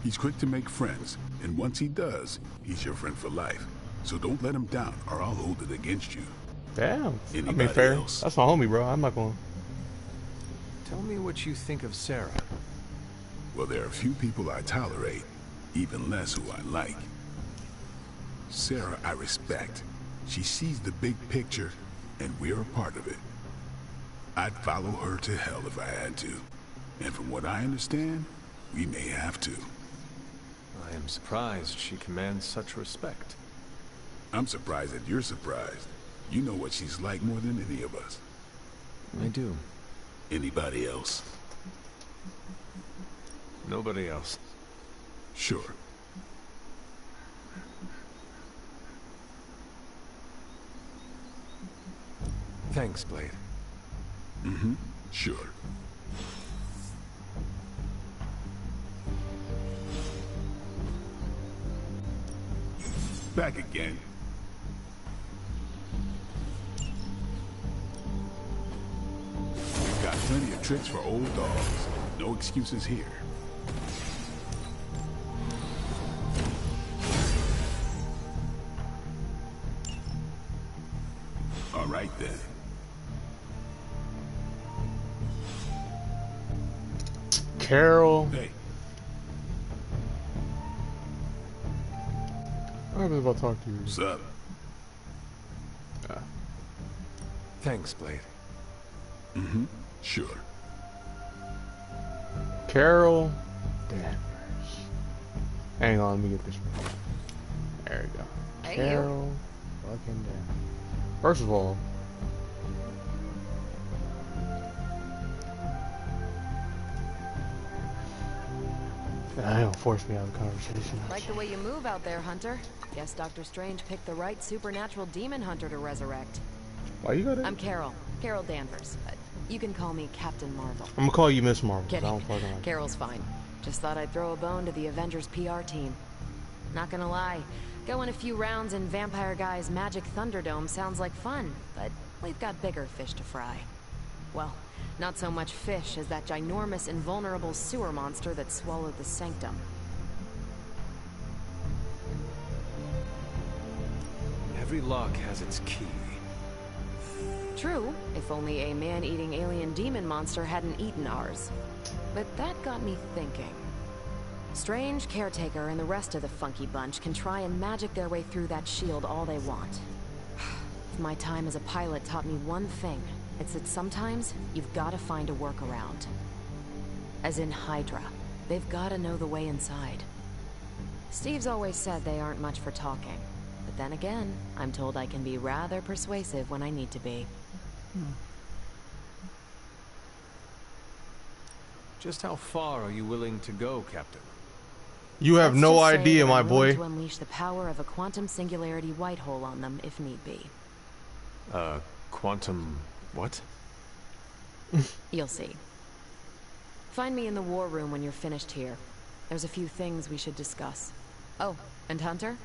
[SPEAKER 2] He's quick to make friends, and once he does, he's your friend for life. So don't let him down, or I'll hold it against you.
[SPEAKER 1] Damn.
[SPEAKER 2] Anybody
[SPEAKER 1] I mean, fair.
[SPEAKER 2] Else?
[SPEAKER 1] That's my homie, bro. I'm not going.
[SPEAKER 13] Tell me what you think of Sarah.
[SPEAKER 2] Well, there are few people I tolerate, even less who I like. Sarah, I respect. She sees the big picture, and we're a part of it. I'd follow her to hell if I had to. And from what I understand, we may have to.
[SPEAKER 13] I am surprised she commands such respect.
[SPEAKER 2] I'm surprised that you're surprised. You know what she's like more than any of us.
[SPEAKER 13] I do.
[SPEAKER 2] Anybody else?
[SPEAKER 13] Nobody else.
[SPEAKER 2] Sure.
[SPEAKER 13] Thanks, Blade.
[SPEAKER 2] Mm-hmm. Sure. Back again. We've got plenty of tricks for old dogs. No excuses here. All right then.
[SPEAKER 1] Carol.
[SPEAKER 2] Hey.
[SPEAKER 1] I was about to talk to you.
[SPEAKER 2] What's up?
[SPEAKER 13] Thanks, Blade.
[SPEAKER 2] Mm-hmm. Sure.
[SPEAKER 1] Carol Danvers. Hang on, let me get this one. There we go.
[SPEAKER 10] Hey,
[SPEAKER 1] Carol fucking Danvers. First of all, I don't force me out of the conversation.
[SPEAKER 9] Like the way you move out there, Hunter. Guess Dr. Strange picked the right supernatural demon hunter to resurrect.
[SPEAKER 1] Why you got it?
[SPEAKER 9] I'm Carol. Carol Danvers. You can call me Captain Marvel.
[SPEAKER 1] I'm gonna call you Miss Marvel.
[SPEAKER 9] Kidding.
[SPEAKER 1] I don't fucking like
[SPEAKER 9] Carol's fine. Just thought I'd throw a bone to the Avengers PR team. Not gonna lie, going a few rounds in Vampire Guy's Magic Thunderdome sounds like fun, but we've got bigger fish to fry. Well, not so much fish as that ginormous invulnerable sewer monster that swallowed the Sanctum.
[SPEAKER 13] Every lock has its key.
[SPEAKER 9] True, if only a man-eating alien demon monster hadn't eaten ours. But that got me thinking. Strange, Caretaker, and the rest of the funky bunch can try and magic their way through that shield all they want. If my time as a pilot taught me one thing, it's that sometimes you've got to find a workaround. As in Hydra, they've got to know the way inside. Steve's always said they aren't much for talking. But then again, I'm told I can be rather persuasive when I need to be.
[SPEAKER 13] Just how far are you willing to go, Captain?
[SPEAKER 1] You have
[SPEAKER 9] Let's
[SPEAKER 1] no
[SPEAKER 9] just say
[SPEAKER 1] idea,
[SPEAKER 9] that
[SPEAKER 1] my
[SPEAKER 9] I'm willing
[SPEAKER 1] boy.
[SPEAKER 9] to unleash the power of a quantum singularity white hole on them if need be.
[SPEAKER 13] Quantum... what?
[SPEAKER 9] You'll see. Find me in the war room when you're finished here. There's a few things we should discuss. Oh, and Hunter?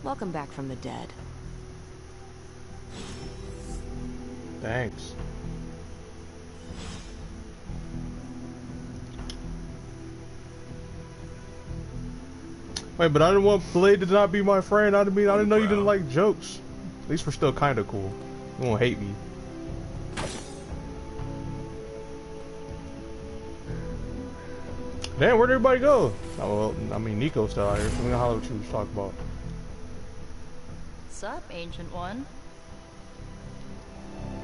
[SPEAKER 9] Welcome back from the dead.
[SPEAKER 1] Thanks. Wait, but I didn't want Blade to not be my friend. I didn't know you didn't like jokes. At least we're still kind of cool. You won't hate me. Damn, where'd everybody go? Oh, well, I mean, Nico's still out here. So we know how what you was talking about.
[SPEAKER 12] Sup, Ancient One?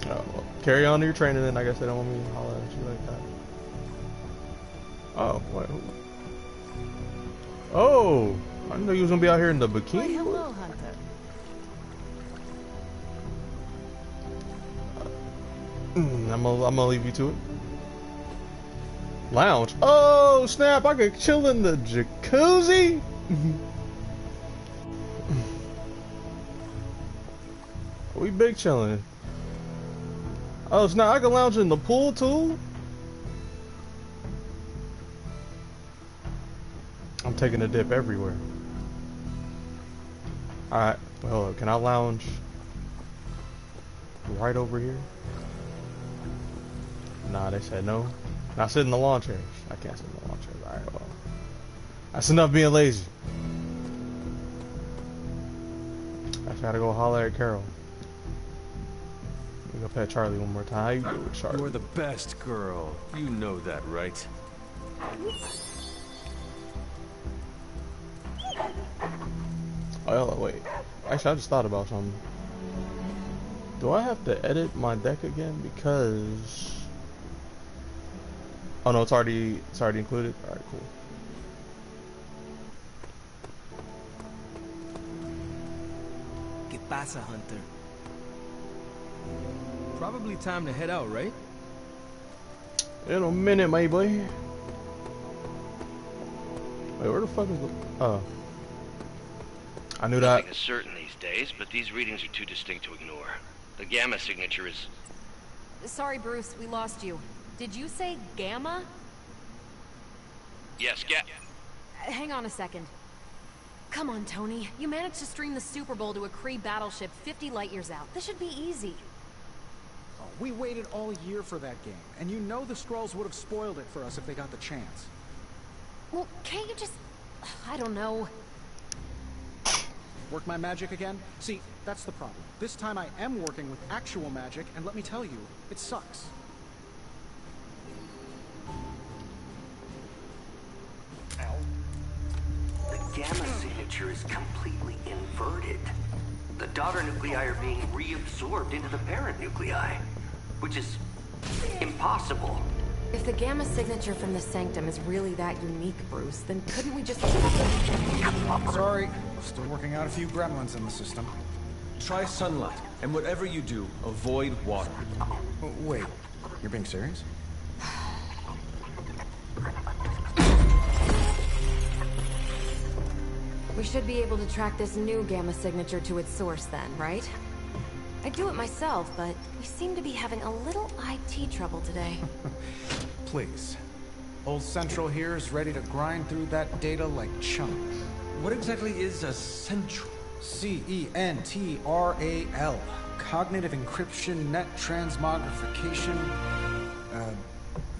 [SPEAKER 1] Oh, well, carry on to your training then. I guess they don't want me to holler at you like that. Oh, wait. Oh, I didn't know you was gonna be out here in the bikini.
[SPEAKER 9] Why, hello, Hunter.
[SPEAKER 1] I'm gonna leave you to it. Lounge. Oh snap! I could chill in the jacuzzi. We big chilling. Oh, so now I can lounge in the pool too? I'm taking a dip everywhere. Alright, well, can I lounge right over here? Nah, they said no. Now sit in the lawn chairs. I can't sit in the lawn chairs. Alright, well. That's enough being lazy. I gotta go holler at Carol. We go pet Charlie one more time. How you doing, Charlie?
[SPEAKER 8] You're the best girl. You know that, right?
[SPEAKER 1] Oh, wait. Actually, I just thought about something. Do I have to edit my deck again? Because... Oh no, it's already included? Alright, cool.
[SPEAKER 14] ¿Qué pasa, Hunter?
[SPEAKER 21] Probably time to head out, right?
[SPEAKER 1] In a minute, my boy. Wait, where the fuck is the... Oh. I knew that.
[SPEAKER 22] Nothing is certain these days, but these readings are too distinct to ignore. The gamma signature is...
[SPEAKER 10] Sorry, Bruce, we lost you. Did you say gamma?
[SPEAKER 22] Yes,
[SPEAKER 10] Hang on a second. Come on, Tony. You managed to stream the Super Bowl to a Kree battleship 50 light years out. This should be easy.
[SPEAKER 16] Oh, we waited all year for that game, and you know the Skrulls would have spoiled it for us if they got the chance.
[SPEAKER 10] Well, can't you just... I don't know.
[SPEAKER 16] Work my magic again? See, that's the problem. This time I am working with actual magic, and let me tell you, it sucks.
[SPEAKER 23] Ow. The gamma signature is completely inverted. The daughter nuclei are being reabsorbed into the parent nuclei, which is impossible.
[SPEAKER 10] If the gamma signature from the Sanctum is really that unique, Bruce, then couldn't we just...
[SPEAKER 16] Sorry, still working out a few gremlins in the system.
[SPEAKER 8] Try sunlight, and whatever you do, avoid water.
[SPEAKER 16] Wait, you're being serious?
[SPEAKER 10] We should be able to track this new gamma signature to its source then, right? I'd do it myself, but we seem to be having a little IT trouble today.
[SPEAKER 16] Please. Old Central here is ready to grind through that data like chunk.
[SPEAKER 8] What exactly is a central?
[SPEAKER 16] C-E-N-T-R-A-L. Cognitive encryption, net transmogrification.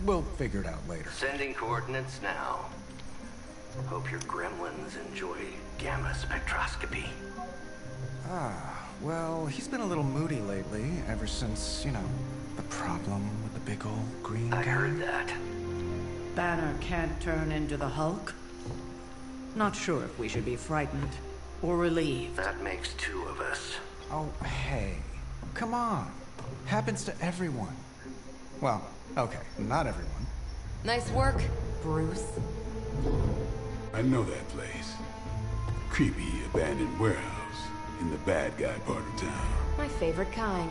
[SPEAKER 16] We'll figure it out later.
[SPEAKER 23] Sending coordinates now. Hope your gremlins enjoy gamma spectroscopy.
[SPEAKER 16] Well, he's been a little moody lately, ever since, you know, the problem with the big old green guy.
[SPEAKER 23] I heard that.
[SPEAKER 15] Banner can't turn into the Hulk? Not sure if we should be frightened or relieved.
[SPEAKER 23] That makes two of us.
[SPEAKER 16] Oh, hey. Come on. Happens to everyone. Well, okay, not everyone.
[SPEAKER 10] Nice work, Bruce.
[SPEAKER 2] I know that place. Creepy abandoned warehouse in the bad guy part of town.
[SPEAKER 10] My favorite kind.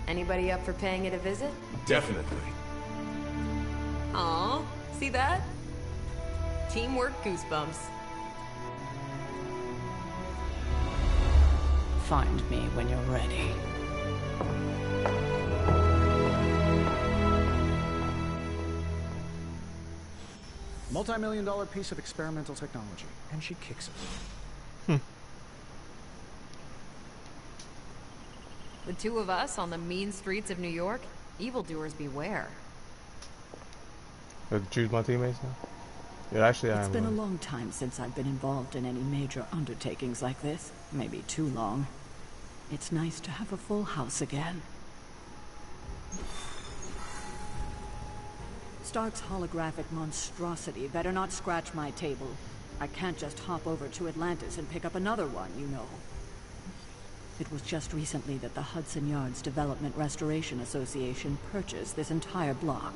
[SPEAKER 10] Anybody up for paying it a visit?
[SPEAKER 8] Definitely.
[SPEAKER 10] Aw, see that? Teamwork goosebumps.
[SPEAKER 15] Find me when you're ready.
[SPEAKER 16] Multi-million-dollar piece of experimental technology, and she kicks it.
[SPEAKER 10] The two of us on the mean streets of New York? Evildoers beware.
[SPEAKER 1] I choose my teammates now? Yeah, actually,
[SPEAKER 15] It's been a long time since I've been involved in any major undertakings like this. Maybe too long. It's nice to have a full house again. Stark's holographic monstrosity better not scratch my table. I can't just hop over to Atlantis and pick up another one, you know. It was just recently that the Hudson Yards Development Restoration Association purchased this entire block.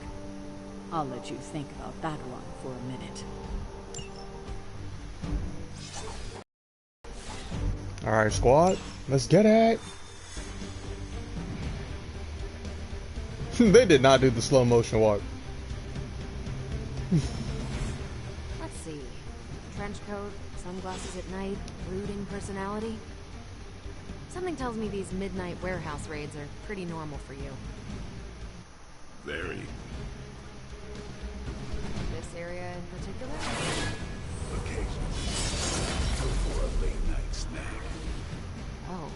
[SPEAKER 15] I'll let you think about that one for a minute.
[SPEAKER 1] Alright, squad. Let's get it. They did not do the slow motion walk.
[SPEAKER 10] Let's see. Trench coat, sunglasses at night, brooding personality.
[SPEAKER 9] Something tells me these midnight warehouse raids are pretty normal for you.
[SPEAKER 2] Very.
[SPEAKER 9] This area in particular?
[SPEAKER 2] Occasionally. For a late night snack.
[SPEAKER 9] Oh.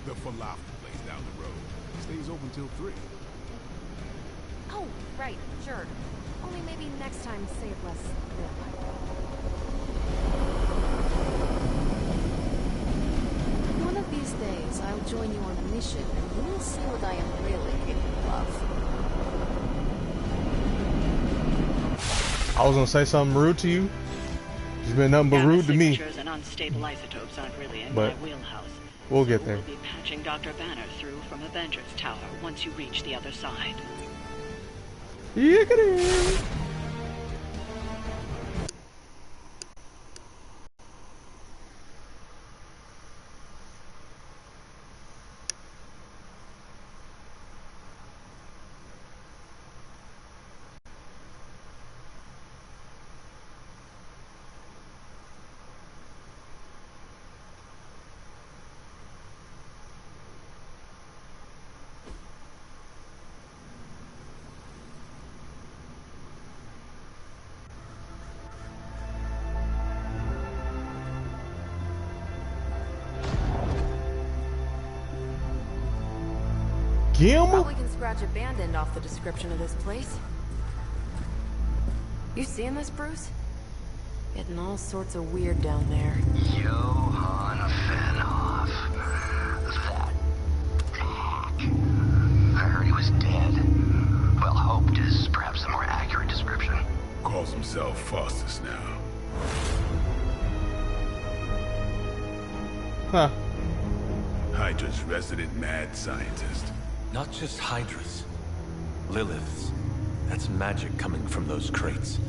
[SPEAKER 2] The falafel place down the road. Stays open till 3.
[SPEAKER 9] Oh, right, sure. Only maybe next time say it less vampire. One of these days, I'll join you on a mission, and you'll see what I am really capable of.
[SPEAKER 1] I was gonna say something rude to you. It's been nothing but rude to me.
[SPEAKER 20] Signatures and unstable isotopes aren't really in
[SPEAKER 1] But
[SPEAKER 20] my wheelhouse.
[SPEAKER 1] we'll get there.
[SPEAKER 20] We'll be patching Dr. Banner through from Avengers Tower once you reach the other side.
[SPEAKER 1] Yiggity!
[SPEAKER 9] Probably can scratch abandoned off the description of this place. You seeing this, Bruce? Getting all sorts of weird down there.
[SPEAKER 23] Johann Fenhoff. That hack. I heard he was dead. Well, hoped is perhaps a more accurate description.
[SPEAKER 2] Calls himself Faustus now.
[SPEAKER 1] Huh.
[SPEAKER 2] Hydra's resident mad scientist.
[SPEAKER 8] Not just Hydra's. Lilith's. That's magic coming from those crates.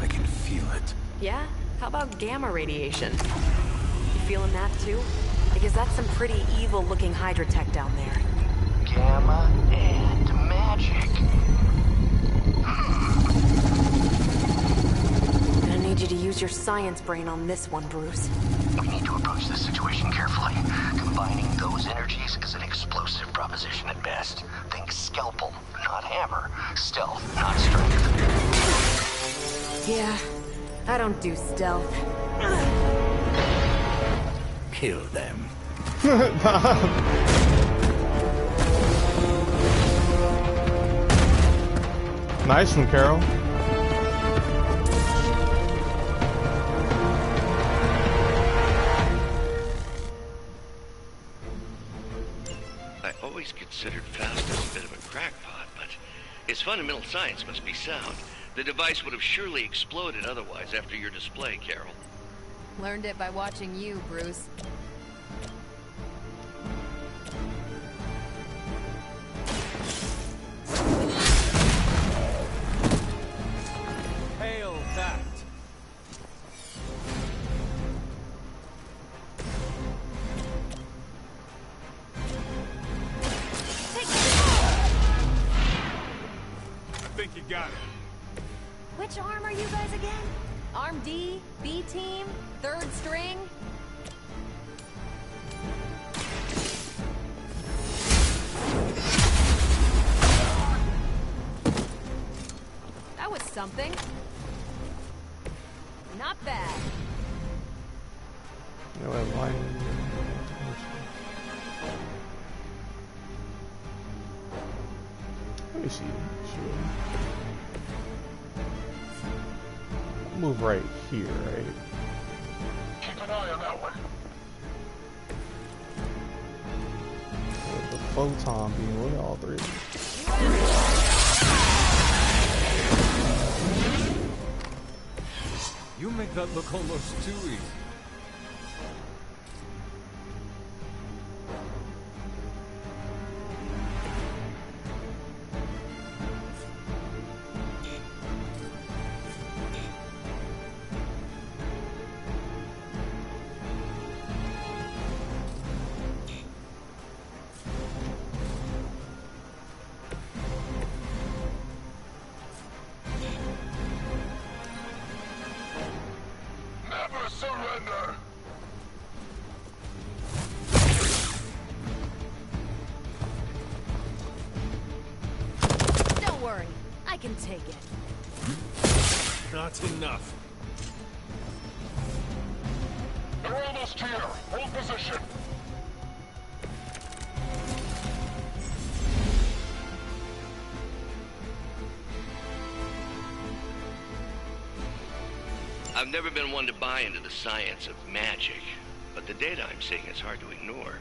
[SPEAKER 8] I can feel it.
[SPEAKER 9] Yeah? How about gamma radiation? You feeling that too? Because that's some pretty evil-looking Hydra tech down there.
[SPEAKER 23] Gamma and magic.
[SPEAKER 9] Gonna need you to use your science brain on this one, Bruce.
[SPEAKER 23] We need to approach this situation carefully. Combining those energies is an explosive proposition at best. Think scalpel, not hammer. Stealth, not strength.
[SPEAKER 9] Yeah, I don't do stealth.
[SPEAKER 19] Kill them.
[SPEAKER 1] Nice one, Carol.
[SPEAKER 22] I always considered Faustus a bit of a crackpot, but his fundamental science must be sound. The device would have surely exploded otherwise after your display, Carol.
[SPEAKER 9] Learned it by watching you, Bruce.
[SPEAKER 11] Hail that!
[SPEAKER 2] I think you got it.
[SPEAKER 9] Which arm are you guys again? Arm D, B team, third string? That was something. Not bad.
[SPEAKER 1] No, I'm lying. Let me see. Sure. Move right here, right?
[SPEAKER 18] Keep an eye on that one.
[SPEAKER 1] With the photon beam, look at all three.
[SPEAKER 11] You make that look almost too easy.
[SPEAKER 18] Never surrender.
[SPEAKER 10] can take it.
[SPEAKER 3] Not enough.
[SPEAKER 18] They're almost here. Hold position.
[SPEAKER 22] I've never been one to buy into the science of magic, but the data I'm seeing is hard to ignore.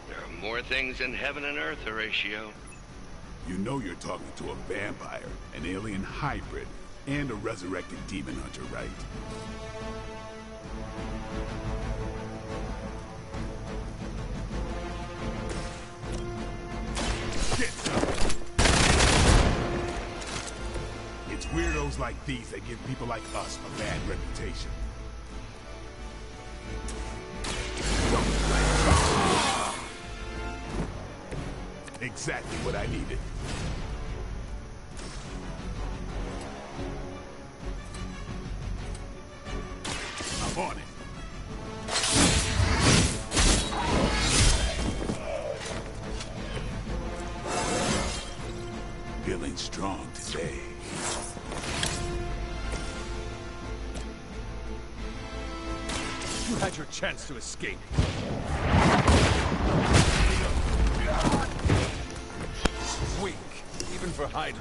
[SPEAKER 22] There are more things in heaven and earth, Horatio.
[SPEAKER 2] You know you're talking to a vampire, an alien hybrid, and a resurrected demon hunter, right? Get some! It's weirdos like these that give people like us a bad reputation. Exactly what I needed. I'm on it. Feeling strong today.
[SPEAKER 3] You had your chance to escape. Weak, even for Hydra.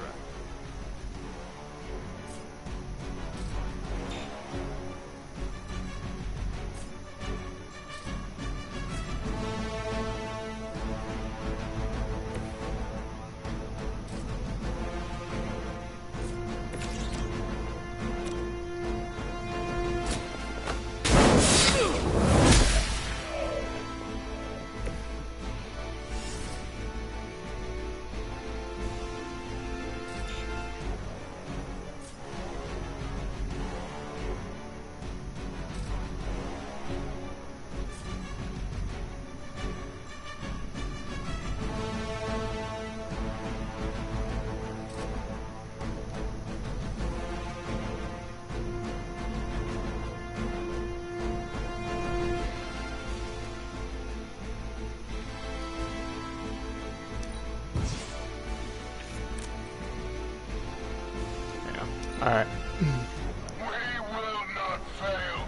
[SPEAKER 1] Alright.
[SPEAKER 18] We will not fail.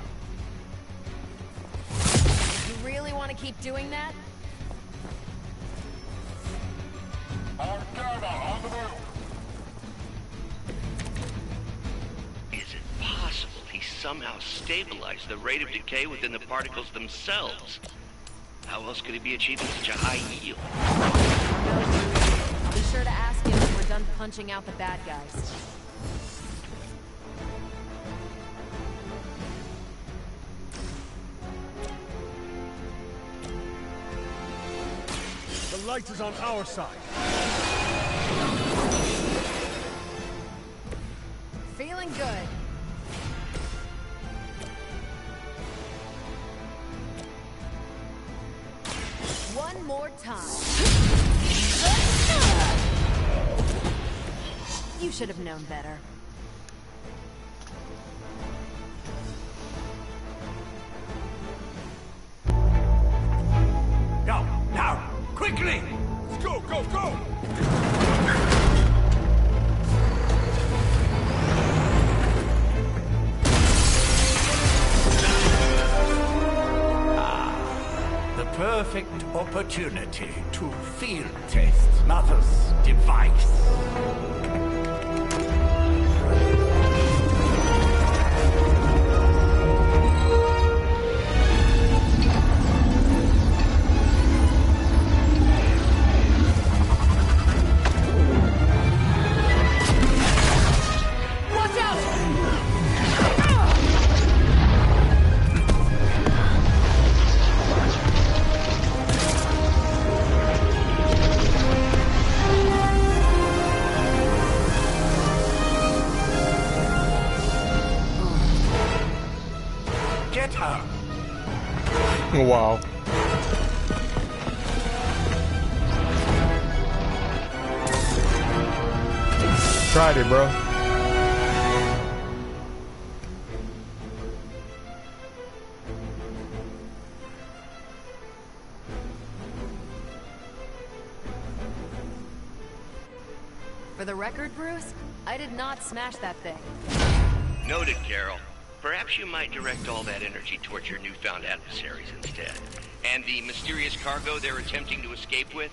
[SPEAKER 10] You really want to keep doing that?
[SPEAKER 18] Our gamma on the move.
[SPEAKER 22] Is it possible he somehow stabilized the rate of decay within the particles themselves? How else could he be achieving such a high yield?
[SPEAKER 10] I'll be sure to ask him when we're done punching out the bad guys.
[SPEAKER 3] The light is on our side.
[SPEAKER 10] Feeling good. One more time. You should have known better.
[SPEAKER 19] Go, now, quickly!
[SPEAKER 3] Let's go, go, go!
[SPEAKER 19] The perfect opportunity to field test Mother's device.
[SPEAKER 10] Watch out!
[SPEAKER 19] Get her!
[SPEAKER 1] Wow. Tried it, bro.
[SPEAKER 10] For the record, Bruce,
[SPEAKER 9] I did not smash that thing.
[SPEAKER 22] Noted, Carol. Perhaps you might direct all that energy towards your newfound adversaries instead. And the mysterious cargo they're attempting to escape with?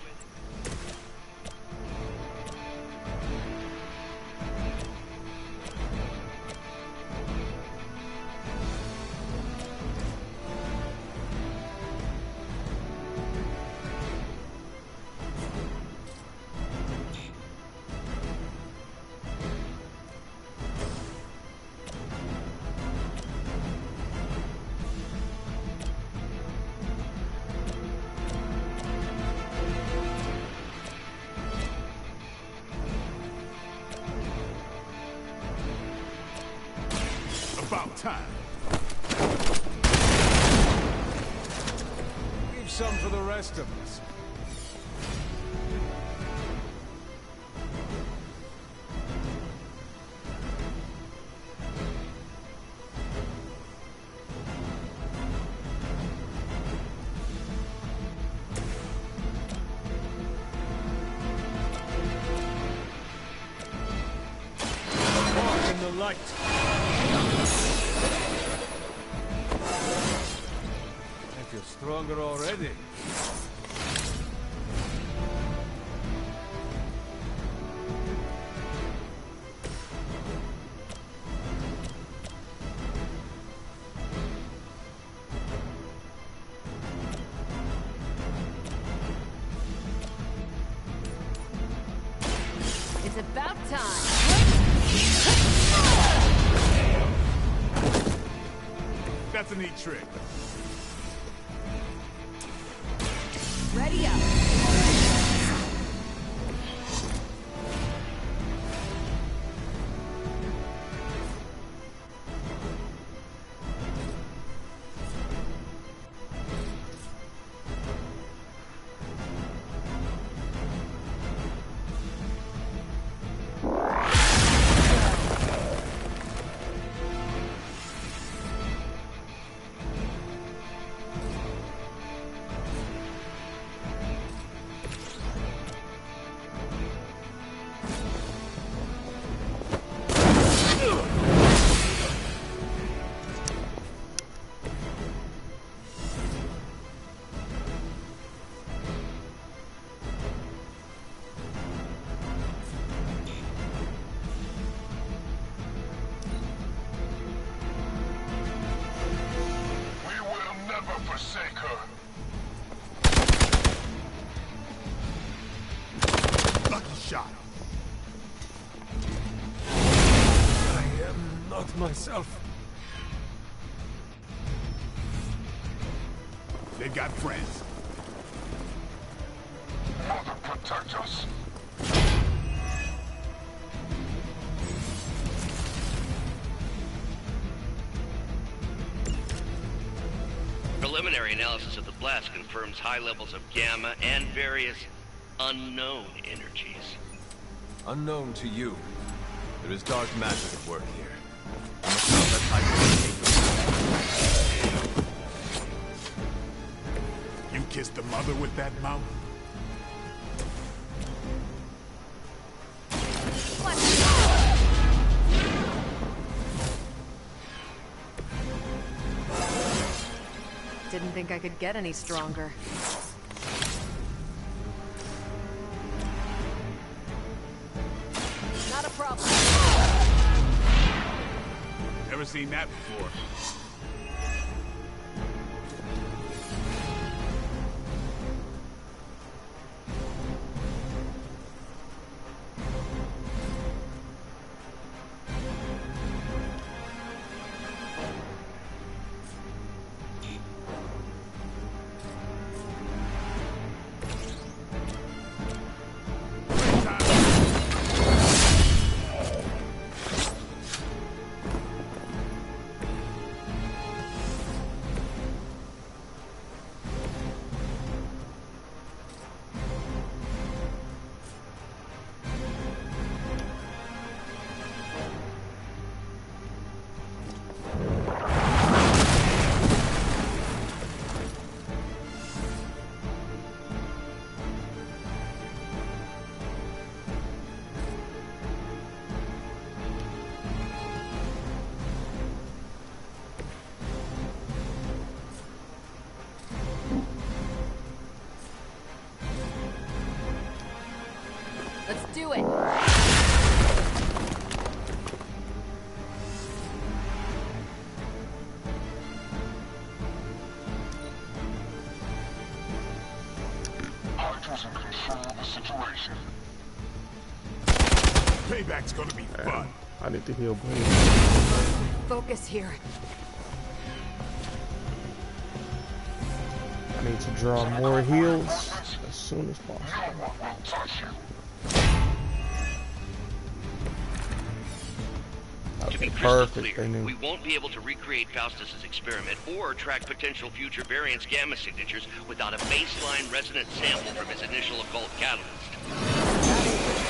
[SPEAKER 2] About time.
[SPEAKER 3] Leave some for the rest of us. Walk in the light. I feel stronger already.
[SPEAKER 9] It's about time.
[SPEAKER 2] That's a neat trick.
[SPEAKER 9] Ready up.
[SPEAKER 18] forsake her.
[SPEAKER 2] Lucky shot.
[SPEAKER 3] I am not myself.
[SPEAKER 2] They've got friends.
[SPEAKER 18] Mother, protect us.
[SPEAKER 22] Preliminary analysis of the blast confirms high levels of gamma and various unknown energies.
[SPEAKER 13] Unknown to you. There is dark magic at work here. I must not let Hydra.
[SPEAKER 2] You kissed the mother with that mouth?
[SPEAKER 9] Didn't think I could get any stronger. Not a problem.
[SPEAKER 2] Never seen that before.
[SPEAKER 10] Do it.
[SPEAKER 18] Hydra's in control of the situation.
[SPEAKER 2] Payback's gonna be fun.
[SPEAKER 1] I need to heal Blade.
[SPEAKER 10] Focus here.
[SPEAKER 1] I need to draw more heals as soon as possible.
[SPEAKER 22] To be crystal clear, we won't be able to recreate Faustus's experiment or track potential future variants' gamma signatures without a baseline resonant sample from his initial occult catalyst.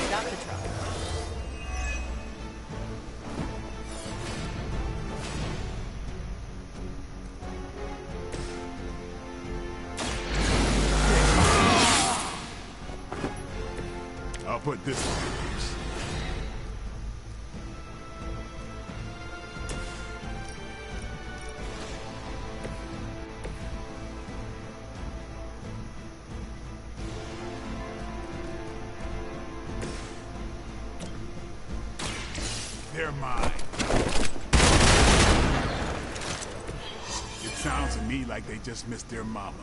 [SPEAKER 15] Stop the truck.
[SPEAKER 2] I'll put this one in use. They're mine. It sounds to me like they just missed their mama.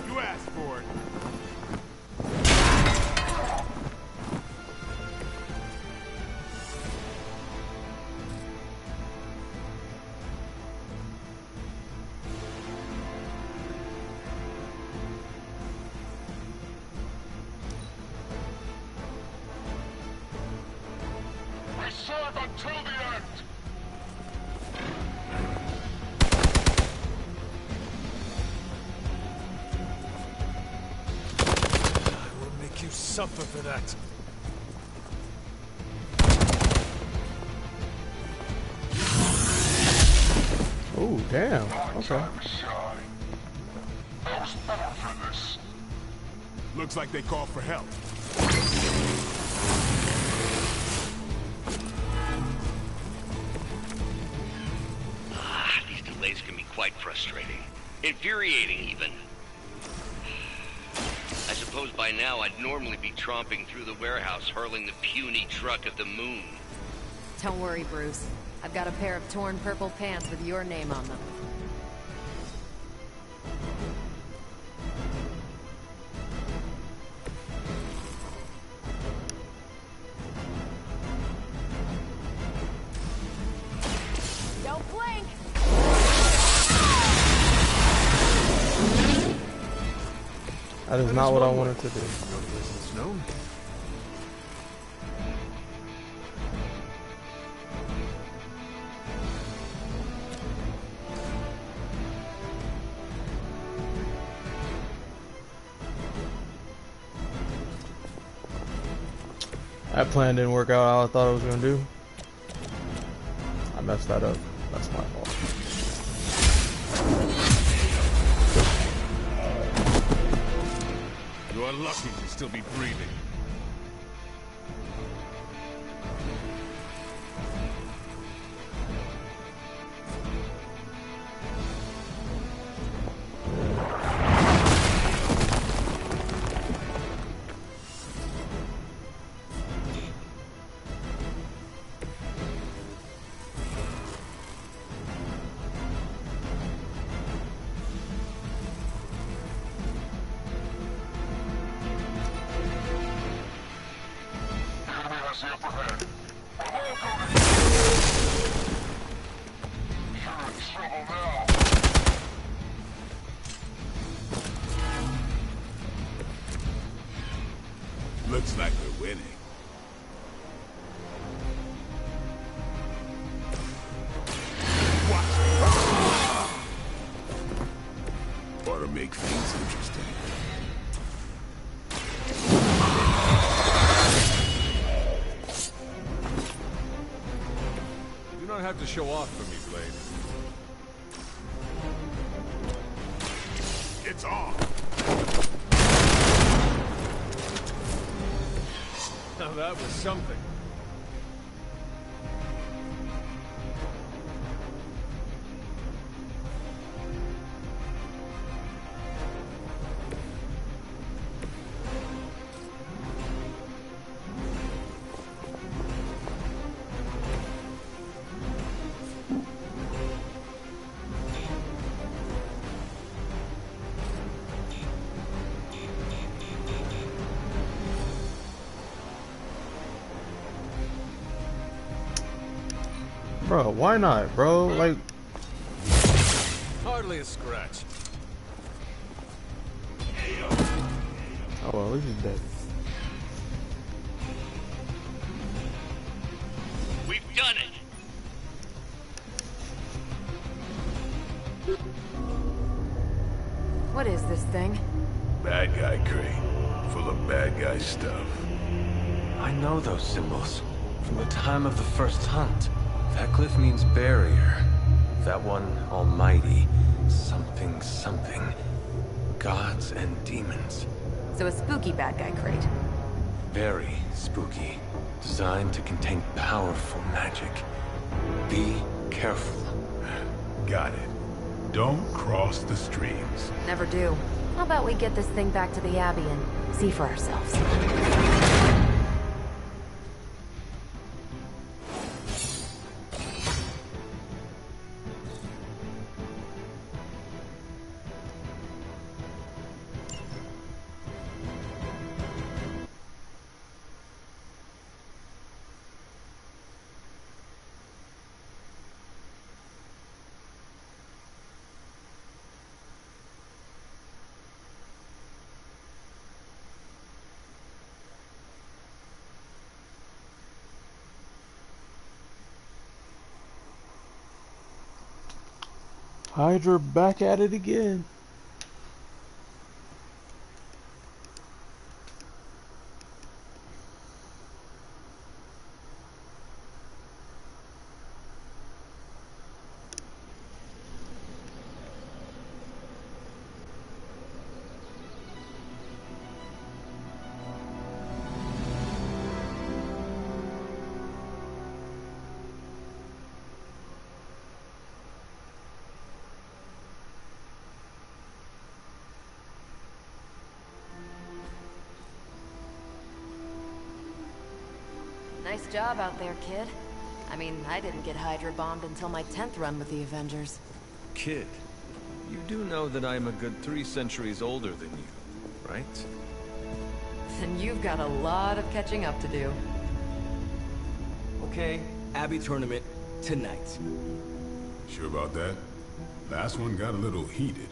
[SPEAKER 2] You asked for it.
[SPEAKER 18] We serve until the end.
[SPEAKER 3] I will make you suffer for that.
[SPEAKER 1] Oh, damn. Okay.
[SPEAKER 18] I was born for this.
[SPEAKER 2] Looks like they called for help.
[SPEAKER 22] These delays can be quite frustrating. Infuriating, even. I suppose by now I'd normally be tromping through the warehouse hurling the puny truck at the moon.
[SPEAKER 10] Don't worry, Bruce. I've got a pair of torn purple pants with your name on them. Don't blink!
[SPEAKER 1] That is not what I wanted to do. That plan didn't work out how I thought it was gonna do. I messed that up. That's my fault.
[SPEAKER 3] You are lucky to still be breathing.
[SPEAKER 2] Looks like we're winning. Ought to make things interesting.
[SPEAKER 3] You don't have to show off for me, Blade.
[SPEAKER 2] It's on.
[SPEAKER 3] Now that was something.
[SPEAKER 1] Bro, why not, bro? Like,
[SPEAKER 3] Hardly a scratch.
[SPEAKER 1] oh well, at least he's dead.
[SPEAKER 22] We've done it.
[SPEAKER 9] What is this thing?
[SPEAKER 2] Bad guy crate, full of bad guy stuff.
[SPEAKER 8] I know those symbols from the time of the first hunt. That glyph means barrier. That one, almighty. Something, something. Gods and demons.
[SPEAKER 9] So a spooky bad guy crate.
[SPEAKER 8] Very spooky. Designed to contain powerful magic. Be careful.
[SPEAKER 2] Got it. Don't cross the streams.
[SPEAKER 9] Never do. How about we get this thing back to the Abbey and see for ourselves?
[SPEAKER 1] Hydra back at it again.
[SPEAKER 9] Nice job out there, kid. I mean, I didn't get Hydra bombed until my 10th run with the Avengers.
[SPEAKER 8] Kid, you do know that I'm a good 3 centuries older than you, right?
[SPEAKER 9] Then you've got a lot of catching up to do.
[SPEAKER 3] Okay, Abbey tournament tonight.
[SPEAKER 2] Sure about that? Last one got a little heated.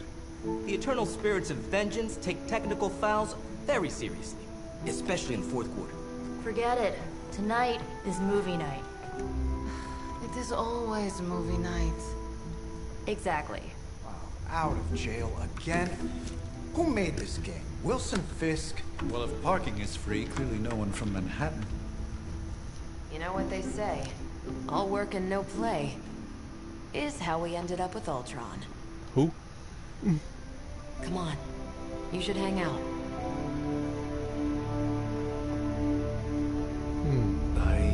[SPEAKER 14] The Eternal Spirits of Vengeance take technical fouls very seriously, especially in the fourth quarter.
[SPEAKER 12] Forget it. Tonight is movie night.
[SPEAKER 9] It is always movie night.
[SPEAKER 12] Exactly.
[SPEAKER 16] Wow, out of jail again? Who made this game? Wilson Fisk?
[SPEAKER 11] Well, if parking is free, clearly no one from Manhattan.
[SPEAKER 9] You know what they say? All work and no play is how we ended up with Ultron.
[SPEAKER 1] Who?
[SPEAKER 9] Come on. You should hang out.
[SPEAKER 8] I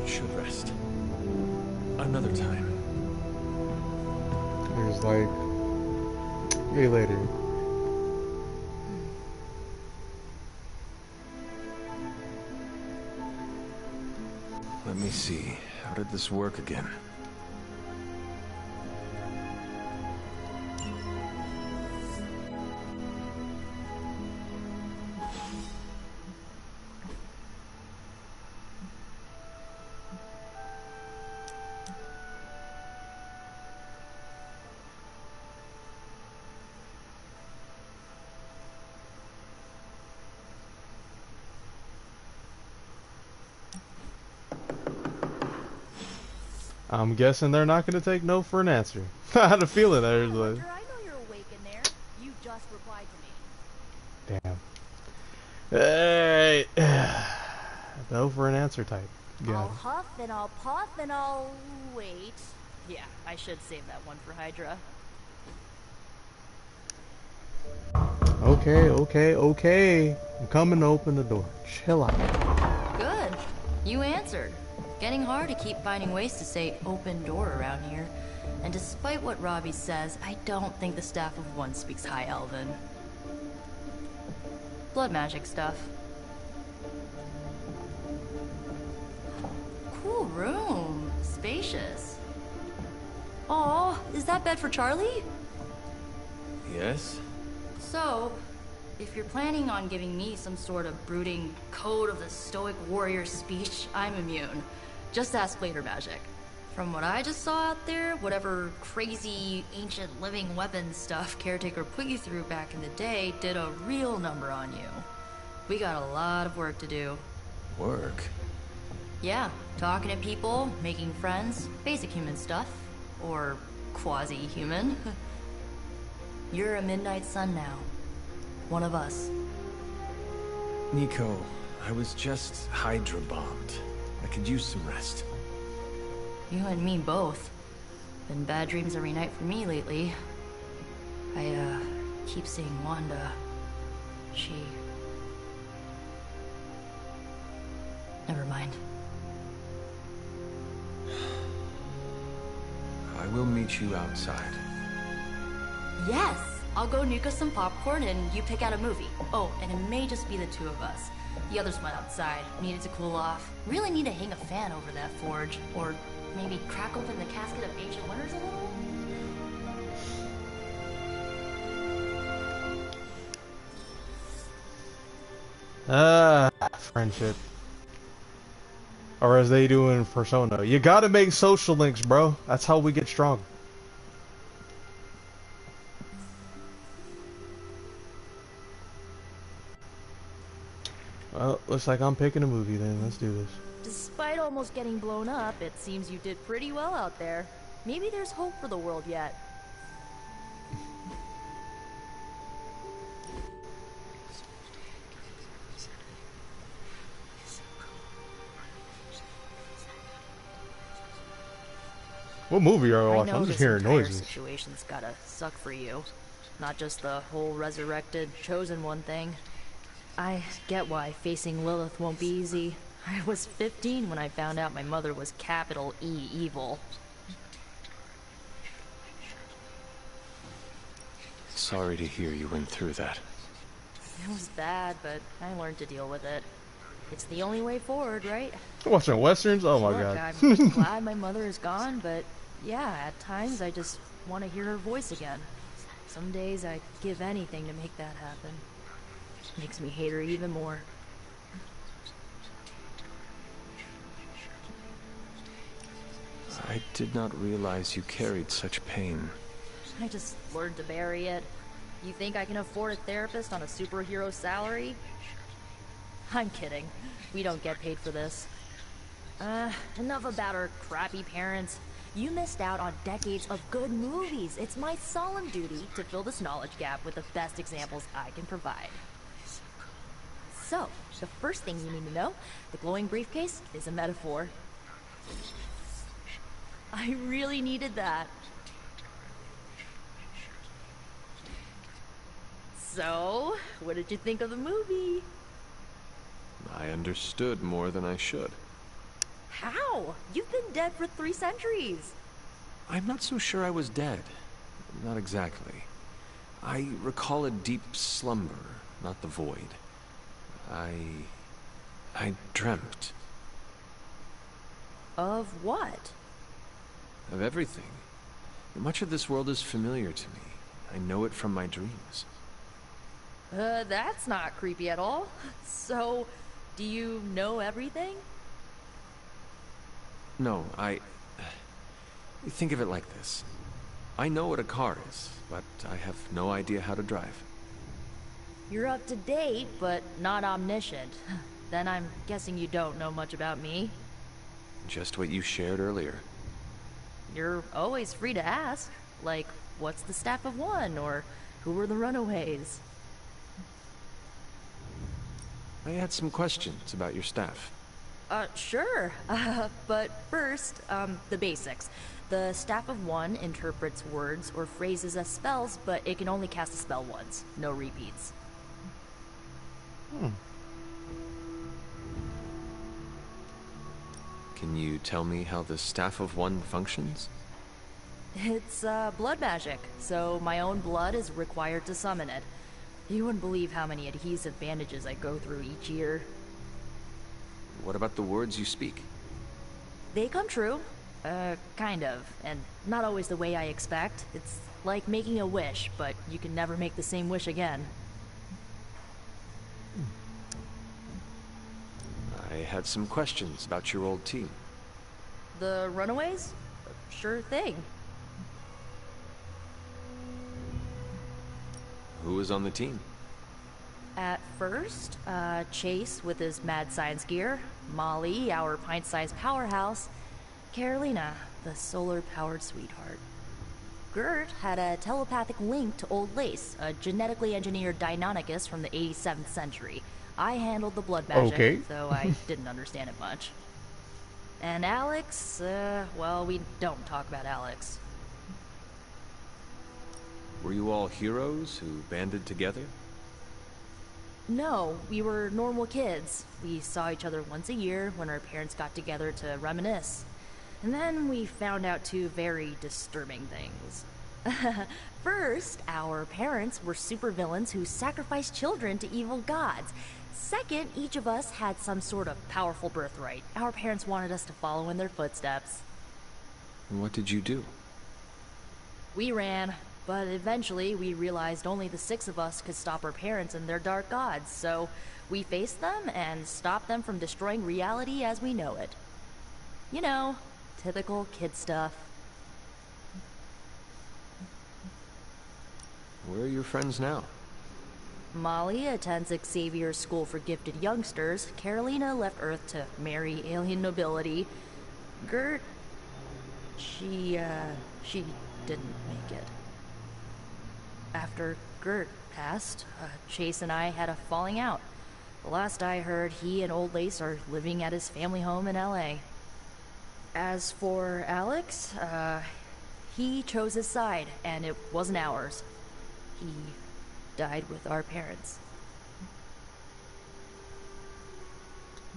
[SPEAKER 8] should rest. Another time.
[SPEAKER 1] There's like, hey later.
[SPEAKER 8] Let me see. How did this work again?
[SPEAKER 1] I'm guessing they're not going to take no for an answer. I had a feeling there was like,
[SPEAKER 12] I know you're awake in there. You just replied to me.
[SPEAKER 1] damn. Hey, no for an answer type. Got
[SPEAKER 12] I'll
[SPEAKER 1] it.
[SPEAKER 12] huff and I'll puff and I'll wait. Yeah, I should save that one for Hydra.
[SPEAKER 1] Okay. I'm coming to open the door. Chill out.
[SPEAKER 12] Good. You answered. Getting hard to keep finding ways to say open door around here. And despite what Robbie says, I don't think the staff of one speaks High Elven. Blood magic stuff. Cool room. Spacious. Aw, is that bed for Charlie?
[SPEAKER 8] Yes?
[SPEAKER 12] So, if you're planning on giving me some sort of brooding code of the stoic warrior speech, I'm immune. Just ask later, Magic. From what I just saw out there, whatever crazy ancient living weapons stuff Caretaker put you through back in the day did a real number on you. We got a lot of work to do.
[SPEAKER 13] Work?
[SPEAKER 12] Yeah, talking to people, making friends, basic human stuff. Or quasi-human. You're a Midnight Sun now. One of us.
[SPEAKER 13] Nico, I was just Hydra bombed. I could use some rest.
[SPEAKER 12] You and me both. Been bad dreams every night for me lately. I, keep seeing Wanda. She... Never mind.
[SPEAKER 13] I will meet you outside.
[SPEAKER 12] Yes! I'll go nuke us some popcorn and you pick out a movie. Oh, and it may just be the two of us. The others went outside, needed to cool off. Really need to hang a fan over that forge. Or maybe crack open the casket of ancient wonders a little?
[SPEAKER 1] Friendship. Or as they do in Persona. You gotta make social links, bro. That's how we get strong. Well, looks like I'm picking a movie then. Let's do this.
[SPEAKER 12] Despite almost getting blown up, it seems you did pretty well out there. Maybe there's hope for the world yet.
[SPEAKER 1] What movie are you watching? I'm just hearing noises.
[SPEAKER 12] This situation's gotta suck for you. Not just the whole resurrected, chosen one thing. I get why facing Lilith won't be easy. I was 15 when I found out my mother was capital E evil.
[SPEAKER 13] Sorry to hear you went through that.
[SPEAKER 12] It was bad, but I learned to deal with it. It's the only way forward, right?
[SPEAKER 1] Watching westerns? Oh my
[SPEAKER 12] Look,
[SPEAKER 1] god.
[SPEAKER 12] I'm glad my mother is gone, but yeah, at times I just want to hear her voice again. Some days I'd give anything to make that happen. Makes me hate her even more.
[SPEAKER 13] I did not realize you carried such pain.
[SPEAKER 12] I just learned to bury it. You think I can afford a therapist on a superhero salary? I'm kidding. We don't get paid for this. Enough about our crappy parents. You missed out on decades of good movies. It's my solemn duty to fill this knowledge gap with the best examples I can provide. So, the first thing you need to know, the glowing briefcase is a metaphor. I really needed that. So, what did you think of the movie?
[SPEAKER 13] I understood more than I should.
[SPEAKER 12] How? You've been dead for 3 centuries.
[SPEAKER 13] I'm not so sure I was dead. Not exactly. I recall a deep slumber, not the void. I dreamt.
[SPEAKER 12] Of what?
[SPEAKER 13] Of everything. Much of this world is familiar to me. I know it from my dreams.
[SPEAKER 12] That's not creepy at all. So, do you know everything?
[SPEAKER 13] No, think of it like this. I know what a car is, but I have no idea how to drive.
[SPEAKER 12] You're up to date, but not omniscient. Then I'm guessing you don't know much about me.
[SPEAKER 13] Just what you shared earlier.
[SPEAKER 12] You're always free to ask. Like, what's the Staff of One? Or who were the Runaways?
[SPEAKER 13] I had some questions about your staff.
[SPEAKER 12] Sure. But first, the basics. The Staff of One interprets words or phrases as spells, but it can only cast a spell once. No repeats.
[SPEAKER 13] Can you tell me how the Staff of One functions?
[SPEAKER 12] It's, blood magic, so my own blood is required to summon it. You wouldn't believe how many adhesive bandages I go through each year.
[SPEAKER 13] What about the words you speak?
[SPEAKER 12] They come true. Kind of. And not always the way I expect. It's like making a wish, but you can never make the same wish again.
[SPEAKER 13] I had some questions about your old team.
[SPEAKER 12] The Runaways? Sure thing.
[SPEAKER 13] Who was on the team?
[SPEAKER 12] At first, Chase with his mad science gear, Molly, our pint-sized powerhouse, Carolina, the solar-powered sweetheart. Gert had a telepathic link to Old Lace, a genetically engineered Deinonychus from the 87th century. I handled the blood magic, though I didn't understand it much. And Alex, well, we don't talk about Alex.
[SPEAKER 13] Were you all heroes who banded together?
[SPEAKER 12] No, we were normal kids. We saw each other once a year when our parents got together to reminisce. And then we found out two very disturbing things. First, our parents were supervillains who sacrificed children to evil gods. Second, each of us had some sort of powerful birthright. Our parents wanted us to follow in their footsteps.
[SPEAKER 13] And what did you do?
[SPEAKER 12] We ran, but eventually we realized only the 6 of us could stop our parents and their dark gods, so we faced them and stopped them from destroying reality as we know it. You know, typical kid stuff.
[SPEAKER 13] Where are your friends now?
[SPEAKER 12] Molly attends Xavier's School for Gifted Youngsters. Carolina left Earth to marry alien nobility. Gert... She didn't make it. After Gert passed, Chase and I had a falling out. The last I heard, he and Old Lace are living at his family home in LA. As for Alex, he chose his side, and it wasn't ours. He died with our parents.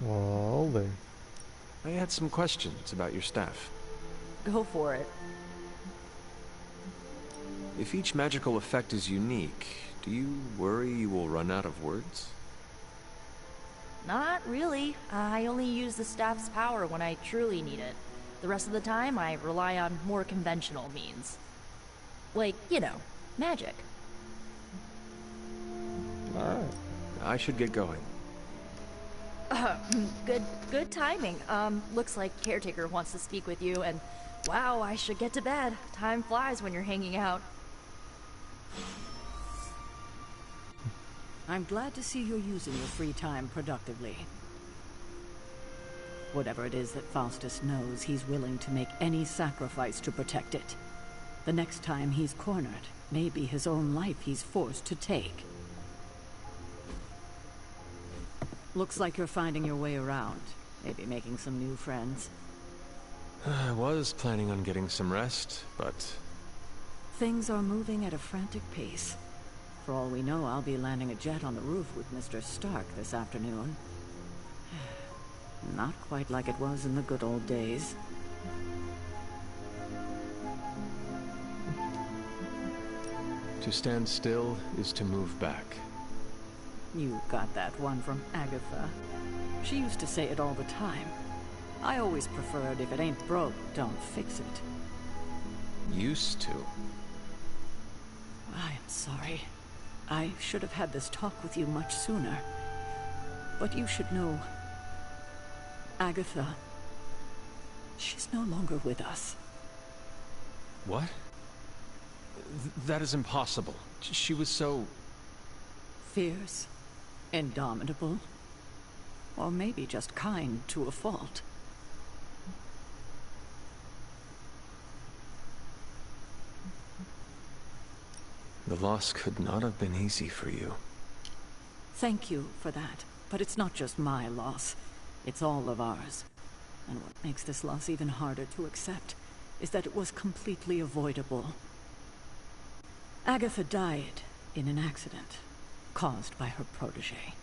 [SPEAKER 1] Well, then.
[SPEAKER 13] I had some questions about your staff.
[SPEAKER 12] Go for it.
[SPEAKER 13] If each magical effect is unique, do you worry you will run out of words?
[SPEAKER 12] Not really. I only use the staff's power when I truly need it. The rest of the time, I rely on more conventional means. Like, you know, magic.
[SPEAKER 13] Alright. I should get going.
[SPEAKER 12] Good timing. Looks like Caretaker wants to speak with you, and wow, I should get to bed. Time flies when you're hanging out.
[SPEAKER 15] I'm glad to see you're using your free time productively. Whatever it is that Faustus knows, he's willing to make any sacrifice to protect it. The next time he's cornered, may be his own life he's forced to take. Looks like you're finding your way around. Maybe making some new friends.
[SPEAKER 13] I was planning on getting some rest, but...
[SPEAKER 15] Things are moving at a frantic pace. For all we know, I'll be landing a jet on the roof with Mr. Stark this afternoon. Not quite like it was in the good old days.
[SPEAKER 13] To stand still is to move back.
[SPEAKER 15] You got that one from Agatha. She used to say it all the time. I always preferred, if it ain't broke, don't fix it.
[SPEAKER 13] Used to?
[SPEAKER 15] I am sorry. I should have had this talk with you much sooner. But you should know... Agatha... she's no longer with us.
[SPEAKER 13] What? That is impossible. She was so...
[SPEAKER 15] fierce. Indomitable. Or maybe just kind to a fault.
[SPEAKER 13] The loss could not have been easy for you.
[SPEAKER 15] Thank you for that. But it's not just my loss. It's all of ours. And what makes this loss even harder to accept is that it was completely avoidable. Agatha died in an accident caused by her protege,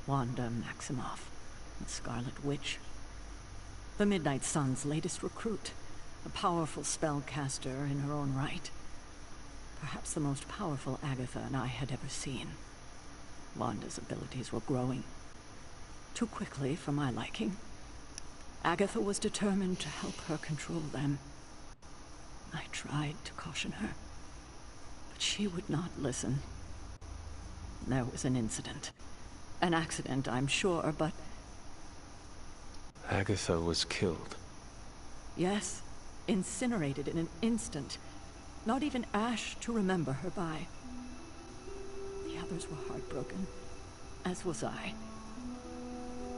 [SPEAKER 15] Wanda Maximoff, the Scarlet Witch. The Midnight Sun's latest recruit, a powerful spellcaster in her own right. Perhaps the most powerful Agatha and I had ever seen. Wanda's abilities were growing. Too quickly for my liking. Agatha was determined to help her control them. I tried to caution her, but she would not listen. There was an incident. An accident, I'm sure, but...
[SPEAKER 13] Agatha was killed.
[SPEAKER 15] Yes, incinerated in an instant. Not even ash to remember her by. The others were heartbroken, as was I.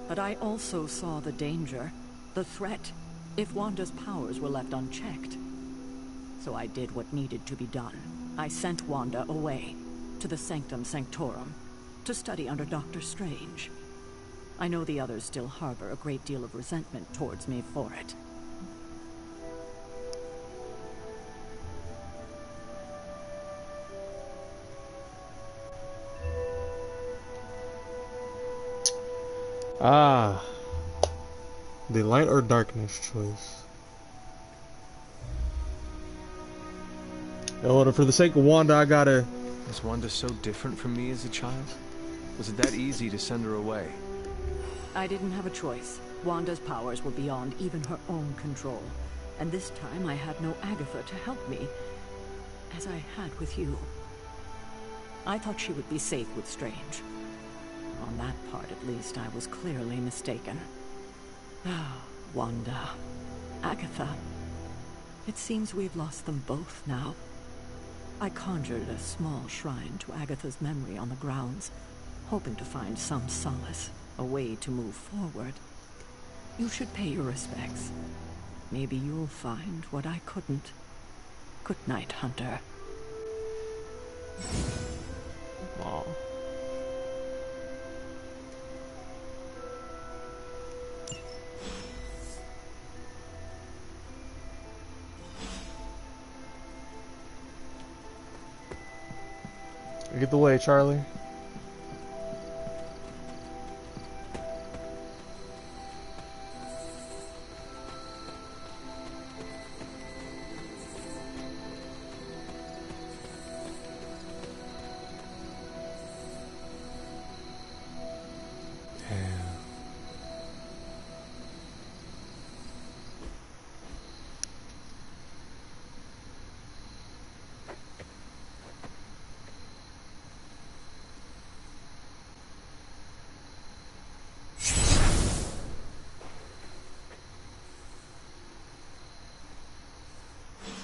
[SPEAKER 15] But I also saw the danger, the threat, if Wanda's powers were left unchecked. So I did what needed to be done. I sent Wanda away, to the Sanctum Sanctorum, to study under Dr. Strange. I know the others still harbor a great deal of resentment towards me for it.
[SPEAKER 1] Ah, the light or darkness choice. Oh, for the sake of Wanda, I gotta...
[SPEAKER 13] Was Wanda so different from me as a child? Was it that easy to send her away?
[SPEAKER 15] I didn't have a choice. Wanda's powers were beyond even her own control. And this time I had no Agatha to help me, as I had with you. I thought she would be safe with Strange. On that part, at least, I was clearly mistaken. Ah, Wanda. Agatha. It seems we've lost them both now. I conjured a small shrine to Agatha's memory on the grounds, hoping to find some solace, a way to move forward. You should pay your respects. Maybe you'll find what I couldn't. Good night, Hunter.
[SPEAKER 1] Aw. Get the way, Charlie.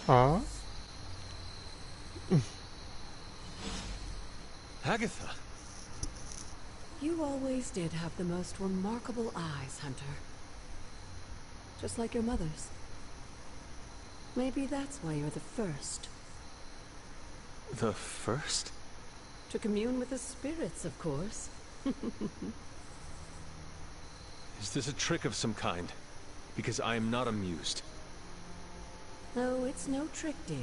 [SPEAKER 1] Huh?
[SPEAKER 8] Agatha!
[SPEAKER 9] You always did have the most remarkable eyes, Hunter. Just like your mother's. Maybe that's why you're the first.
[SPEAKER 8] The first?
[SPEAKER 9] To commune with the spirits, of course.
[SPEAKER 8] Is this a trick of some kind? Because I am not amused.
[SPEAKER 9] No, it's no trick, dear.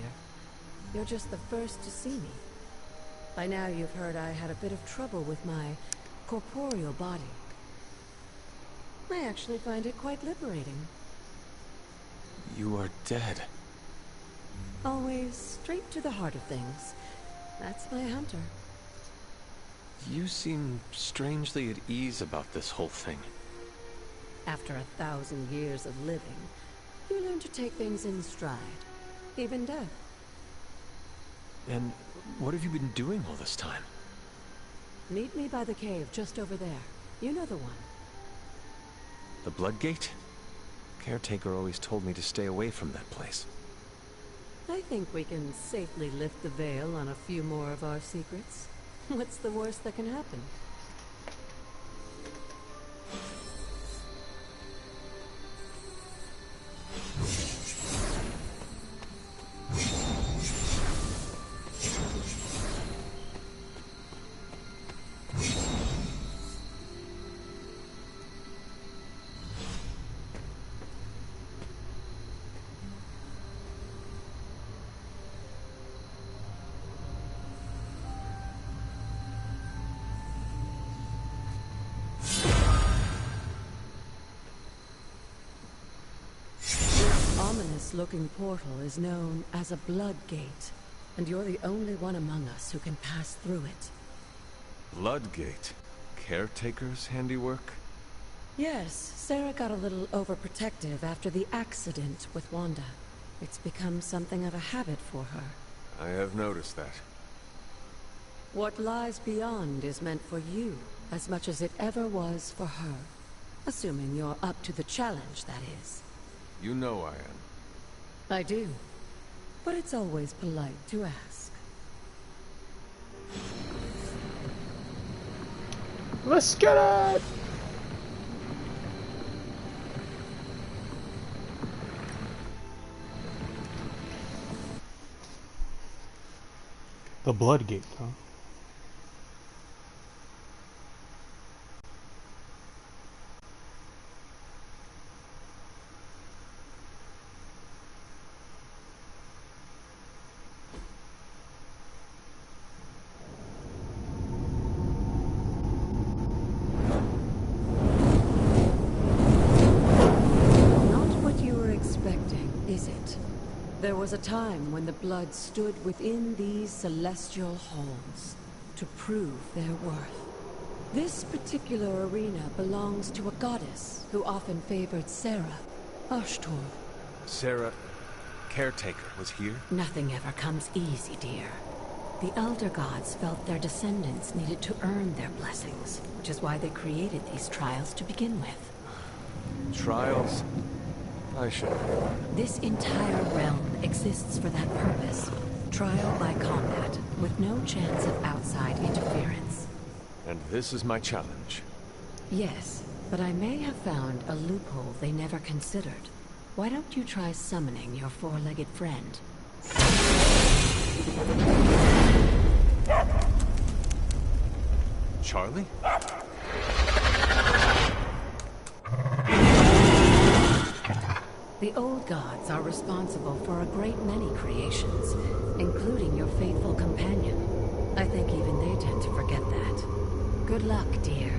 [SPEAKER 9] You're just the first to see me. By now you've heard I had a bit of trouble with my corporeal body. I actually find it quite liberating.
[SPEAKER 8] You are dead.
[SPEAKER 9] Always straight to the heart of things. That's my Hunter.
[SPEAKER 8] You seem strangely at ease about this whole thing.
[SPEAKER 9] After 1,000 years of living, you learn to take things in stride. Even death.
[SPEAKER 8] And what have you been doing all this time?
[SPEAKER 9] Meet me by the cave just over there. You know the one.
[SPEAKER 8] The Blood Gate? Caretaker always told me to stay away from that place.
[SPEAKER 9] I think we can safely lift the veil on a few more of our secrets. What's the worst that can happen? Looking portal is known as a Blood Gate, and you're the only one among us who can pass through it.
[SPEAKER 8] Blood Gate? Caretaker's handiwork?
[SPEAKER 9] Yes, Sarah got a little overprotective after the accident with Wanda. It's become something of a habit for her.
[SPEAKER 8] I have noticed that.
[SPEAKER 9] What lies beyond is meant for you, as much as it ever was for her. Assuming you're up to the challenge, that is.
[SPEAKER 8] You know I am.
[SPEAKER 15] I do. But it's always polite to ask.
[SPEAKER 1] Let's get it! The Bloodgate, huh?
[SPEAKER 15] There was a time when the blood stood within these celestial halls to prove their worth. This particular arena belongs to a goddess who often favored Sarah, Ashtor.
[SPEAKER 8] Sarah, caretaker, was here?
[SPEAKER 15] Nothing ever comes easy, dear. The Elder Gods felt their descendants needed to earn their blessings, which is why they created these trials to begin with.
[SPEAKER 8] Trials? I should have known.
[SPEAKER 15] This entire realm exists for that purpose. Trial by combat, with no chance of outside interference.
[SPEAKER 8] And this is my challenge.
[SPEAKER 15] Yes, but I may have found a loophole they never considered. Why don't you try summoning your four-legged friend?
[SPEAKER 8] Charlie?
[SPEAKER 15] The old gods are responsible for a great many creations, including your faithful companion. I think even they tend to forget that. Good luck, dear.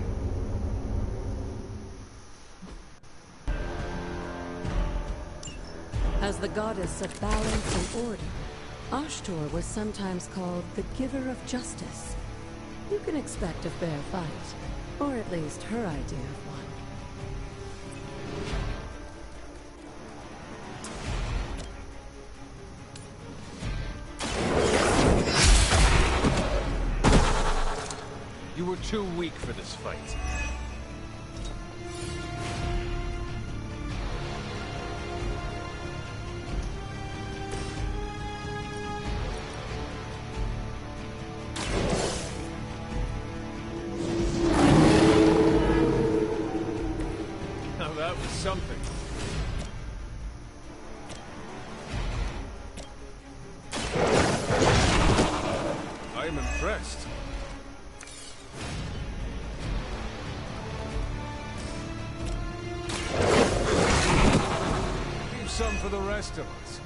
[SPEAKER 15] As the goddess of balance and order, Ashtor was sometimes called the Giver of Justice. You can expect a fair fight, or at least her idea of one.
[SPEAKER 3] You were too weak for this fight. Now that was something. I am impressed. Some for the rest of us.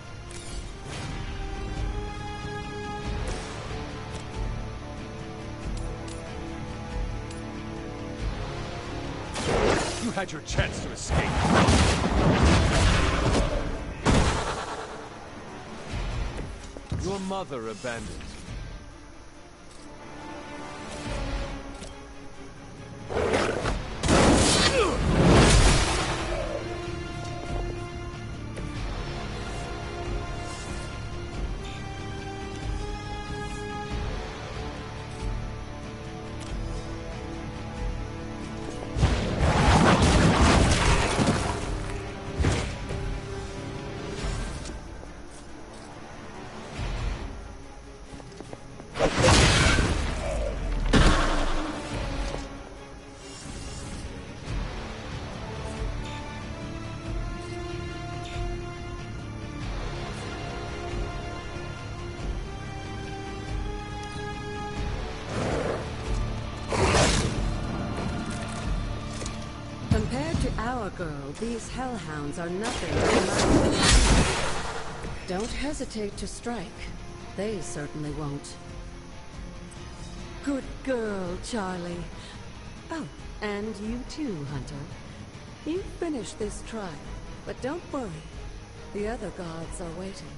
[SPEAKER 3] You had your chance to escape. Your mother abandoned you.
[SPEAKER 15] Compared to our girl, these hellhounds are nothing but mine. Don't hesitate to strike. They certainly won't. Good girl, Charlie. Oh, and you too, Hunter. You finished this trial, but don't worry. The other gods are waiting.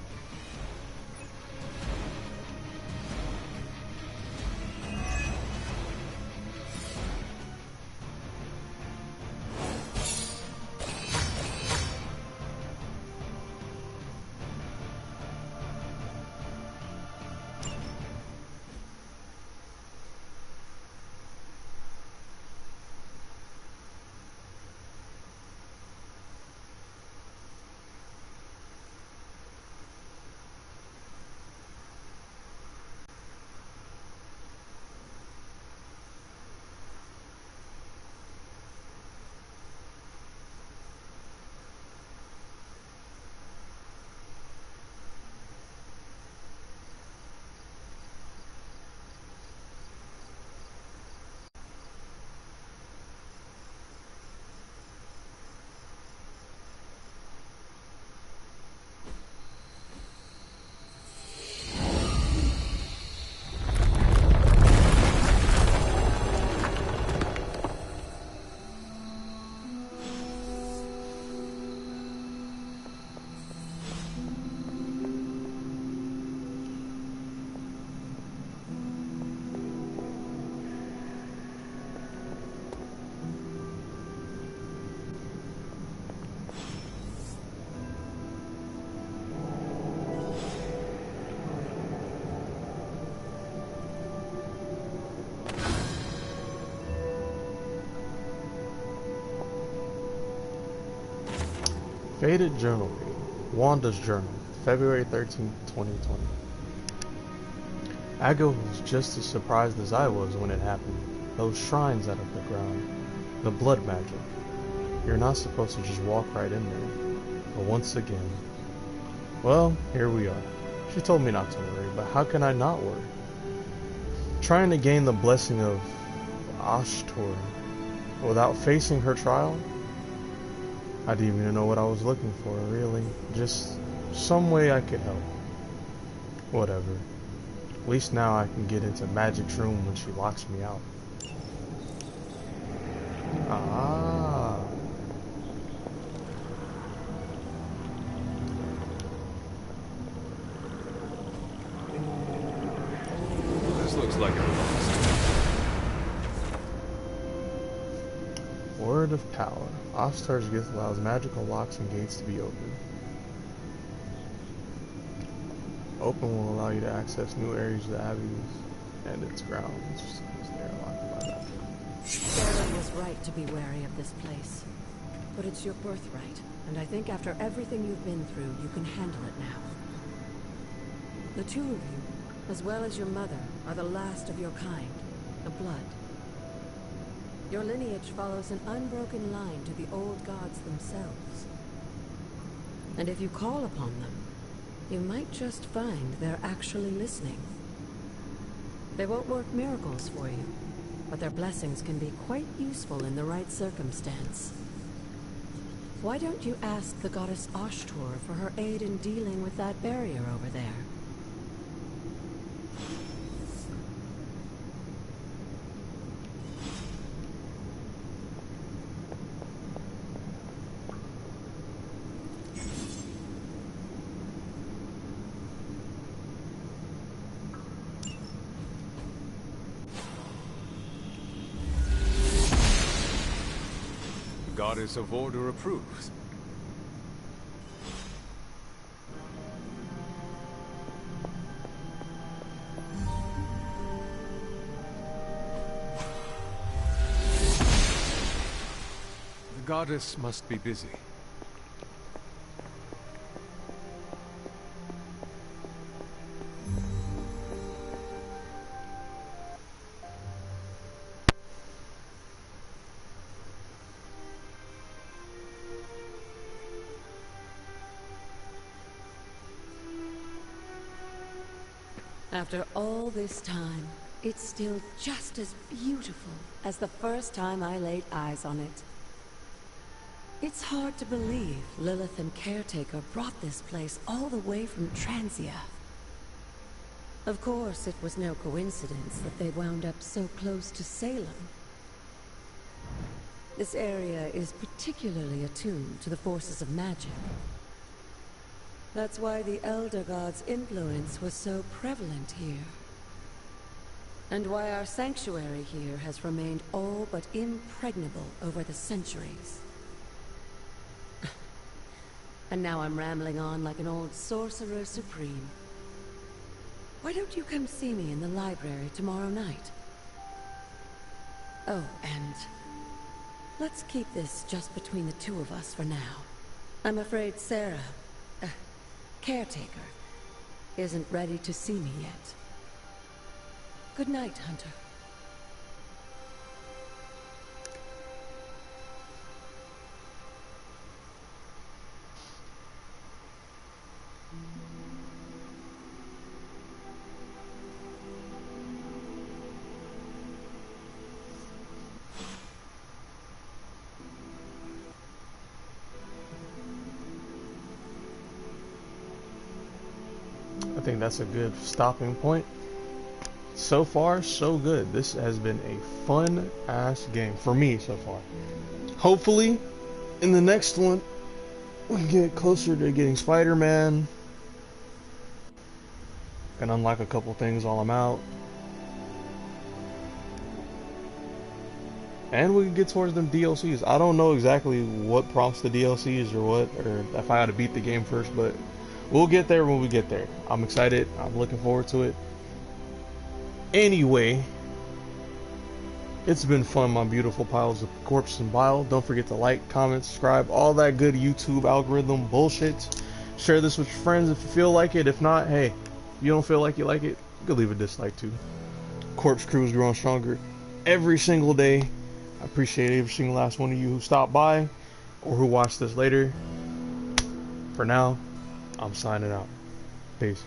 [SPEAKER 1] Faded journal reading. Wanda's journal. February 13th, 2020. Aga was just as surprised as I was when it happened. Those shrines out of the ground. The blood magic. You're not supposed to just walk right in there. But once again... Well, here we are. She told me not to worry, but how can I not worry? Trying to gain the blessing of Ashtor without facing her trial? I didn't even know what I was looking for, really. Just some way I could help. Whatever. At least now I can get into Magic's room when she locks me out. Ah.
[SPEAKER 8] This looks like a
[SPEAKER 1] Word of power. Ashtar's gift allows magical locks and gates to be opened. Open will allow you to access new areas of the Abbey and its grounds. They are locked by magic.
[SPEAKER 15] Sarah was right to be wary of this place. But it's your birthright, and I think after everything you've been through, you can handle it now. The two of you, as well as your mother, are the last of your kind, the Blood. Your lineage follows an unbroken line to the old gods themselves. And if you call upon them, you might just find they're actually listening. They won't work miracles for you, but their blessings can be quite useful in the right circumstance. Why don't you ask the goddess Ashtor for her aid in dealing with that barrier over there?
[SPEAKER 8] Goddess of Order approves. The goddess must be busy.
[SPEAKER 15] After all this time, it's still just as beautiful as the first time I laid eyes on it. It's hard to believe Lilith and Caretaker brought this place all the way from Transia. Of course, it was no coincidence that they wound up so close to Salem. This area is particularly attuned to the forces of magic. That's why the Elder God's influence was so prevalent here. And why our sanctuary here has remained all but impregnable over the centuries. And now I'm rambling on like an old sorcerer supreme. Why don't you come see me in the library tomorrow night? Oh, and let's keep this just between the two of us for now. I'm afraid Sarah, Caretaker, isn't ready to see me yet. Good night, Hunter.
[SPEAKER 1] I think that's a good stopping point. So far, so good. This has been a fun-ass game for me so far. Hopefully, in the next one, we can get closer to getting Spider-Man. Can unlock a couple things while I'm out. And we can get towards them DLCs. I don't know exactly what prompts the DLCs or what, or if I had to beat the game first, but we'll get there when we get there. I'm excited. I'm looking forward to it. Anyway, It's been fun, my beautiful piles of corpse and bile. Don't forget to like, comment, subscribe, all that good YouTube algorithm bullshit. Share this with your friends if you feel like it. If not, hey, if you don't feel like you like it, you can leave a dislike too. Corpse Crew is growing stronger every single day. I appreciate every single last one of you who stopped by or who watched this later. For now, I'm signing out. Peace.